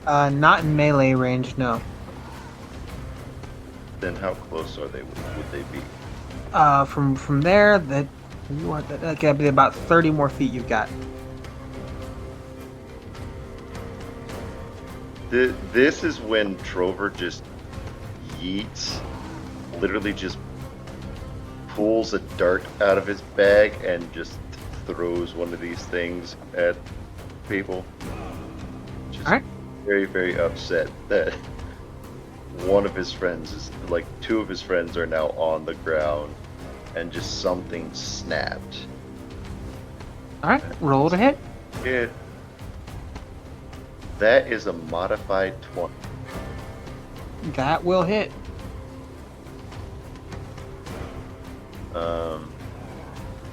Speaker 2: Not in melee range, no.
Speaker 6: Then how close are they? Would they be?
Speaker 2: From there, that gotta be about 30 more feet you've got.
Speaker 6: This is when Trover just yeets, literally just pulls a dart out of his bag and just throws one of these things at people. Just
Speaker 2: Alright.
Speaker 6: very, very upset that one of his friends is like, two of his friends are now on the ground, and just something snapped.
Speaker 2: All right, roll to hit.
Speaker 6: It. That is a modified 20.
Speaker 2: That will hit.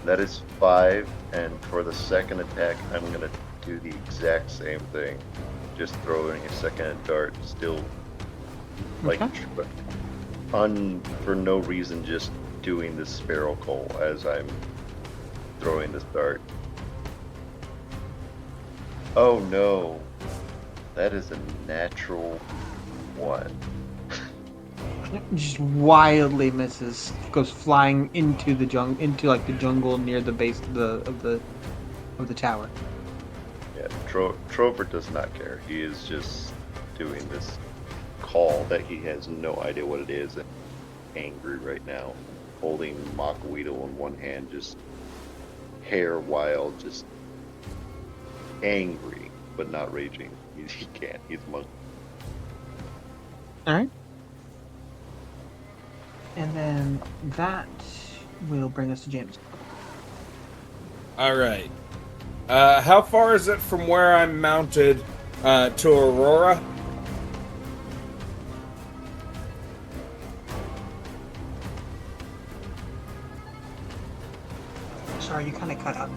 Speaker 6: That is 5, and for the second attack, I'm gonna do the exact same thing. Just throwing a second dart, still like for no reason, just doing the sparrow call as I'm throwing this dart. Oh no, that is a natural 1.
Speaker 2: Just wildly misses. Goes flying into the jungle near the base of the tower.
Speaker 6: Yeah, Trover does not care. He is just doing this call that he has no idea what it is, and angry right now, holding Mock Weedle in one hand, just hair wild, just angry but not raging. He can't. He's monk.
Speaker 2: All right. And then that will bring us to James.
Speaker 4: All right. How far is it from where I'm mounted to Aurora?
Speaker 2: Sorry, you kind of cut out.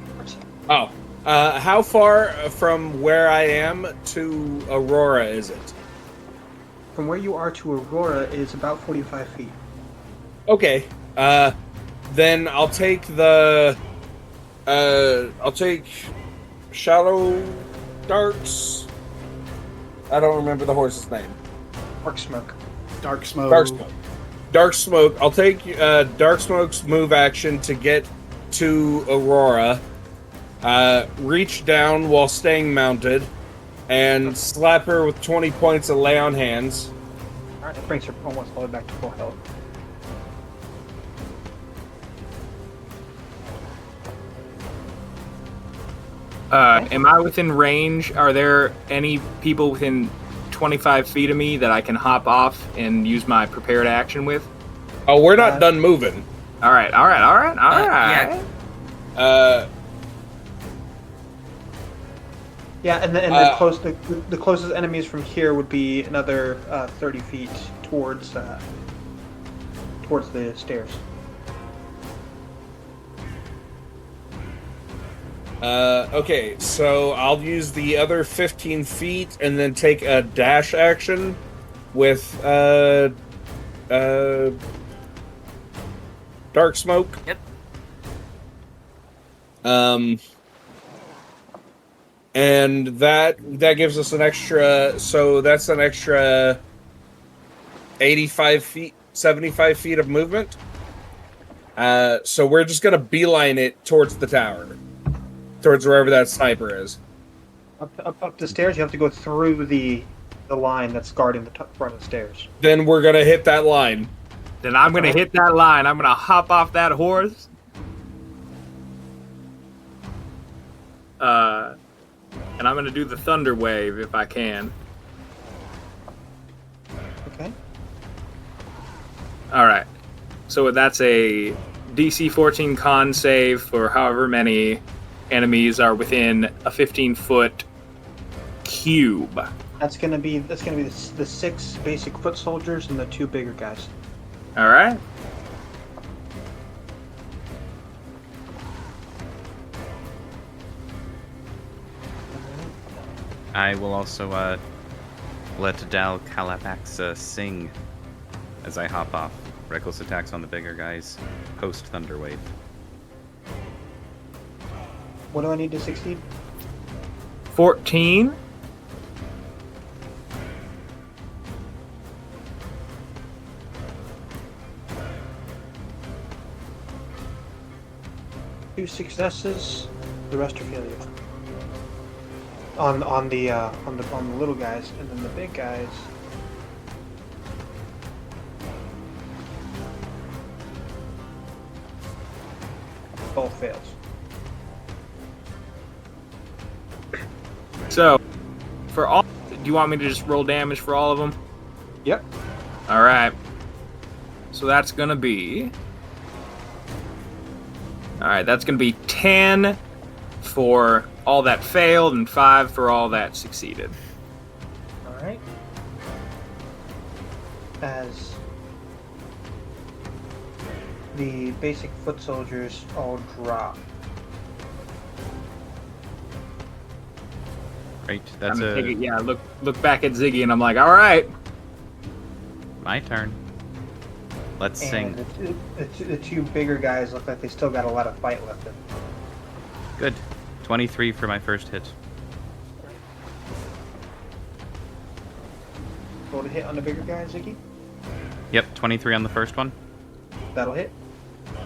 Speaker 4: Oh. How far from where I am to Aurora is it?
Speaker 2: From where you are to Aurora is about 45 feet.
Speaker 4: Okay. Then I'll take Shallow Darts. I don't remember the horse's name.
Speaker 2: Dark Smoke.
Speaker 5: Dark Smoke.
Speaker 4: Dark Smoke. Dark Smoke. I'll take Dark Smoke's move action to get to Aurora. Reach down while staying mounted, and slap her with 20 points of lay on hands.
Speaker 2: Alright, that brings her almost all the way back to full health.
Speaker 7: Am I within range? Are there any people within 25 feet of me that I can hop off and use my prepared action with?
Speaker 4: Oh, we're not done moving.
Speaker 7: All right.
Speaker 2: Yeah, and the closest enemies from here would be another 30 feet towards the stairs.
Speaker 4: Okay, so I'll use the other 15 feet and then take a dash action with Dark Smoke.
Speaker 3: Yep.
Speaker 4: And that gives us an extra, so that's an extra 85 feet, 75 feet of movement. So we're just gonna beeline it towards the tower. Towards wherever that sniper is.
Speaker 2: Up the stairs, you have to go through the line that's guarding the front of the stairs.
Speaker 4: Then we're gonna hit that line.
Speaker 7: Then I'm gonna hit that line. I'm gonna hop off that horse. And I'm gonna do the thunder wave if I can.
Speaker 2: Okay.
Speaker 7: All right. So that's a DC 14 con save for however many enemies are within a 15-foot cube.
Speaker 2: That's gonna be the 6 basic foot soldiers and the 2 bigger guys.
Speaker 7: All right.
Speaker 9: I will also let Dal Calabax sing as I hop off. Reckless attacks on the bigger guys. Post Thunder Wave.
Speaker 2: What do I need to succeed?
Speaker 7: 14.
Speaker 2: Two successes. The rest are failure. On the little guys, and then the big guys. Both fails.
Speaker 7: So, for all, do you want me to just roll damage for all of them?
Speaker 2: Yep.
Speaker 7: All right. So that's gonna be. All right, that's gonna be 10 for all that failed and 5 for all that succeeded.
Speaker 2: All right. As the basic foot soldiers all drop.
Speaker 9: Great. That's
Speaker 7: Look back at Ziggy and I'm like, all right.
Speaker 9: my turn. Let's
Speaker 2: And
Speaker 9: sing.
Speaker 2: the two bigger guys look like they still got a lot of fight left in them.
Speaker 9: Good. 23 for my first hit.
Speaker 2: Roll to hit on the bigger guy, Ziggy.
Speaker 9: Yep, 23 on the first one.
Speaker 2: That'll hit.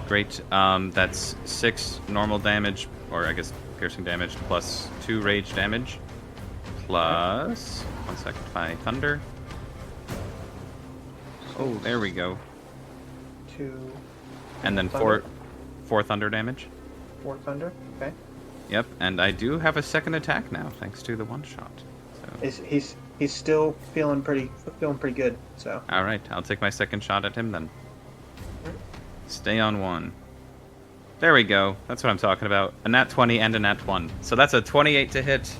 Speaker 9: Great. That's 6 normal damage, or I guess piercing damage, plus 2 rage damage, plus 1 second, 5 thunder. Oh, there we go.
Speaker 2: 2.
Speaker 9: And then
Speaker 2: thunder.
Speaker 9: 4 thunder damage.
Speaker 2: 4 thunder. Okay.
Speaker 9: Yep, and I do have a second attack now, thanks to the one shot. So.
Speaker 2: He's still feeling pretty good. So.
Speaker 9: All right, I'll take my second shot at him then. Stay on 1. There we go. That's what I'm talking about. A nat 20 and a nat 1. So that's a 28 to hit.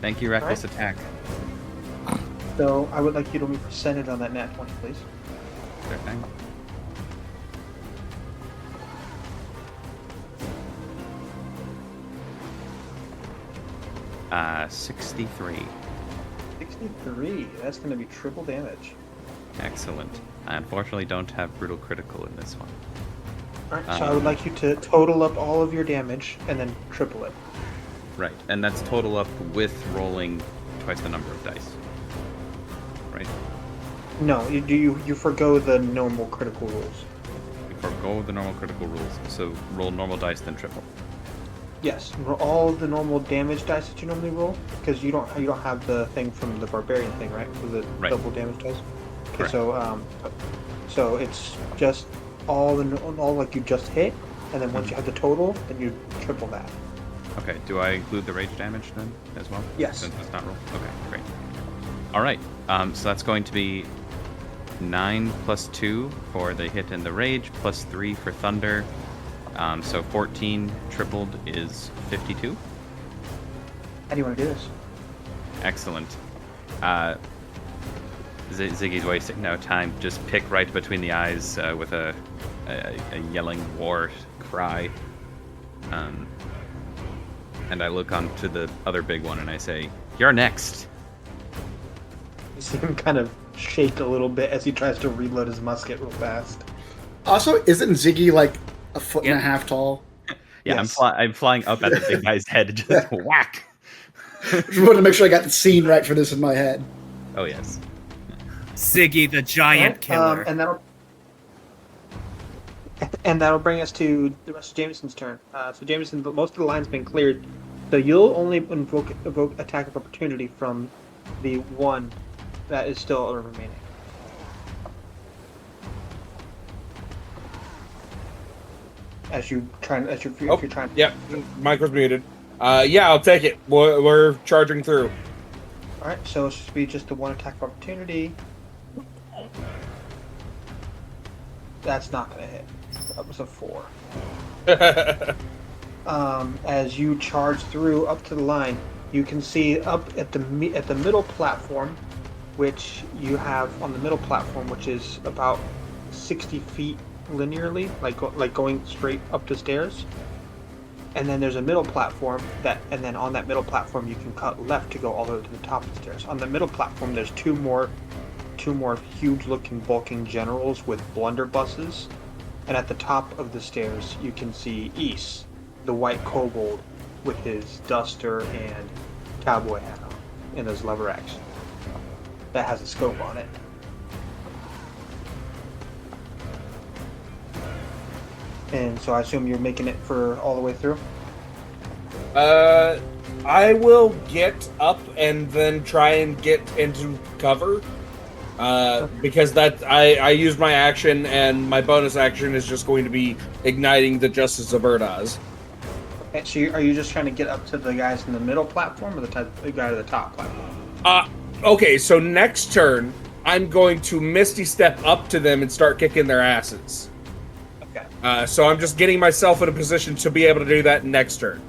Speaker 9: Thank you, reckless attack.
Speaker 2: So I would like you to be percentage on that nat 20, please.
Speaker 9: Sure thing. Uh, 63.
Speaker 2: 63. That's going to be triple damage.
Speaker 9: Excellent. I unfortunately don't have brutal critical in this one.
Speaker 2: Alright, so I would like you to total up all of your damage and then triple it.
Speaker 9: Right, and that's total up with rolling twice the number of dice. Right?
Speaker 2: No, you forgo the normal critical rules.
Speaker 9: You forgo the normal critical rules, so roll normal dice then triple.
Speaker 2: Yes, all the normal damage dice that you normally roll, because you don't have the thing from the barbarian thing, right? For the double damage dice. Okay,
Speaker 9: Correct.
Speaker 2: So it's just all like you just hit, and then once you have the total, then you triple that.
Speaker 9: Okay, do I include the rage damage then as well?
Speaker 2: Yes.
Speaker 9: Since it's not roll? Okay, great. Alright, so that's going to be 9 plus 2 for the hit and the rage, plus 3 for thunder. So 14 tripled is 52.
Speaker 2: How do you want to do this?
Speaker 9: Excellent. Ziggy's wasting no time. Just pick right between the eyes with a yelling war cry. And I look on to the other big one and I say, "You're next."
Speaker 2: You see him kind of shake a little bit as he tries to reload his musket real fast.
Speaker 5: Also, isn't Ziggy like a foot and a half tall?
Speaker 9: Yeah,
Speaker 2: Yes.
Speaker 9: I'm flying up at the big guy's head, just whack.
Speaker 5: Just wanted to make sure I got the scene right for this in my head.
Speaker 9: Oh yes.
Speaker 3: Ziggy the giant killer.
Speaker 2: And that'll bring us to the rest of Jameson's turn. So Jameson, most of the line's been cleared, so you'll only evoke attack of opportunity from the one that is still remaining. If you're trying.
Speaker 4: Yep, mic was muted. Yeah, I'll take it. We're charging through.
Speaker 2: All right, so it should be just the one attack of opportunity. That's not going to hit. That was a 4. As you charge through up to the line, you can see up at the middle platform, which you have on the middle platform, which is about 60 feet linearly, like going straight up the stairs. And then there's a middle platform and then on that middle platform you can cut left to go all the way to the top of the stairs. On the middle platform, there's two more huge-looking, bulking generals with blunderbusses. And at the top of the stairs, you can see East, the white kobold, with his duster and cowboy hat on, and his lever action. That has a scope on it. And so I assume you're making it for all the way through?
Speaker 4: I will get up and then try and get into cover. Because that I used my action, and my bonus action is just going to be igniting the Justice of Erdaz.
Speaker 2: Okay, so are you just trying to get up to the guys in the middle platform, or the guy at the top platform?
Speaker 4: Okay, so next turn, I'm going to Misty Step up to them and start kicking their asses.
Speaker 2: Okay.
Speaker 4: So I'm just getting myself in a position to be able to do that next turn.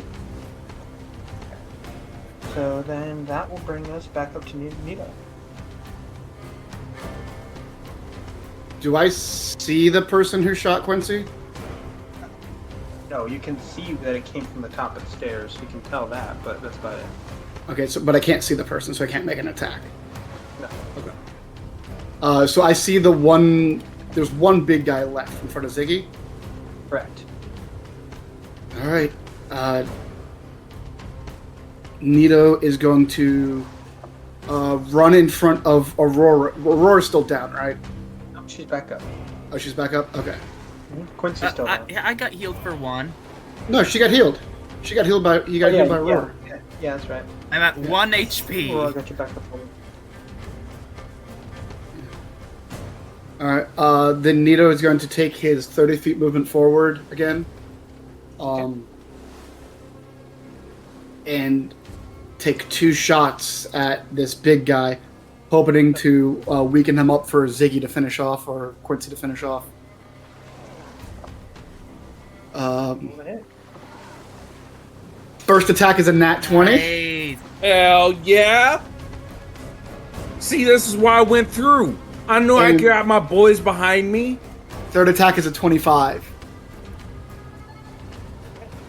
Speaker 2: So then that will bring us back up to Nito.
Speaker 5: Do I see the person who shot Quincy?
Speaker 2: No, you can see that it came from the top of the stairs. You can tell that, but that's about it.
Speaker 5: Okay, so but I can't see the person, so I can't make an attack.
Speaker 2: No.
Speaker 5: Okay. So I see the one. There's one big guy left in front of Ziggy.
Speaker 2: Correct.
Speaker 5: All right. Nito is going to run in front of Aurora. Aurora's still down, right?
Speaker 2: No, she's back up.
Speaker 5: Oh, she's back up? Okay.
Speaker 2: Quincy's still down.
Speaker 3: I got healed for 1.
Speaker 5: No, she got healed. She got healed by... You got healed by Aurora.
Speaker 2: Yeah, that's right.
Speaker 3: I'm at 1 HP.
Speaker 2: Aurora got you back up.
Speaker 5: Alright, then Nito is going to take his 30 feet movement forward again. And take 2 shots at this big guy, hoping to weaken him up for Ziggy to finish off, or Quincy to finish off. First attack is a nat 20.
Speaker 3: Nice.
Speaker 4: Hell yeah! See, this is why I went through. I know I got my boys behind me.
Speaker 5: Third attack is a 25.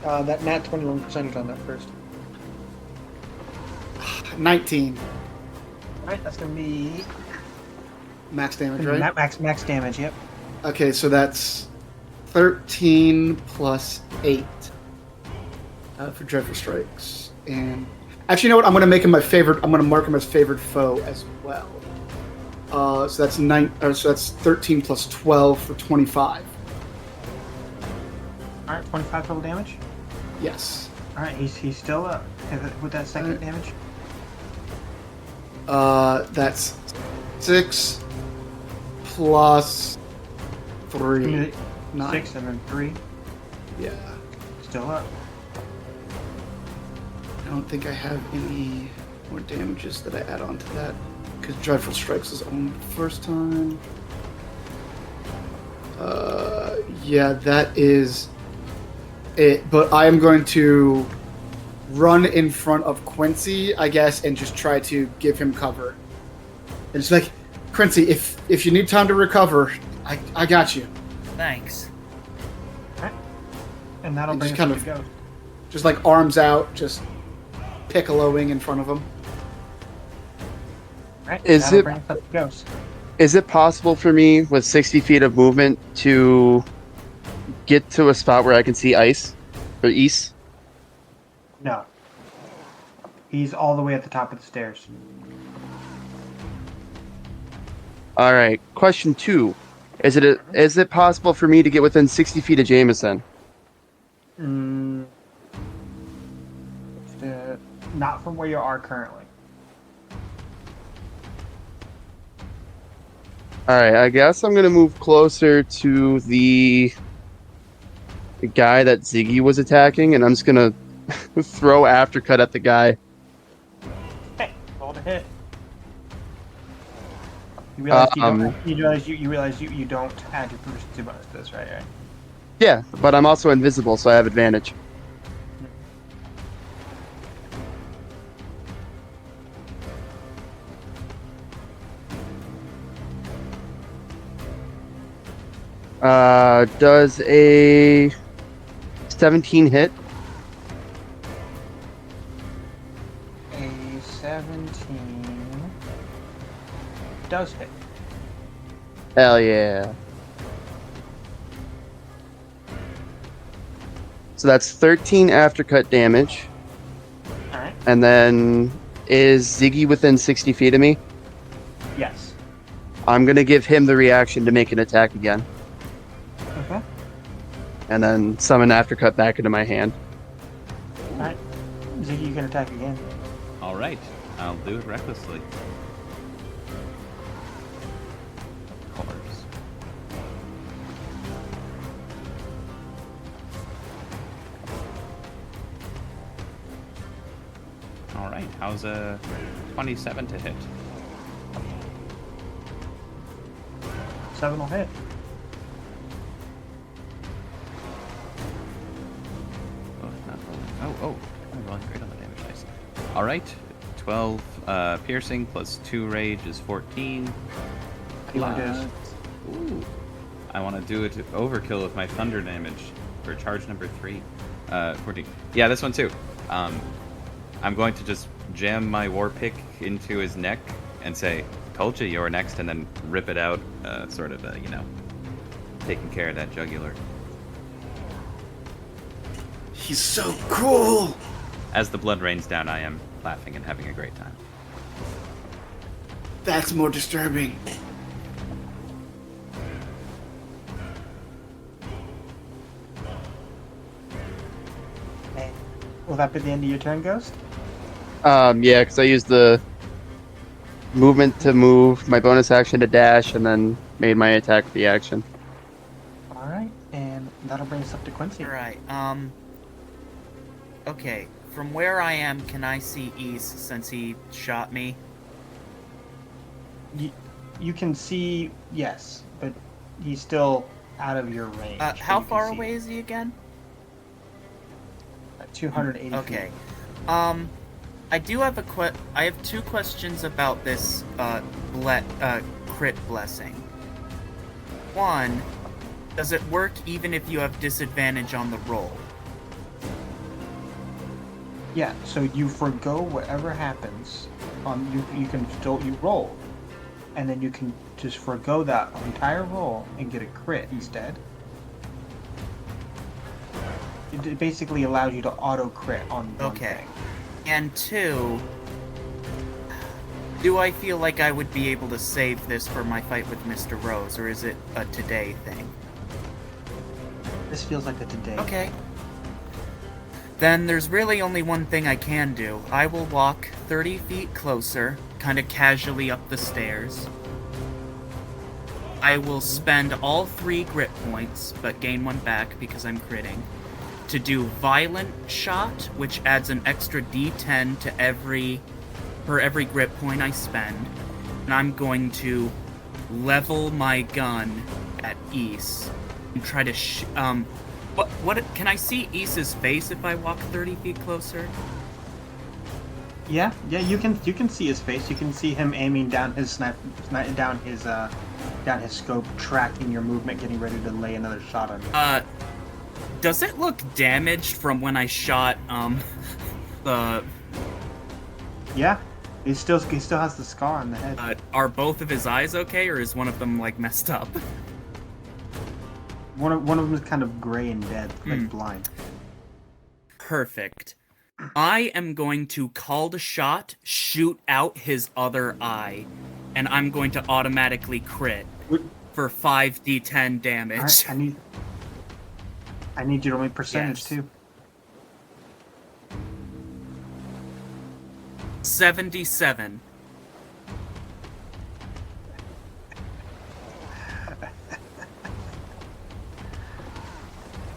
Speaker 2: That nat 21 percentage on that first.
Speaker 5: 19.
Speaker 2: Alright, that's gonna be
Speaker 5: Max damage, right?
Speaker 2: Max damage, yep.
Speaker 5: Okay, so that's 13 plus 8 for Dreadful Strikes. And actually, you know what? I'm going to make him my favorite. I'm going to mark him as favored foe as well. So that's 13 plus 12 for 25.
Speaker 2: Alright, 25 total damage?
Speaker 5: Yes.
Speaker 2: Alright, he's still up with that second damage.
Speaker 5: That's 6 plus 3. 9.
Speaker 2: 6 and then 3.
Speaker 5: Yeah.
Speaker 2: Still up.
Speaker 5: I don't think I have any more damages that I add on to that, because Dreadful Strikes is only the first time. Yeah, that is it. But I am going to run in front of Quincy, I guess, and just try to give him cover. And it's like, Quincy, if you need time to recover, I got you.
Speaker 3: Thanks.
Speaker 2: Alright. And that'll bring us
Speaker 5: kind
Speaker 2: to
Speaker 5: of
Speaker 2: go.
Speaker 5: just like arms out, just piccoloing in front of him.
Speaker 2: Right,
Speaker 10: Is it-
Speaker 2: bring us up to Ghost.
Speaker 10: Is it possible for me with 60 feet of movement to get to a spot where I can see ice or east?
Speaker 2: No. He's all the way at the top of the stairs.
Speaker 10: All right. Question 2: Is it possible for me to get within 60 feet of Jameson?
Speaker 2: Not from where you are currently.
Speaker 10: All right. I guess I'm gonna move closer to the guy that Ziggy was attacking, and I'm just gonna throw aftercut at the guy.
Speaker 2: Hey, roll to hit. You realize you realize you don't add your proficiency bonus to this, right?
Speaker 10: Yeah, but I'm also invisible, so I have advantage. Does a 17 hit?
Speaker 2: A 17 does hit.
Speaker 10: Hell yeah. So that's 13 aftercut damage.
Speaker 2: Alright.
Speaker 10: And then is Ziggy within 60 feet of me?
Speaker 2: Yes.
Speaker 10: I'm going to give him the reaction to make an attack again.
Speaker 2: Okay.
Speaker 10: And then summon aftercut back into my hand.
Speaker 2: Alright. Ziggy, you can attack again.
Speaker 9: Alright, I'll do it recklessly. Of course. Alright, how's a 27 to hit?
Speaker 2: 7 will hit.
Speaker 9: Oh, not rolling. I'm rolling great on the damage dice. All right, 12 piercing plus 2 rage is 14.
Speaker 2: You want to do this?
Speaker 9: Ooh. I want to do it overkill with my thunder damage for charge number 3. 14. Yeah, this one too. I'm going to just jam my war pick into his neck and say, "Told you were next," and then rip it out, taking care of that jugular.
Speaker 5: He's so cool!
Speaker 9: As the blood rains down, I am laughing and having a great time.
Speaker 5: That's more disturbing.
Speaker 2: Okay. Will that be the end of your turn, Ghost?
Speaker 10: Yeah, because I used the movement to move, my bonus action to dash, and then made my attack reaction.
Speaker 2: Alright, and that'll bring us up to Quincy.
Speaker 3: Alright, okay, from where I am, can I see East since he shot me?
Speaker 2: You can see, yes, but he's still out of your range.
Speaker 3: How far away is he again?
Speaker 2: 280
Speaker 3: Okay.
Speaker 2: feet.
Speaker 3: I do have I have 2 questions about this crit blessing. One, does it work even if you have disadvantage on the roll?
Speaker 2: Yeah, so you forgo whatever happens on you can still roll. And then you can just forgo that entire roll and get a crit instead. It basically allows you to auto crit on one thing.
Speaker 3: And 2, do I feel like I would be able to save this for my fight with Mr. Rose, or is it a today thing?
Speaker 2: This feels like a today.
Speaker 3: Okay. Then there's really only one thing I can do. I will walk 30 feet closer, kind of casually up the stairs. I will spend all 3 grit points, but gain 1 back because I'm critting, to do Violent Shot, which adds an extra d10 to for every grit point I spend. And I'm going to level my gun at East and try to what can I see East's face if I walk 30 feet closer?
Speaker 2: Yeah, you can see his face. You can see him aiming down his down his scope, tracking your movement, getting ready to lay another shot on you.
Speaker 3: Does it look damaged from when I shot the?
Speaker 2: Yeah, he still has the scar on the head.
Speaker 3: Are both of his eyes okay, or is one of them like messed up?
Speaker 2: One of them is kind of gray and dead, like blind.
Speaker 3: Perfect. I am going to call the shot, shoot out his other eye, and I'm going to automatically crit for 5d10 damage.
Speaker 2: Right, I need you to make percentage too.
Speaker 3: 77.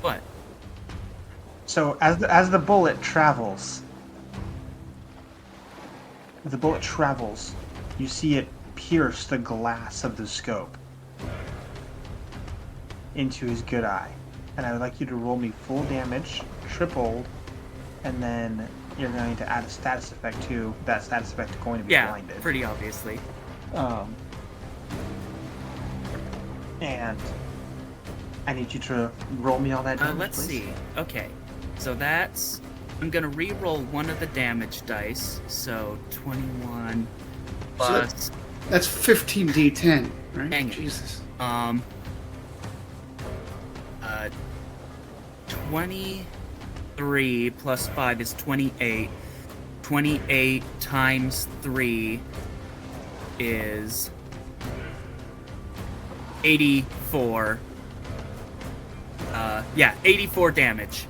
Speaker 3: What?
Speaker 2: So as the bullet travels, you see it pierce the glass of the scope into his good eye. And I would like you to roll me full damage, tripled, and then you're going to add a status effect to that status effect going to be blinded.
Speaker 3: Yeah, pretty obviously.
Speaker 2: And I need you to roll me all that damage,
Speaker 3: let's
Speaker 2: please.
Speaker 3: see. Okay, so that's... I'm gonna re-roll one of the damage dice, so 21 plus...
Speaker 5: So that's 15d10, right?
Speaker 3: Dang it.
Speaker 5: Jesus.
Speaker 3: 23 plus 5 is 28. 28 times 3 is 84. 84 damage.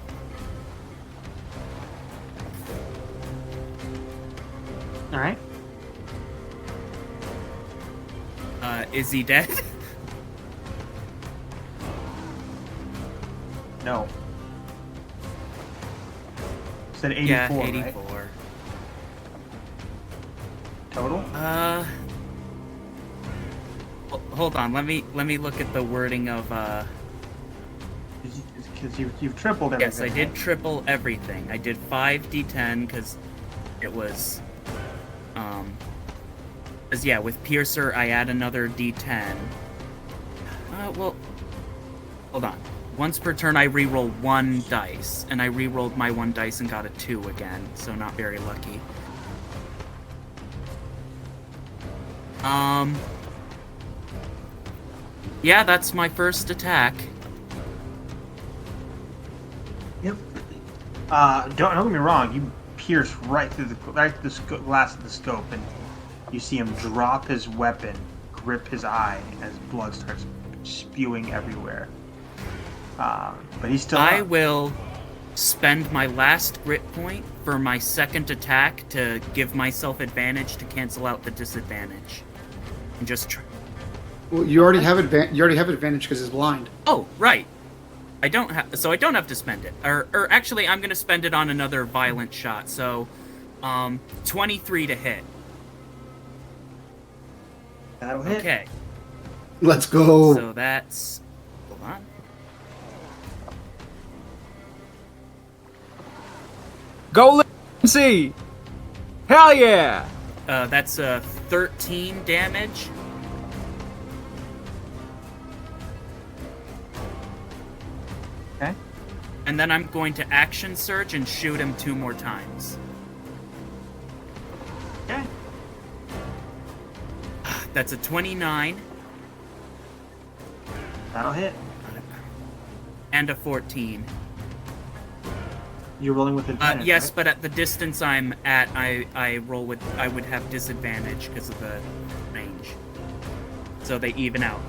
Speaker 2: Alright.
Speaker 3: Is he dead?
Speaker 2: No. Said 84,
Speaker 3: yeah,
Speaker 2: right?
Speaker 3: 84.
Speaker 2: Total?
Speaker 3: hold on. Let me look at the wording of.
Speaker 2: Because you've tripled everything.
Speaker 3: Yes, I did triple everything. I did 5d10 because it was. Because yeah, with Piercer I add another d10. Well, hold on. Once per turn I reroll 1 dice, and I rerolled my 1 dice and got a 2 again, so not very lucky. Yeah, that's my first attack.
Speaker 2: Yep. Don't get me wrong. You pierce right through the glass of the scope, and you see him drop his weapon, grip his eye as blood starts spewing everywhere. But he's still.
Speaker 3: I
Speaker 2: up.
Speaker 3: will spend my last grit point for my second attack to give myself advantage to cancel out the disadvantage, and just.
Speaker 5: Well, you already have advantage because he's blind.
Speaker 3: Oh, right. I don't have to spend it. Or actually, I'm gonna spend it on another violent shot. So, 23 to hit.
Speaker 2: That'll hit.
Speaker 3: Okay.
Speaker 5: Let's go.
Speaker 3: So that's. Hold on.
Speaker 7: Go Lindsay! Hell yeah!
Speaker 3: That's 13 damage.
Speaker 2: Okay.
Speaker 3: And then I'm going to action surge and shoot him 2 more times.
Speaker 2: Okay.
Speaker 3: That's a 29.
Speaker 2: That'll hit.
Speaker 3: And a 14.
Speaker 2: You're rolling with advantage.
Speaker 3: Yes,
Speaker 2: right?
Speaker 3: but at the distance I'm at, I would have disadvantage because of the range. So they even out.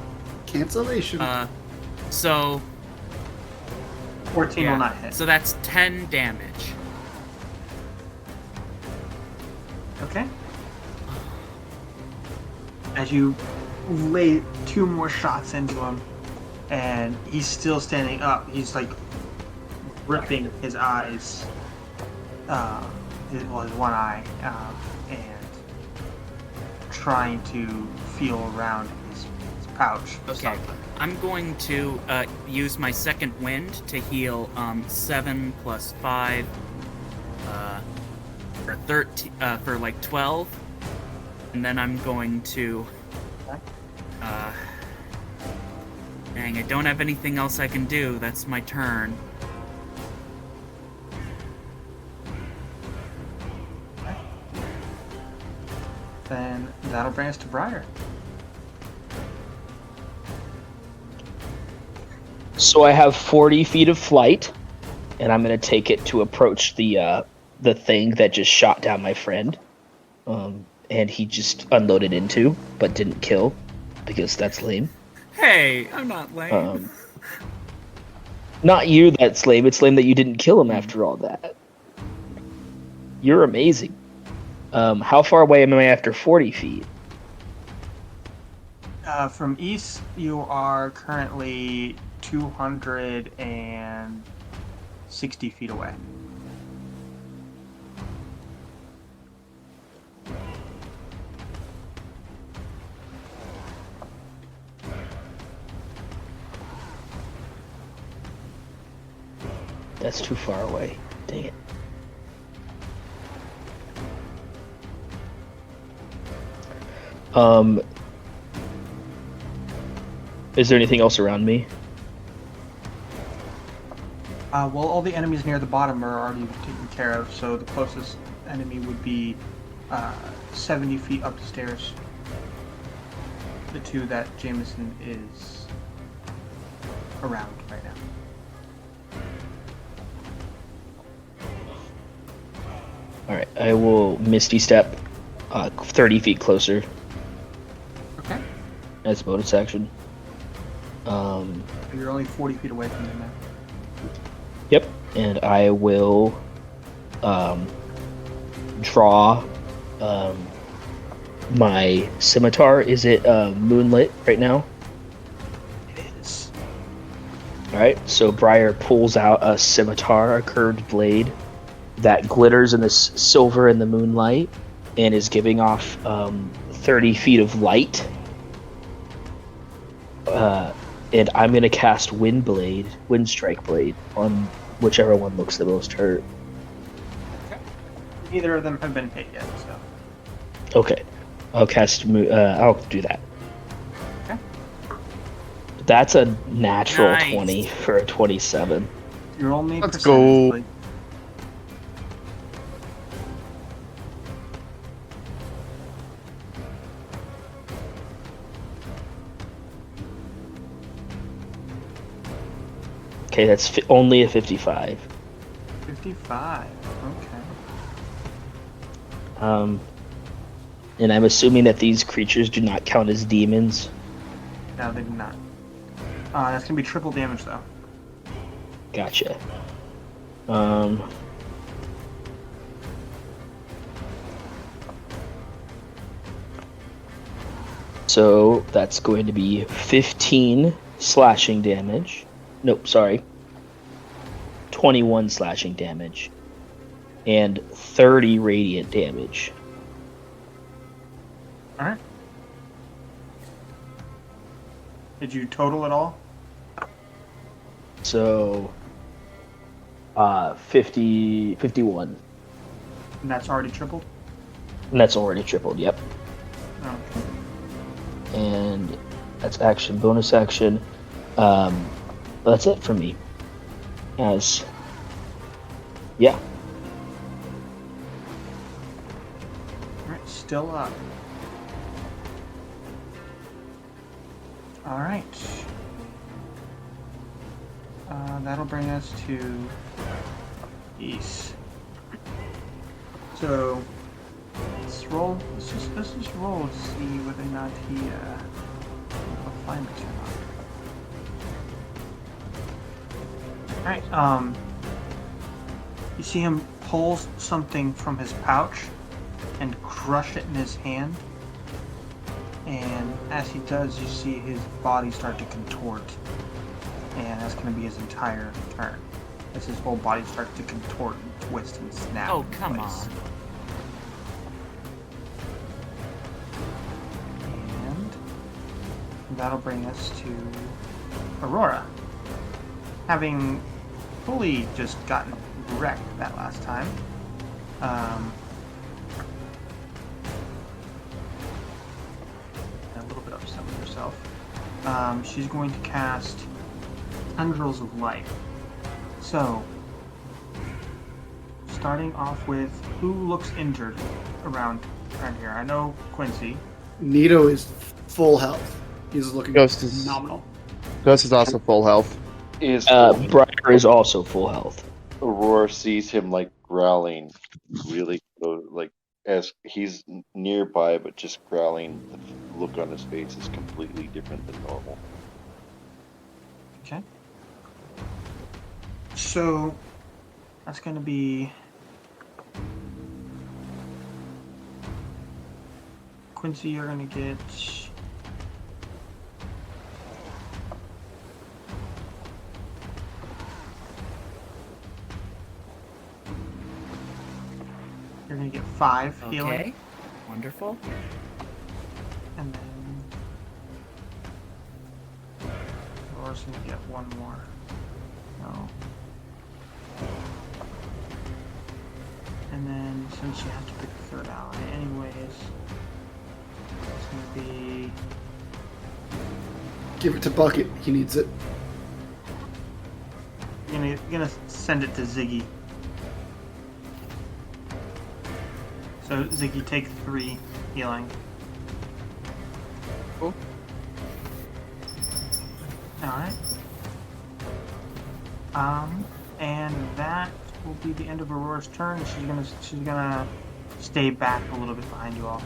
Speaker 5: Cancellation.
Speaker 3: So
Speaker 2: 14 will not hit.
Speaker 3: So that's 10 damage.
Speaker 2: Okay. As you lay 2 more shots into him, and he's still standing up. He's like ripping his eyes, his one eye, and trying to feel around his pouch. for
Speaker 3: Okay.
Speaker 2: something.
Speaker 3: I'm going to use my second wind to heal 7 plus 5 for 13 for like 12, and then I'm going to dang, I don't have anything else I can do. That's my turn.
Speaker 2: Then that'll bring us to Briar.
Speaker 13: So I have 40 feet of flight, and I'm gonna take it to approach the thing that just shot down my friend, and he just unloaded into, but didn't kill, because that's lame.
Speaker 3: Hey, I'm not lame.
Speaker 13: Not you, that's lame. It's lame that you didn't kill him after all that. You're amazing. How far away am I after 40 feet?
Speaker 2: From east, you are currently 260 feet away.
Speaker 13: That's too far away. Dang it. Is there anything else around me?
Speaker 2: Well, all the enemies near the bottom are already taken care of, so the closest enemy would be 70 feet up the stairs. The 2 that Jameson is around right now.
Speaker 13: Alright, I will Misty Step 30 feet closer.
Speaker 2: Okay.
Speaker 13: As a bonus action.
Speaker 2: You're only 40 feet away from them now.
Speaker 13: Yep, and I will draw my scimitar. Is it moonlit right now?
Speaker 2: It is.
Speaker 13: Alright, so Briar pulls out a scimitar, a curved blade, that glitters in the silver in the moonlight, and is giving off 30 feet of light. and I'm gonna cast Wind Strike Blade on whichever one looks the most hurt.
Speaker 2: Neither of them have been hit yet, so.
Speaker 13: Okay, I'll do that.
Speaker 2: Okay.
Speaker 13: That's a natural
Speaker 3: Nice.
Speaker 13: 20 for a 27.
Speaker 2: You roll me
Speaker 10: Let's
Speaker 2: percentage,
Speaker 10: go.
Speaker 2: please.
Speaker 13: Okay, that's only a 55.
Speaker 2: 55. Okay.
Speaker 13: And I'm assuming that these creatures do not count as demons.
Speaker 2: No, they do not. That's gonna be triple damage though.
Speaker 13: Gotcha. So that's going to be 15 slashing damage. Nope, sorry. 21 slashing damage. And 30 radiant damage.
Speaker 2: All right. Did you total it all?
Speaker 13: So 51.
Speaker 2: And that's already tripled?
Speaker 13: And that's already tripled, yep.
Speaker 2: Okay.
Speaker 13: And that's action, bonus action. That's it for me. Yeah.
Speaker 2: Alright, still up. Alright. That'll bring us to East. So let's roll. Let's just roll to see whether or not he will find us or not. Alright, you see him pull something from his pouch and crush it in his hand. And as he does, you see his body start to contort. And that's going to be his entire turn. As his whole body starts to contort and twist and snap.
Speaker 3: Oh,
Speaker 2: in
Speaker 3: come
Speaker 2: place.
Speaker 3: on.
Speaker 2: And that'll bring us to Aurora. Having fully just gotten wrecked that last time. A little bit upset with herself. She's going to cast Tendrils of Life. So, starting off with who looks injured around here. I know Quincy.
Speaker 5: Nito is full health. He's looking
Speaker 10: Ghost is
Speaker 2: phenomenal.
Speaker 10: Ghost is also full health.
Speaker 12: Is
Speaker 13: Briar is also full health.
Speaker 12: Aurora sees him like growling, really like as he's nearby, but just growling. The look on his face is completely different than normal.
Speaker 2: Okay. So that's going to be Quincy. You're going to get you're going to get 5 healing.
Speaker 3: Okay. Wonderful.
Speaker 2: And then Aurora's gonna get 1 more. No. And then since she has to pick a third ally anyways, it's gonna be
Speaker 5: Give it to Bucket. He needs it.
Speaker 2: you're gonna send it to Ziggy. So Ziggy, take 3 healing.
Speaker 7: Cool.
Speaker 2: Alright. And that will be the end of Aurora's turn. She's gonna stay back a little bit behind you all.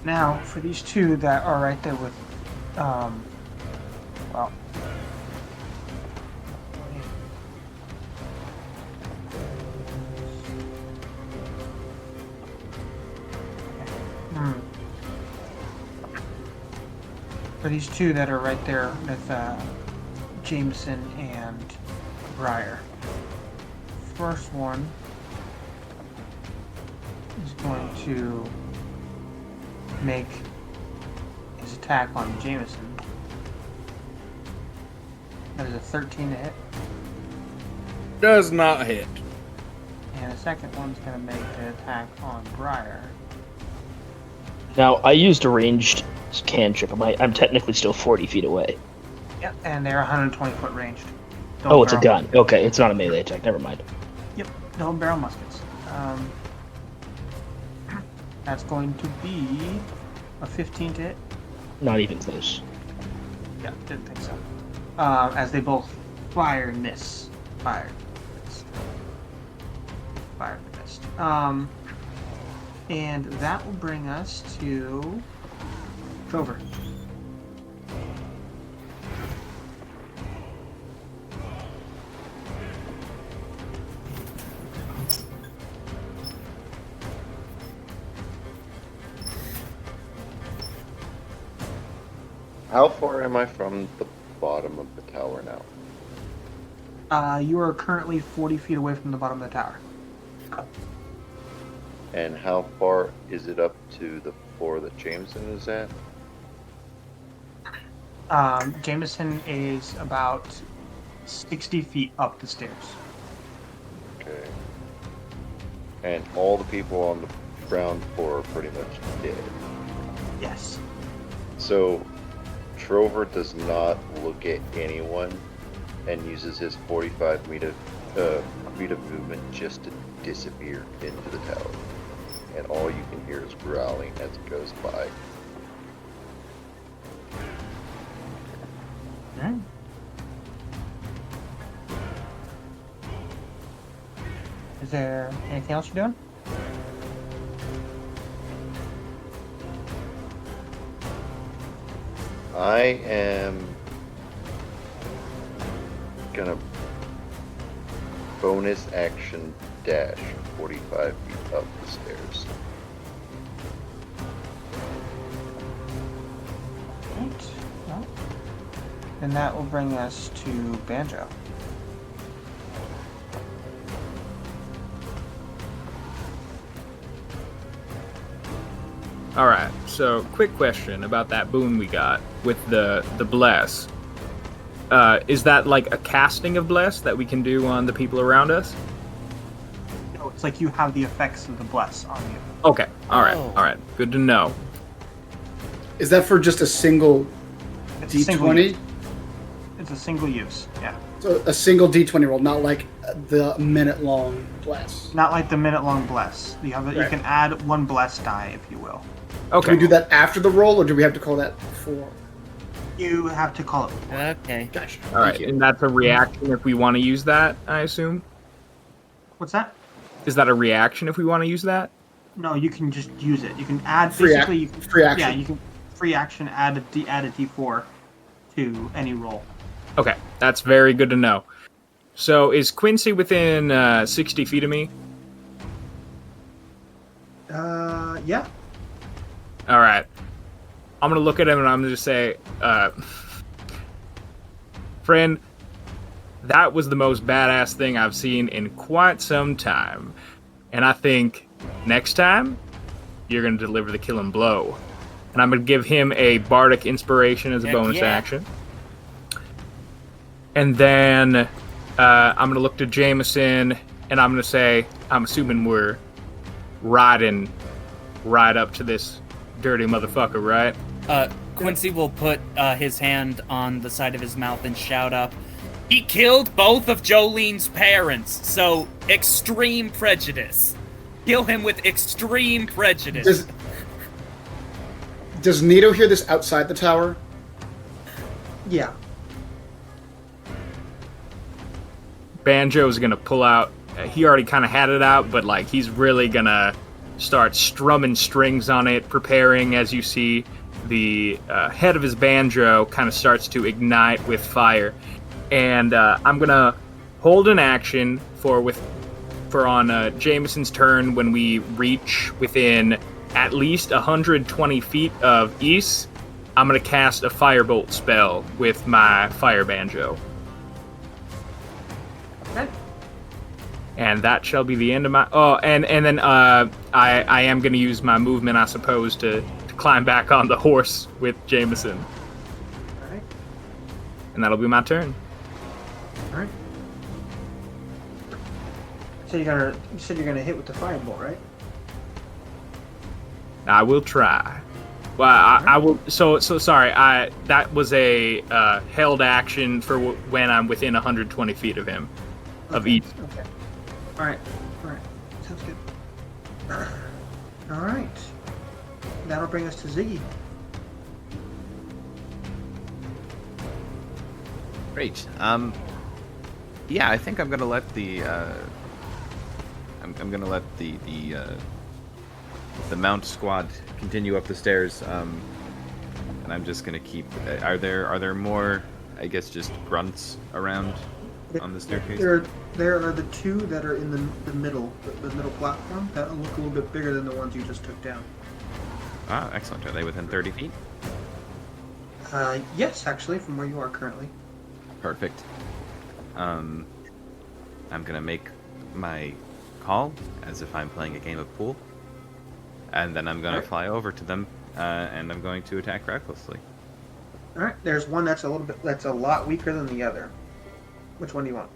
Speaker 2: Now, for these two that are right there with, well, for these two that are right there with Jameson and Briar. First one is going to make attack on Jameson. That is a 13 to hit.
Speaker 4: Does not hit.
Speaker 2: And the second one's going to make an attack on Briar.
Speaker 13: Now, I used a ranged cantrip. I'm technically still 40 feet away.
Speaker 2: Yep, and they're 120 foot ranged.
Speaker 13: Oh, it's a gun. Okay, it's not a melee attack. Never mind.
Speaker 2: Yep, double barrel muskets. That's going to be a 15 to hit.
Speaker 13: Not even close.
Speaker 2: Yeah, didn't think so. As they both fire and miss. Fire. Missed. Fire and missed. And that will bring us to Trover.
Speaker 6: How far am I from the bottom of the tower now?
Speaker 2: You are currently 40 feet away from the bottom of the tower.
Speaker 6: And how far is it up to the floor that Jameson is at?
Speaker 2: Jameson is about 60 feet up the stairs.
Speaker 6: Okay. And all the people on the ground floor are pretty much dead.
Speaker 2: Yes.
Speaker 6: So, Trover does not look at anyone and uses his 45 feet of movement just to disappear into the tower. And all you can hear is growling as it goes by.
Speaker 2: Alright. Is there anything else you're doing?
Speaker 6: I am gonna bonus action dash 45 feet up the stairs.
Speaker 2: Right. Well, and that will bring us to Banjo.
Speaker 7: All right. So, quick question about that boon we got with the bless. Is that like a casting of bless that we can do on the people around us?
Speaker 2: No, it's like you have the effects of the bless on you.
Speaker 7: Okay. All right. All right. Good to know.
Speaker 5: Is that for just a single
Speaker 2: It's a single
Speaker 5: D20?
Speaker 2: use. It's a single use, yeah.
Speaker 5: So a single D20 roll, not like the minute-long bless.
Speaker 2: Not like the minute-long bless. You have you
Speaker 5: Right.
Speaker 2: can add one bless die, if you will.
Speaker 7: Okay.
Speaker 5: Do we do that after the roll, or do we have to call that before?
Speaker 2: You have to call it.
Speaker 3: Okay.
Speaker 5: Gotcha.
Speaker 7: All right. And that's a reaction if we want to use that, I assume?
Speaker 2: What's that?
Speaker 7: Is that a reaction if we want to use that?
Speaker 2: No, you can just use it. You can add
Speaker 5: Free ac-
Speaker 2: basically. You can,
Speaker 5: free action.
Speaker 2: Yeah, you can free action add a D4 to any roll.
Speaker 7: Okay. That's very good to know. So, is Quincy within 60 feet of me?
Speaker 2: Yeah.
Speaker 7: All right. I'm going to look at him and I'm going to just say, friend, that was the most badass thing I've seen in quite some time. And I think next time, you're going to deliver the killing blow. And I'm going to give him a bardic inspiration as a bonus action. And then I'm going to look to Jameson and I'm going to say, I'm assuming we're riding right up to this dirty motherfucker, right?
Speaker 3: Quincy will put his hand on the side of his mouth and shout up, "He killed both of Jolene's parents, so extreme prejudice. Kill him with extreme prejudice."
Speaker 5: Does Nito hear this outside the tower?
Speaker 2: Yeah.
Speaker 7: Banjo's gonna pull out. He already kind of had it out, but like he's really gonna start strumming strings on it, preparing. As you see, the head of his banjo kind of starts to ignite with fire, and I'm gonna hold an action for on Jameson's turn when we reach within at least 120 feet of East. I'm gonna cast a firebolt spell with my fire banjo.
Speaker 2: Okay.
Speaker 7: And that shall be the end of my... Oh, and then I am going to use my movement, I suppose, to climb back on the horse with Jameson.
Speaker 2: All right.
Speaker 7: And that'll be my turn.
Speaker 2: All right. So you said you're gonna hit with the firebolt, right?
Speaker 7: I will try. Well, I will. So sorry. That was a held action for when I'm within 120 feet of him, of each.
Speaker 2: Okay. All right. Sounds good. All right. That'll bring us to Ziggy.
Speaker 9: Great. Yeah, I think I'm gonna let the I'm gonna let the mount squad continue up the stairs. And I'm just gonna keep. Are there more? I guess just grunts around on the staircase.
Speaker 2: There are the two that are in the middle, the middle platform that look a little bit bigger than the ones you just took down.
Speaker 9: Ah, excellent. Are they within 30 feet?
Speaker 2: Yes, actually, from where you are currently.
Speaker 9: Perfect. I'm gonna make my call as if I'm playing a game of pool, and then I'm gonna fly over to them, and I'm going to attack recklessly.
Speaker 2: All right. There's one that's a lot weaker than the other. Which one do you want?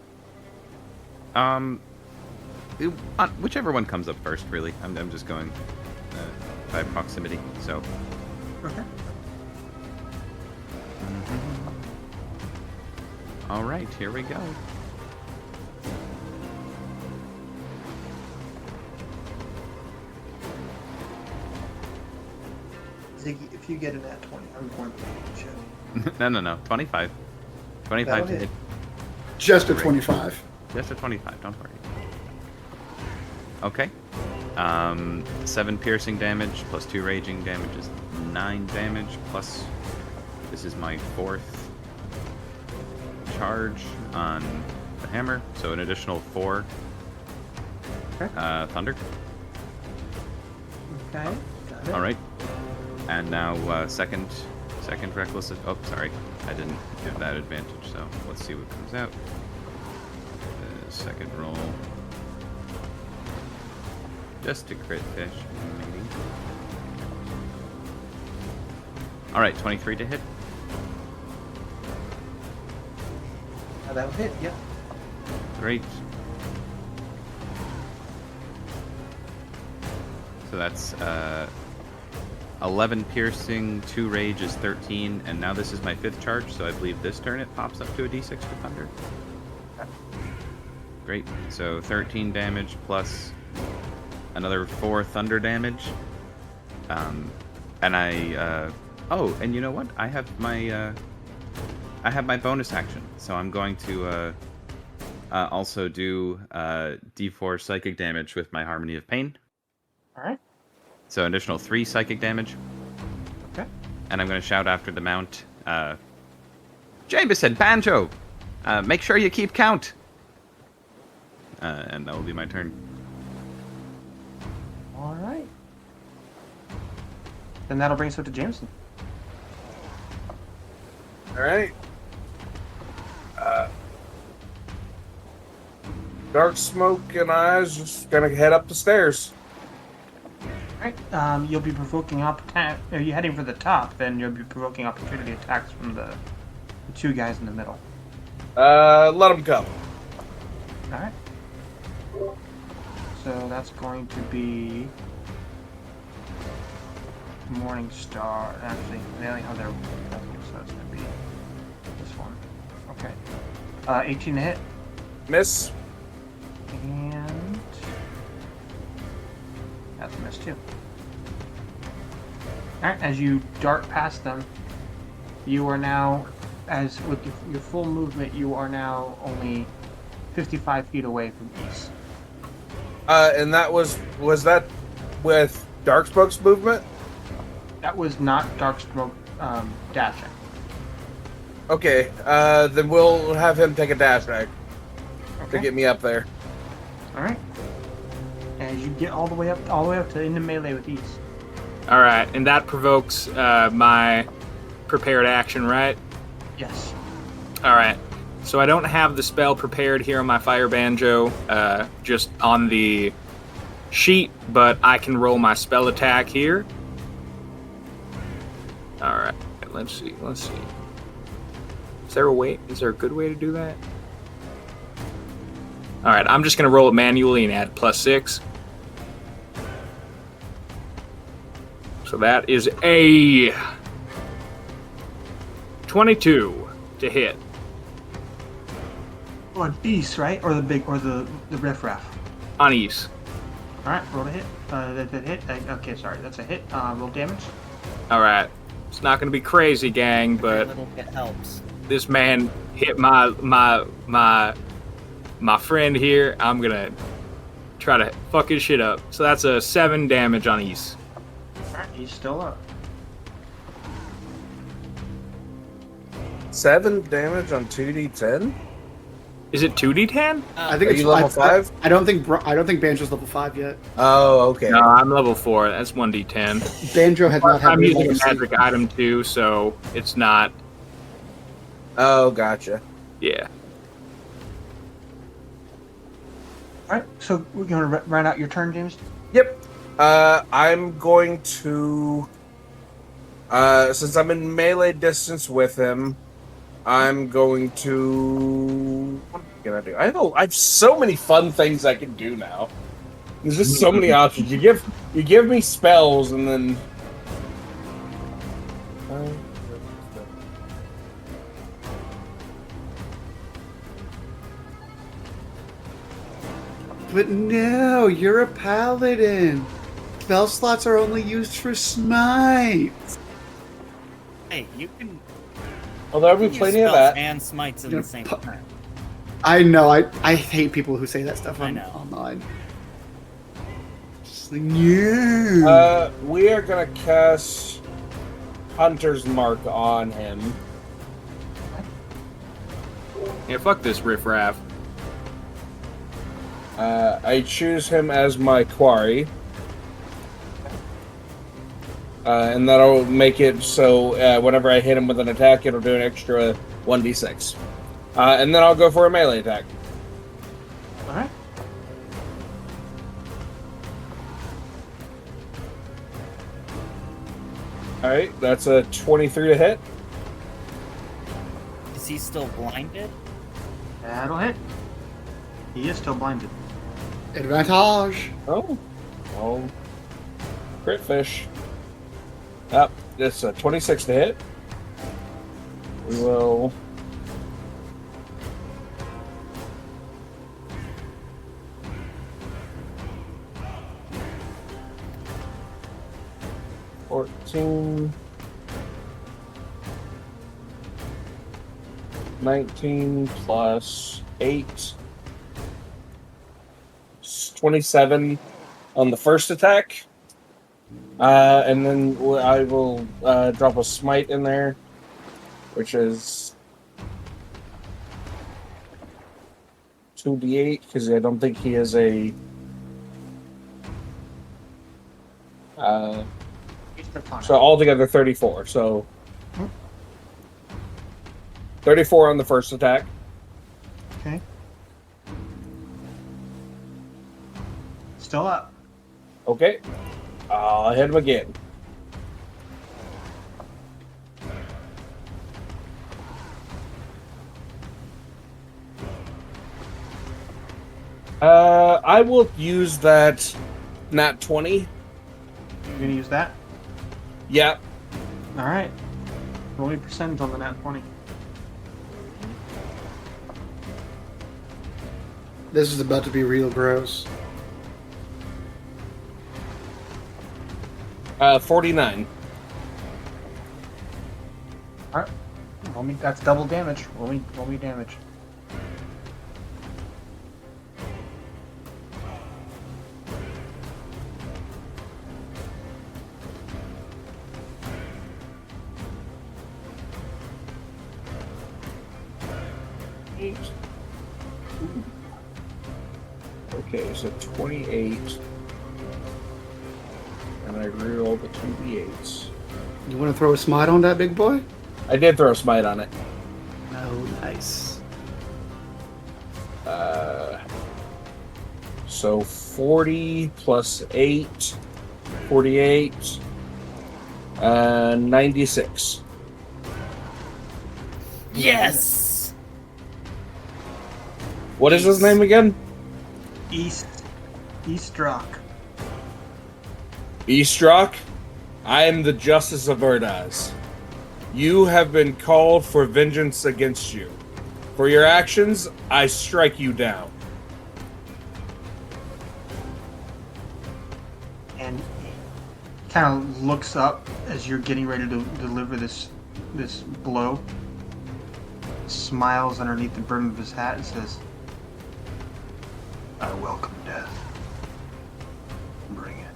Speaker 9: Whichever one comes up first, really. I'm just going by proximity. So.
Speaker 2: Okay.
Speaker 9: All right, here we go.
Speaker 2: Ziggy, if you get in at 20, I'm going to shit.
Speaker 9: No. 25. 25 to hit.
Speaker 5: Just a 25.
Speaker 9: Just a 25, don't worry. Okay. 7 piercing damage plus 2 raging damage is 9 damage plus this is my 4th charge on the hammer, so an additional 4 thunder.
Speaker 2: Okay, got it.
Speaker 9: All right. And now second reckless. Oh, sorry, I didn't give that advantage. So let's see what comes out. Second roll. Just a crit fish, maybe. All right, 23 to hit.
Speaker 2: That'll hit. Yep.
Speaker 9: Great. So that's 11 piercing, 2 rage is 13, and now this is my 5th charge, so I believe this turn it pops up to a d6 for thunder. Great. So 13 damage plus another 4 thunder damage. And I oh, and you know what? I have my bonus action, so I'm going to also do d4 psychic damage with my Harmony of Pain.
Speaker 2: All right.
Speaker 9: So an additional 3 psychic damage.
Speaker 2: Okay.
Speaker 9: And I'm going to shout after the mount, Jameson, Banjo, make sure you keep count. And that will be my turn.
Speaker 2: All right. Then that'll bring us up to Jameson.
Speaker 4: All right. Dark Smoke and I is just gonna head up the stairs.
Speaker 2: All right. You'll be provoking Are you heading for the top? Then you'll be provoking opportunity attacks from the 2 guys in the middle.
Speaker 4: Let them go.
Speaker 2: All right. So that's going to be Morning Star. Actually, they only have their so it's going to be this one. Okay. 18 to hit.
Speaker 4: Miss.
Speaker 2: And that's a miss too. Alright, as you dart past them, you are now, as with your full movement, you are now only 55 feet away from East.
Speaker 4: And that was that with Dark Smoke's movement?
Speaker 2: That was not Dark Smoke dashing.
Speaker 4: Okay, then we'll have him take a dash back to get me up there.
Speaker 2: All right. As you get all the way up to into melee with East.
Speaker 7: All right, and that provokes my prepared action, right?
Speaker 2: Yes.
Speaker 7: All right. So I don't have the spell prepared here on my Fire Banjo, just on the sheet, but I can roll my spell attack here. All right. Let's see. Is there a way? Is there a good way to do that? All right. I'm just gonna roll it manually and add +6. So that is a 22 to hit.
Speaker 2: On East, right? Or the riffraff?
Speaker 7: On East.
Speaker 2: Alright, roll a hit. That hit. Okay, sorry, that's a hit. Roll damage.
Speaker 7: All right. It's not gonna be crazy, gang,
Speaker 3: Every
Speaker 7: but
Speaker 3: little bit helps.
Speaker 7: this man hit my friend here. I'm gonna try to fuck his shit up. So that's a 7 damage on East.
Speaker 2: Alright, he's still up.
Speaker 4: 7 damage on 2d10.
Speaker 7: Is it 2d10?
Speaker 5: I think
Speaker 4: Are
Speaker 5: it's
Speaker 4: you level 5?
Speaker 5: I don't think Banjo's level 5 yet.
Speaker 4: Oh, okay.
Speaker 7: No, I'm level 4. That's 1d10.
Speaker 5: Banjo has not had
Speaker 7: I'm
Speaker 5: the
Speaker 7: using a
Speaker 5: legacy.
Speaker 7: magic item too, so it's not.
Speaker 4: Oh, gotcha.
Speaker 7: Yeah.
Speaker 2: Alright, so we're going to round out your turn, James?
Speaker 4: Yep. I'm going to... since I'm in melee distance with him, I'm going to... What am I gonna do? I have so many fun things I can do now. There's just so many options. You give me spells, and then...
Speaker 5: But no, you're a paladin. Spell slots are only used for smite.
Speaker 3: Hey, you can
Speaker 4: Oh, there'll be
Speaker 3: use
Speaker 4: plenty of
Speaker 3: spells
Speaker 4: that.
Speaker 3: and smites in
Speaker 5: Yeah,
Speaker 3: the same turn.
Speaker 5: I know. I hate people who say that stuff
Speaker 3: I know.
Speaker 5: online. Just like, no.
Speaker 4: We are gonna cast Hunter's Mark on him.
Speaker 7: Yeah, fuck this riffraff.
Speaker 4: I choose him as my quarry. And that'll make it so whenever I hit him with an attack, it'll do an extra 1d6. And then I'll go for a melee attack.
Speaker 2: Alright.
Speaker 4: Alright, that's a 23 to hit.
Speaker 3: Is he still blinded?
Speaker 2: That'll hit. He is still blinded.
Speaker 5: Advantage.
Speaker 4: Oh. Crit fish. Yep, that's a 26 to hit. We will... $14... 19 plus 8... 27 on the first attack. And then I will drop a smite in there, which is 2d8, because I don't think he is a... so altogether 34, so... 34 on the first attack.
Speaker 2: Okay. Still up.
Speaker 4: Okay. I'll hit him again. I will use that nat 20.
Speaker 2: You're gonna use that?
Speaker 4: Yep.
Speaker 2: Alright. Roll your percentage on the nat 20.
Speaker 5: This is about to be real gross.
Speaker 4: 49.
Speaker 2: Alright. Roll me, that's double damage. Roll me damage.
Speaker 4: Okay, so 28. And I reroll the 2d8s.
Speaker 5: You want to throw a smite on that big boy?
Speaker 4: I did throw a smite on it.
Speaker 5: Oh, nice.
Speaker 4: So 40 plus 8, 48. 96.
Speaker 3: Yes!
Speaker 4: What is his name again?
Speaker 2: Eastrock.
Speaker 4: Eastrock, I am the Justice of Erdaz. You have been called for vengeance against you. For your actions, I strike you down.
Speaker 2: And kind of looks up as you're getting ready to deliver this blow. Smiles underneath the brim of his hat and says,
Speaker 11: I welcome death. Bring it.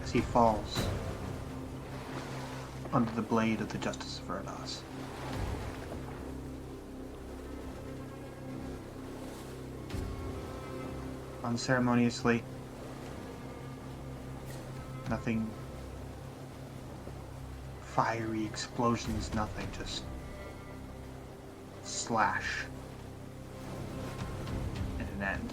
Speaker 2: as he falls under the blade of the Justice of Erdaz. Unceremoniously, nothing, fiery explosions, nothing, just slash and an end.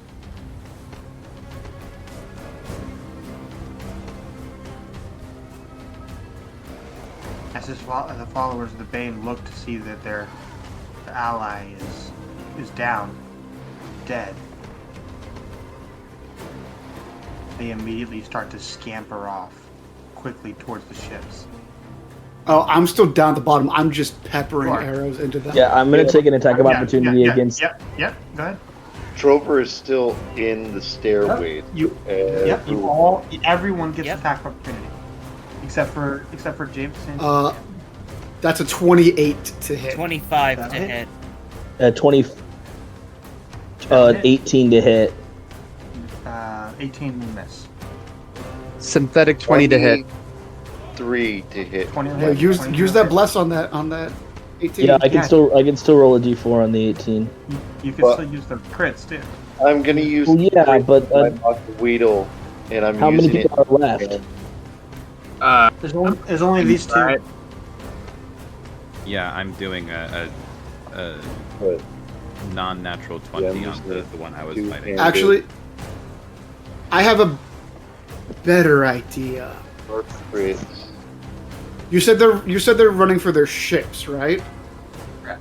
Speaker 2: As the followers of the Bane look to see that their ally is down, dead, they immediately start to scamper off quickly towards the ships.
Speaker 5: Oh, I'm still down at the bottom. I'm just peppering arrows into them.
Speaker 13: Yeah, I'm gonna take an attack of opportunity against.
Speaker 2: Yep, go ahead.
Speaker 12: Trover is still in the stairway.
Speaker 2: Everyone gets attack of opportunity, except for Jameson.
Speaker 5: That's a 28 to hit.
Speaker 3: 25 to hit.
Speaker 13: 18 to hit.
Speaker 2: 18 to miss.
Speaker 10: Synthetic 20 to hit.
Speaker 12: 3 to hit.
Speaker 2: 20 to
Speaker 5: Yeah,
Speaker 2: hit.
Speaker 5: use that bless on that 18.
Speaker 13: Yeah, I can still roll a d4 on the 18.
Speaker 2: You can still use the crits too.
Speaker 12: I'm gonna use.
Speaker 13: Well, yeah, but
Speaker 12: Weedle, and I'm
Speaker 13: how many
Speaker 12: using
Speaker 13: people are left?
Speaker 2: There's only these two.
Speaker 7: Right.
Speaker 9: Yeah, I'm doing a non-natural 20 on the one I was fighting.
Speaker 5: Actually, I have a better idea. You said they're running for their ships, right?
Speaker 2: Right.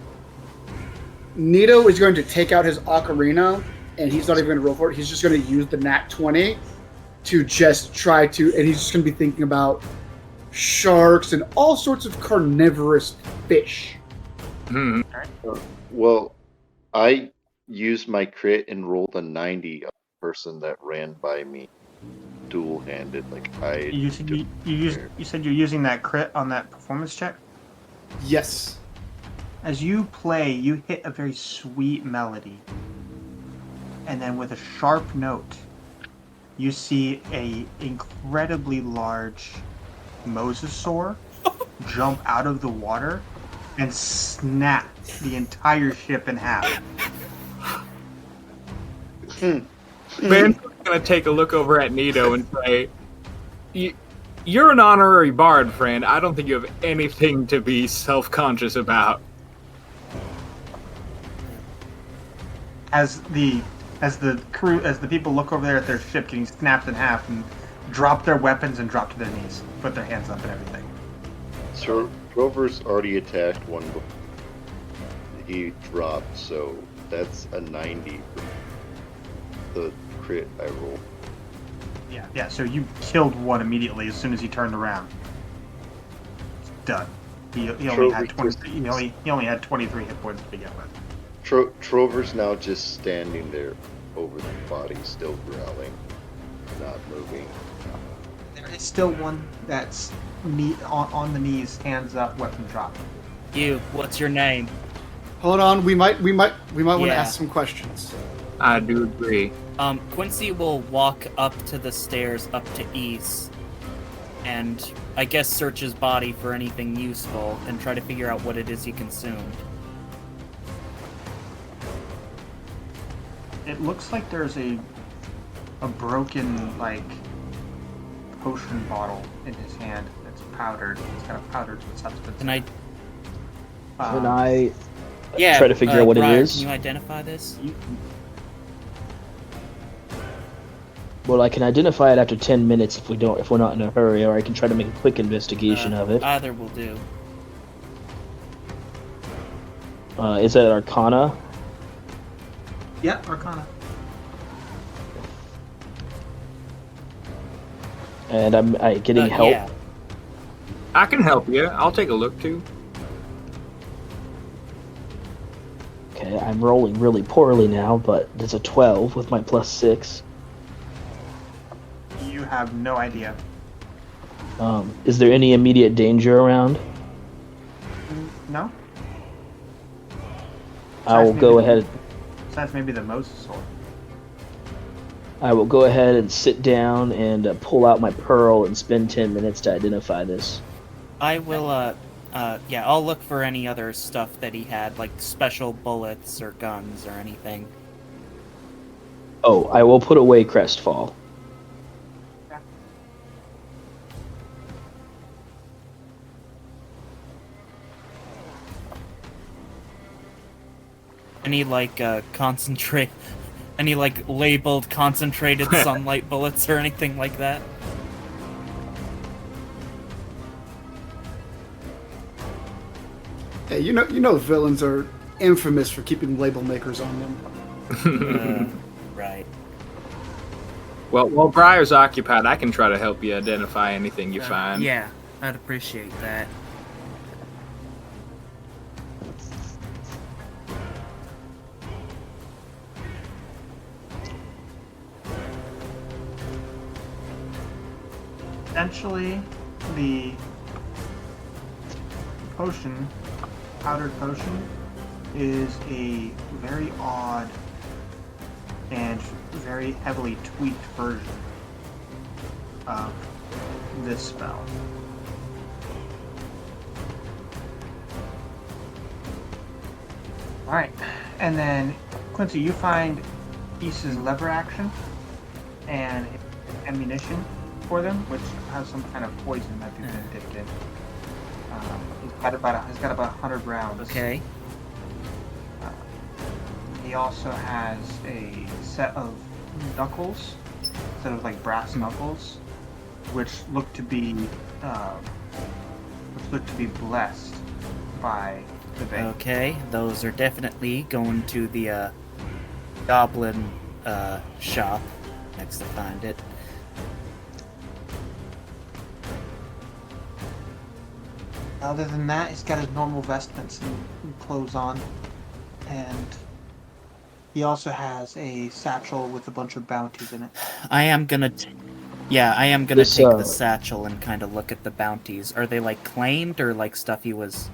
Speaker 5: Nito is going to take out his ocarina, and he's not even going to roll for it. He's just going to use the nat 20 to just try to, and he's just going to be thinking about sharks and all sorts of carnivorous fish.
Speaker 12: Well, I used my crit and rolled a 90 on the person that ran by me, dual-handed. Like
Speaker 2: You said you're using that crit on that performance check.
Speaker 5: Yes.
Speaker 2: As you play, you hit a very sweet melody, and then with a sharp note, you see a incredibly large mosasaur jump out of the water and snap the entire ship in half.
Speaker 7: Ben's gonna take a look over at Nito and say, "You're an honorary bard, friend. I don't think you have anything to be self-conscious about."
Speaker 2: As the people look over there at their ship getting snapped in half and drop their weapons and drop to their knees, put their hands up and everything.
Speaker 12: So Trover's already attacked one before. He dropped, so that's a 90 for the crit I rolled.
Speaker 2: Yeah. So you killed one immediately as soon as he turned around. It's done. He only had 23. He only had 23 hit points to begin with.
Speaker 12: Trover's now just standing there over the body, still growling, not moving.
Speaker 2: There is still one that's on the knees, hands up, weapon drop.
Speaker 3: You, what's your name?
Speaker 5: Hold on, we might want to ask some questions.
Speaker 7: I do agree.
Speaker 3: Quincy will walk up to the stairs up to East, and I guess search his body for anything useful and try to figure out what it is he consumed.
Speaker 2: It looks like there's a broken potion bottle in his hand. It's powdered. It's got a powdered substance.
Speaker 3: Can I?
Speaker 8: Can I
Speaker 3: Yeah.
Speaker 8: try to figure out what
Speaker 3: Briar,
Speaker 8: it is?
Speaker 3: Can you identify this?
Speaker 8: Well, I can identify it after 10 minutes if we're not in a hurry, or I can try to make a quick investigation of it.
Speaker 3: Either will do.
Speaker 8: Is that Arcana?
Speaker 2: Yeah, Arcana.
Speaker 8: And I'm getting help.
Speaker 3: Yeah.
Speaker 7: I can help you. I'll take a look too.
Speaker 8: Okay, I'm rolling really poorly now, but there's a 12 with my +6.
Speaker 2: You have no idea.
Speaker 8: Is there any immediate danger around?
Speaker 2: No?
Speaker 8: I will go ahead.
Speaker 2: Besides maybe the mosasaur.
Speaker 8: I will go ahead and sit down and pull out my pearl and spend 10 minutes to identify this.
Speaker 3: I will. Yeah, I'll look for any other stuff that he had, like special bullets or guns or anything.
Speaker 8: Oh, I will put away Crestfall.
Speaker 3: Any like concentrate, any like labeled concentrated sunlight bullets or anything like that?
Speaker 5: Hey, you know, villains are infamous for keeping label makers on them.
Speaker 3: Right.
Speaker 7: Well, while Briar's occupied, I can try to help you identify anything you find.
Speaker 3: Yeah, I'd appreciate that.
Speaker 2: Essentially, the potion, powdered potion, is a very odd and very heavily tweaked version of this spell. Alright, and then Quincy, you find Isa's lever action and ammunition for them, which has some kind of poison that they've been dipped in. He's got about 100 rounds.
Speaker 3: Okay.
Speaker 2: He also has a set of knuckles, set of like brass knuckles, which look to be blessed by the bank.
Speaker 3: Okay, those are definitely going to the goblin shop next to find it.
Speaker 2: Other than that, he's got his normal vestments and clothes on, and he also has a satchel with a bunch of bounties in it.
Speaker 3: I am gonna take the satchel and kind of look at the bounties. Are they like claimed or like stuff he was?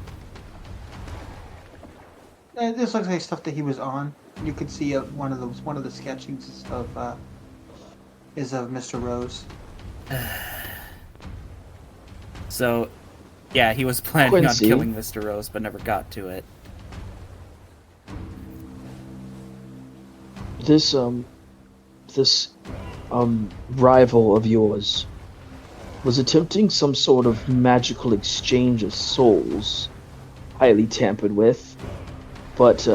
Speaker 2: This looks like stuff that he was on. You could see one of the sketchings is of Mr. Rose.
Speaker 3: So, yeah, he was planning
Speaker 8: Quincy.
Speaker 3: on killing Mr. Rose, but never got to it.
Speaker 8: This rival of yours was attempting some sort of magical exchange of souls, highly tampered with, but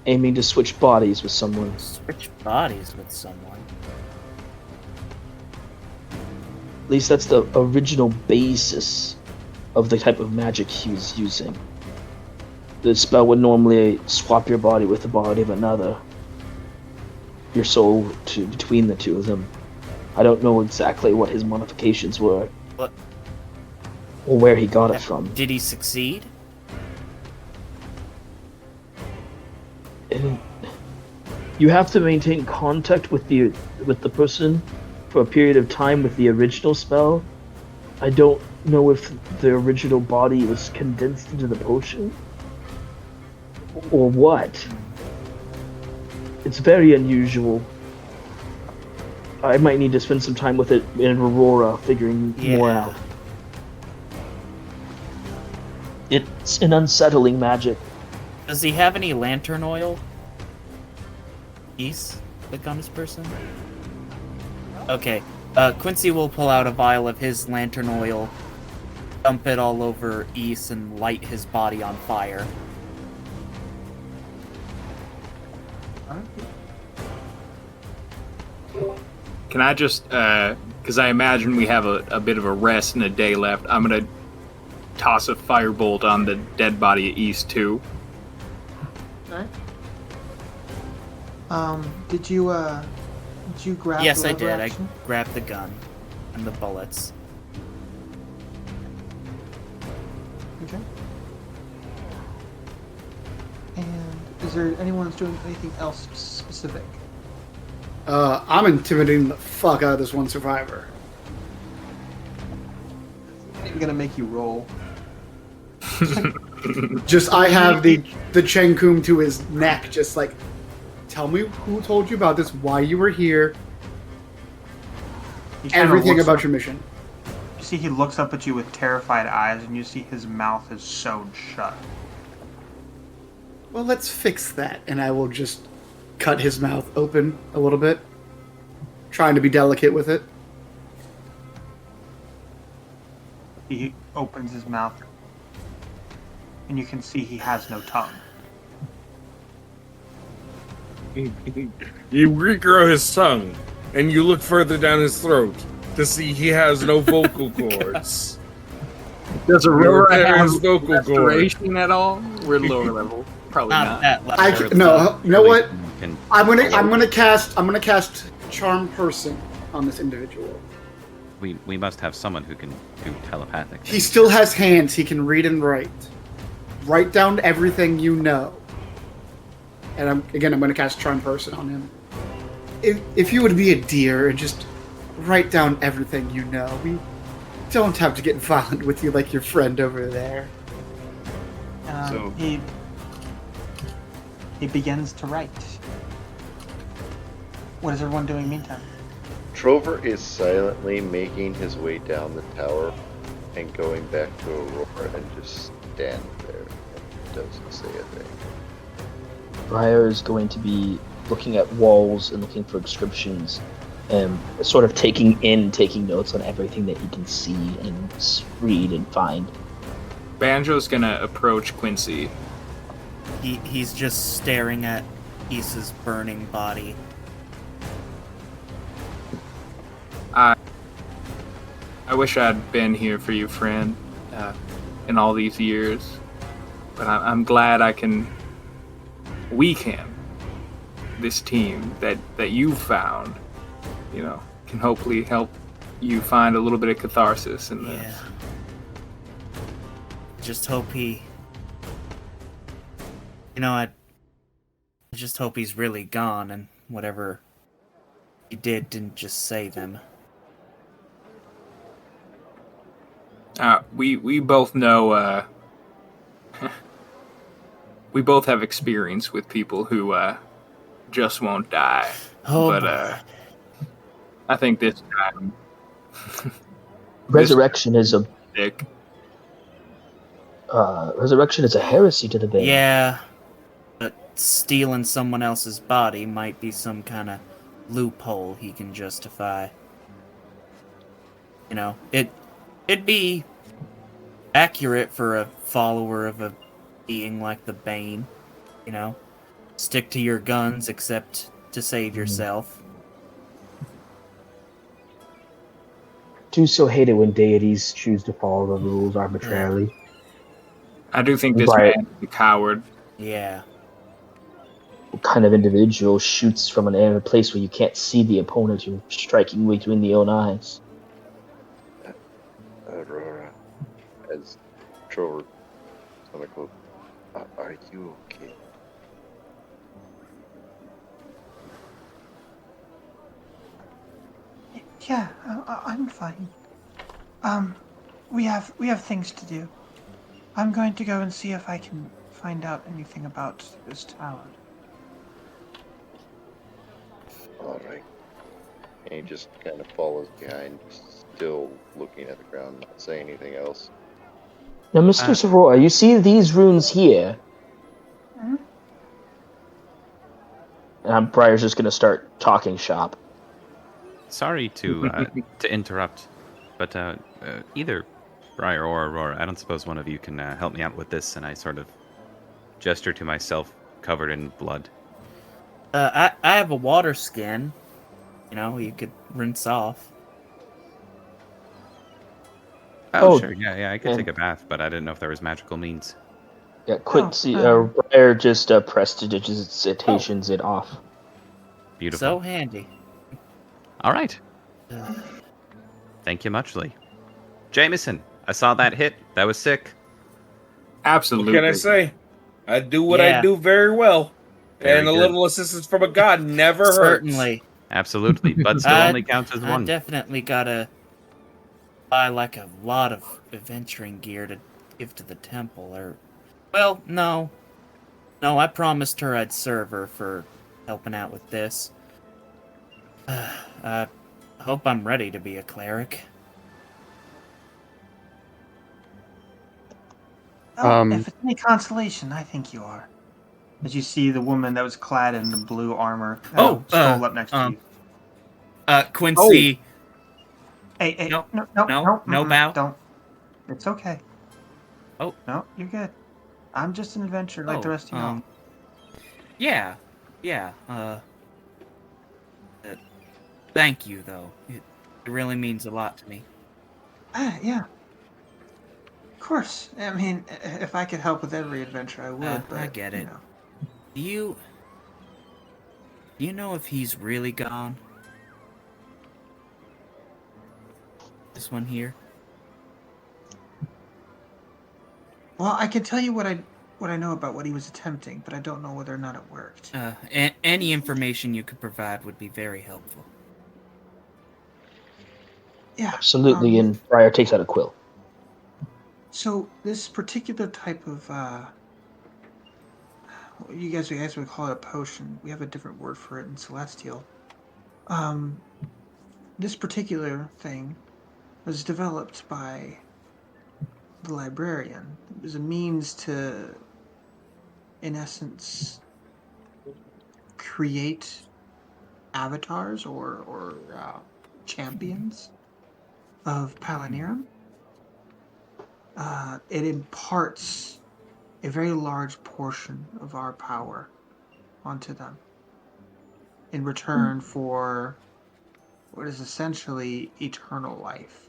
Speaker 8: aiming to switch bodies with someone.
Speaker 3: Switch bodies with someone?
Speaker 8: At least that's the original basis of the type of magic he was using. The spell would normally swap your body with the body of another. Your soul between the two of them. I don't know exactly what his modifications were.
Speaker 3: What?
Speaker 8: Or where he got it from.
Speaker 3: Did he succeed?
Speaker 8: And you have to maintain contact with the person for a period of time with the original spell. I don't know if the original body was condensed into the potion or what. It's very unusual. I might need to spend some time with it in Aurora, figuring more out. It's an unsettling magic.
Speaker 3: Does he have any lantern oil? Like on his person? Okay, Quincy will pull out a vial of his lantern oil, dump it all over East, and light his body on fire.
Speaker 7: Can I just, because I imagine we have a bit of a rest and a day left, I'm going to toss a firebolt on the dead body of East, too.
Speaker 2: Alright. Did you grab
Speaker 3: Yes,
Speaker 2: the
Speaker 3: I
Speaker 2: lever
Speaker 3: did.
Speaker 2: action?
Speaker 3: I grabbed the gun and the bullets.
Speaker 2: Okay. And is there anyone that's doing anything else specific?
Speaker 5: I'm intimidating the fuck out of this one survivor.
Speaker 2: I'm gonna make you roll.
Speaker 5: Just I have the Chenkum to his neck, just like, tell me who told you about this, why you were here,
Speaker 2: He kinda
Speaker 5: everything
Speaker 2: looks
Speaker 5: about
Speaker 2: up-
Speaker 5: your mission.
Speaker 2: You see, he looks up at you with terrified eyes, and you see his mouth is sewn shut.
Speaker 5: Well, let's fix that, and I will just cut his mouth open a little bit, trying to be delicate with it.
Speaker 2: He opens his mouth, and you can see he has no tongue.
Speaker 4: You regrow his tongue, and you look further down his throat to see he has no vocal cords.
Speaker 7: Does
Speaker 4: You
Speaker 7: Aurora
Speaker 4: repair
Speaker 7: have
Speaker 4: his vocal cords.
Speaker 7: restoration at all? We're lower level. Probably
Speaker 3: Not
Speaker 7: not.
Speaker 3: that level.
Speaker 5: No, you know what?
Speaker 9: Can
Speaker 5: I'm gonna cast Charm Person on this individual.
Speaker 9: we must have someone who can do telepathic.
Speaker 5: He still has hands. He can read and write. Write down everything you know. And I'm going to cast Charm Person on him. If you would be a dear and just write down everything you know, we don't have to get violent with you like your friend over there.
Speaker 6: So-
Speaker 2: He begins to write. What is everyone doing meantime?
Speaker 6: Trover is silently making his way down the tower and going back to Aurora and just stand there and doesn't say a thing.
Speaker 13: Briar is going to be looking at walls and looking for inscriptions and sort of taking notes on everything that he can see and read and find.
Speaker 7: Banjo's gonna approach Quincy.
Speaker 3: He's just staring at Issa's burning body.
Speaker 7: I wish I'd been here for you, friend, in all these years. But I'm glad we can, this team that you found, can hopefully help you find a little bit of catharsis in this.
Speaker 3: Yeah. Just hope he... I just hope he's really gone and whatever he didn't just save him.
Speaker 7: We both know, we both have experience with people who just won't die.
Speaker 3: Oh,
Speaker 7: but I think this time
Speaker 13: Resurrection is a
Speaker 7: Dick.
Speaker 13: resurrection is a heresy to the Bane.
Speaker 3: yeah, but stealing someone else's body might be some kind of loophole he can justify. It'd be accurate for a follower of a being like the Bane, stick to your guns except to save yourself.
Speaker 13: Do so hate it when deities choose to follow the rules arbitrarily.
Speaker 7: I do think this
Speaker 13: Right.
Speaker 7: man is a coward.
Speaker 3: Yeah.
Speaker 13: What kind of individual shoots from a place where you can't see the opponent you're striking between the own eyes?
Speaker 6: Aurora, as Trover, are you okay?
Speaker 2: Yeah, I'm fine. We have things to do. I'm going to go and see if I can find out anything about this tower.
Speaker 6: All right. And he just kind of follows behind, still looking at the ground, not saying anything else.
Speaker 13: Now, Mr. Sorora, you see these runes here?
Speaker 2: Hmm?
Speaker 13: And Briar's just going to start talking shop.
Speaker 9: sorry to to interrupt, but either Briar or Aurora, I don't suppose one of you can help me out with this. And I sort of gesture to myself, covered in blood.
Speaker 3: I have a water skin. You know, you could rinse off.
Speaker 9: Oh, sure, yeah, I could take a bath, but I didn't know if there was magical means.
Speaker 13: Yeah, Quincy, Briar just prestidigitations it off.
Speaker 9: Beautiful.
Speaker 3: So handy.
Speaker 9: All right. Thank you muchly. Jameson, I saw that hit. That was sick.
Speaker 7: Absolutely.
Speaker 4: What can I say? I do what I do very well.
Speaker 9: Very
Speaker 4: and a
Speaker 9: good.
Speaker 4: little assistance from a god never hurts.
Speaker 3: Certainly.
Speaker 9: Absolutely, but still only counts as one.
Speaker 3: I definitely gotta buy like a lot of adventuring gear to give to the temple, or... Well, no. No, I promised her I'd serve her for helping out with this. I hope I'm ready to be a cleric.
Speaker 2: Oh, if it's any consolation, I think you are. As you see the woman that was clad in the blue armor stroll up next to you.
Speaker 3: Quincy.
Speaker 2: Hey,
Speaker 3: no,
Speaker 2: no,
Speaker 3: bow.
Speaker 2: Don't. It's okay.
Speaker 3: Oh.
Speaker 2: No, you're good. I'm just an adventurer like the rest of y'all.
Speaker 3: Yeah. Thank you, though. It really means a lot to me.
Speaker 2: Yeah. Of course. I mean, if I could help with every adventure, I would. But
Speaker 3: I get it.
Speaker 2: You know.
Speaker 3: Do you know if he's really gone? This one here?
Speaker 2: Well, I can tell you what I know about what he was attempting, but I don't know whether or not it worked.
Speaker 3: Any information you could provide would be very helpful.
Speaker 2: Yeah.
Speaker 13: Absolutely, and Briar takes out a quill.
Speaker 2: So this particular type of you guys would call it a potion. We have a different word for it in Celestial. This particular thing was developed by the librarian. It was a means to, in essence, create avatars or champions of Palanirum. It imparts a very large portion of our power onto them in return for what is essentially eternal life.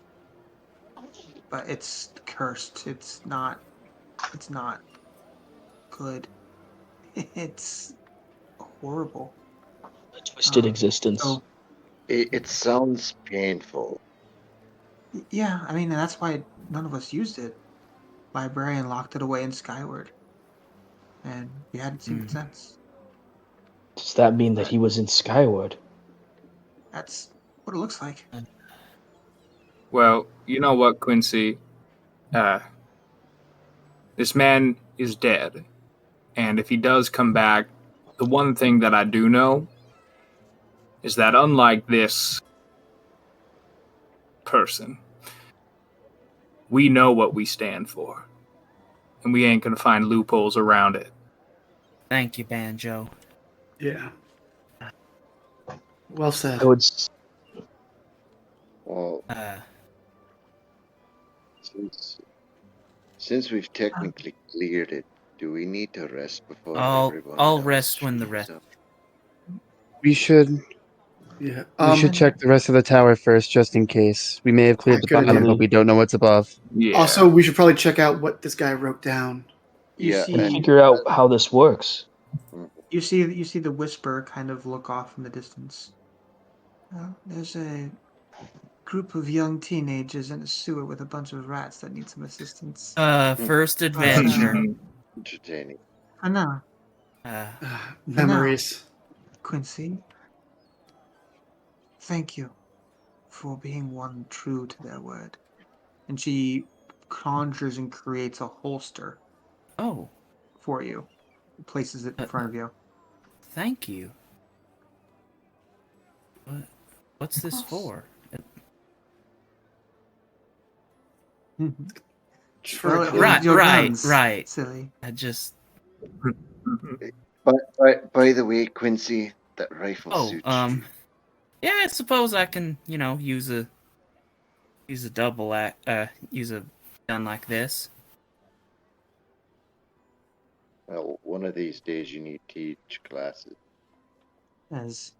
Speaker 2: But it's cursed. It's not good. It's horrible.
Speaker 13: A twisted existence.
Speaker 2: So,
Speaker 12: It sounds painful.
Speaker 2: yeah, I mean, that's why none of us used it. Librarian locked it away in Skyward. And we hadn't seen it since.
Speaker 13: Does that mean that he was in Skyward?
Speaker 2: That's what it looks like.
Speaker 7: Well, you know what, Quincy? This man is dead. And if he does come back, the one thing that I do know is that unlike this person, we know what we stand for. And we ain't gonna find loopholes around it.
Speaker 3: Thank you, Banjo.
Speaker 5: Yeah. Well said.
Speaker 12: Well, since we've technically cleared it, do we need to rest before everyone
Speaker 3: I'll
Speaker 12: else
Speaker 3: rest when the
Speaker 12: shows
Speaker 3: rest.
Speaker 12: up?
Speaker 10: We should.
Speaker 5: Yeah.
Speaker 10: We should check the rest of the tower first, just in case. We may have cleared the
Speaker 5: Good
Speaker 10: bottom,
Speaker 5: idea.
Speaker 10: but we don't know what's above.
Speaker 7: Yeah.
Speaker 5: Also, we should probably check out what this guy wrote down.
Speaker 12: Yeah,
Speaker 13: And figure out how this works.
Speaker 2: You see the whisper kind of look off in the distance. There's a group of young teenagers in a sewer with a bunch of rats that need some assistance.
Speaker 3: First adventure.
Speaker 12: entertaining.
Speaker 2: I know.
Speaker 5: Memories.
Speaker 2: Quincy, thank you for being one true to their word. And she conjures and creates a holster.
Speaker 3: Oh.
Speaker 2: For you. Places it in front of you.
Speaker 3: Thank you. What's this for? Right.
Speaker 2: Silly.
Speaker 3: I just.
Speaker 12: By the way, Quincy, that rifle suits you.
Speaker 3: Yeah, I suppose I can, use a double use a gun like this.
Speaker 12: Well, one of these days you need to teach classes.
Speaker 2: As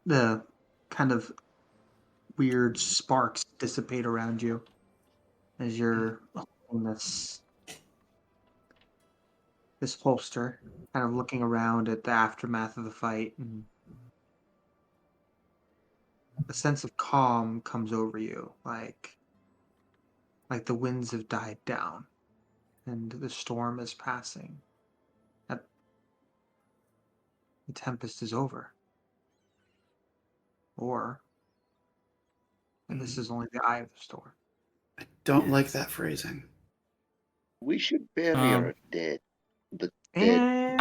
Speaker 2: the kind of weird sparks dissipate around you as you're holding this holster, kind of looking around at the aftermath of the fight, and a sense of calm comes over you, like the winds have died down and the storm is passing. That the tempest is over. Or and this is only the eye of the storm.
Speaker 5: Don't like that phrasing.
Speaker 12: We should bury our dead. The dead.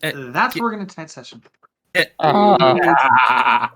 Speaker 2: And that's where we're going to tonight's session.
Speaker 10: Ah.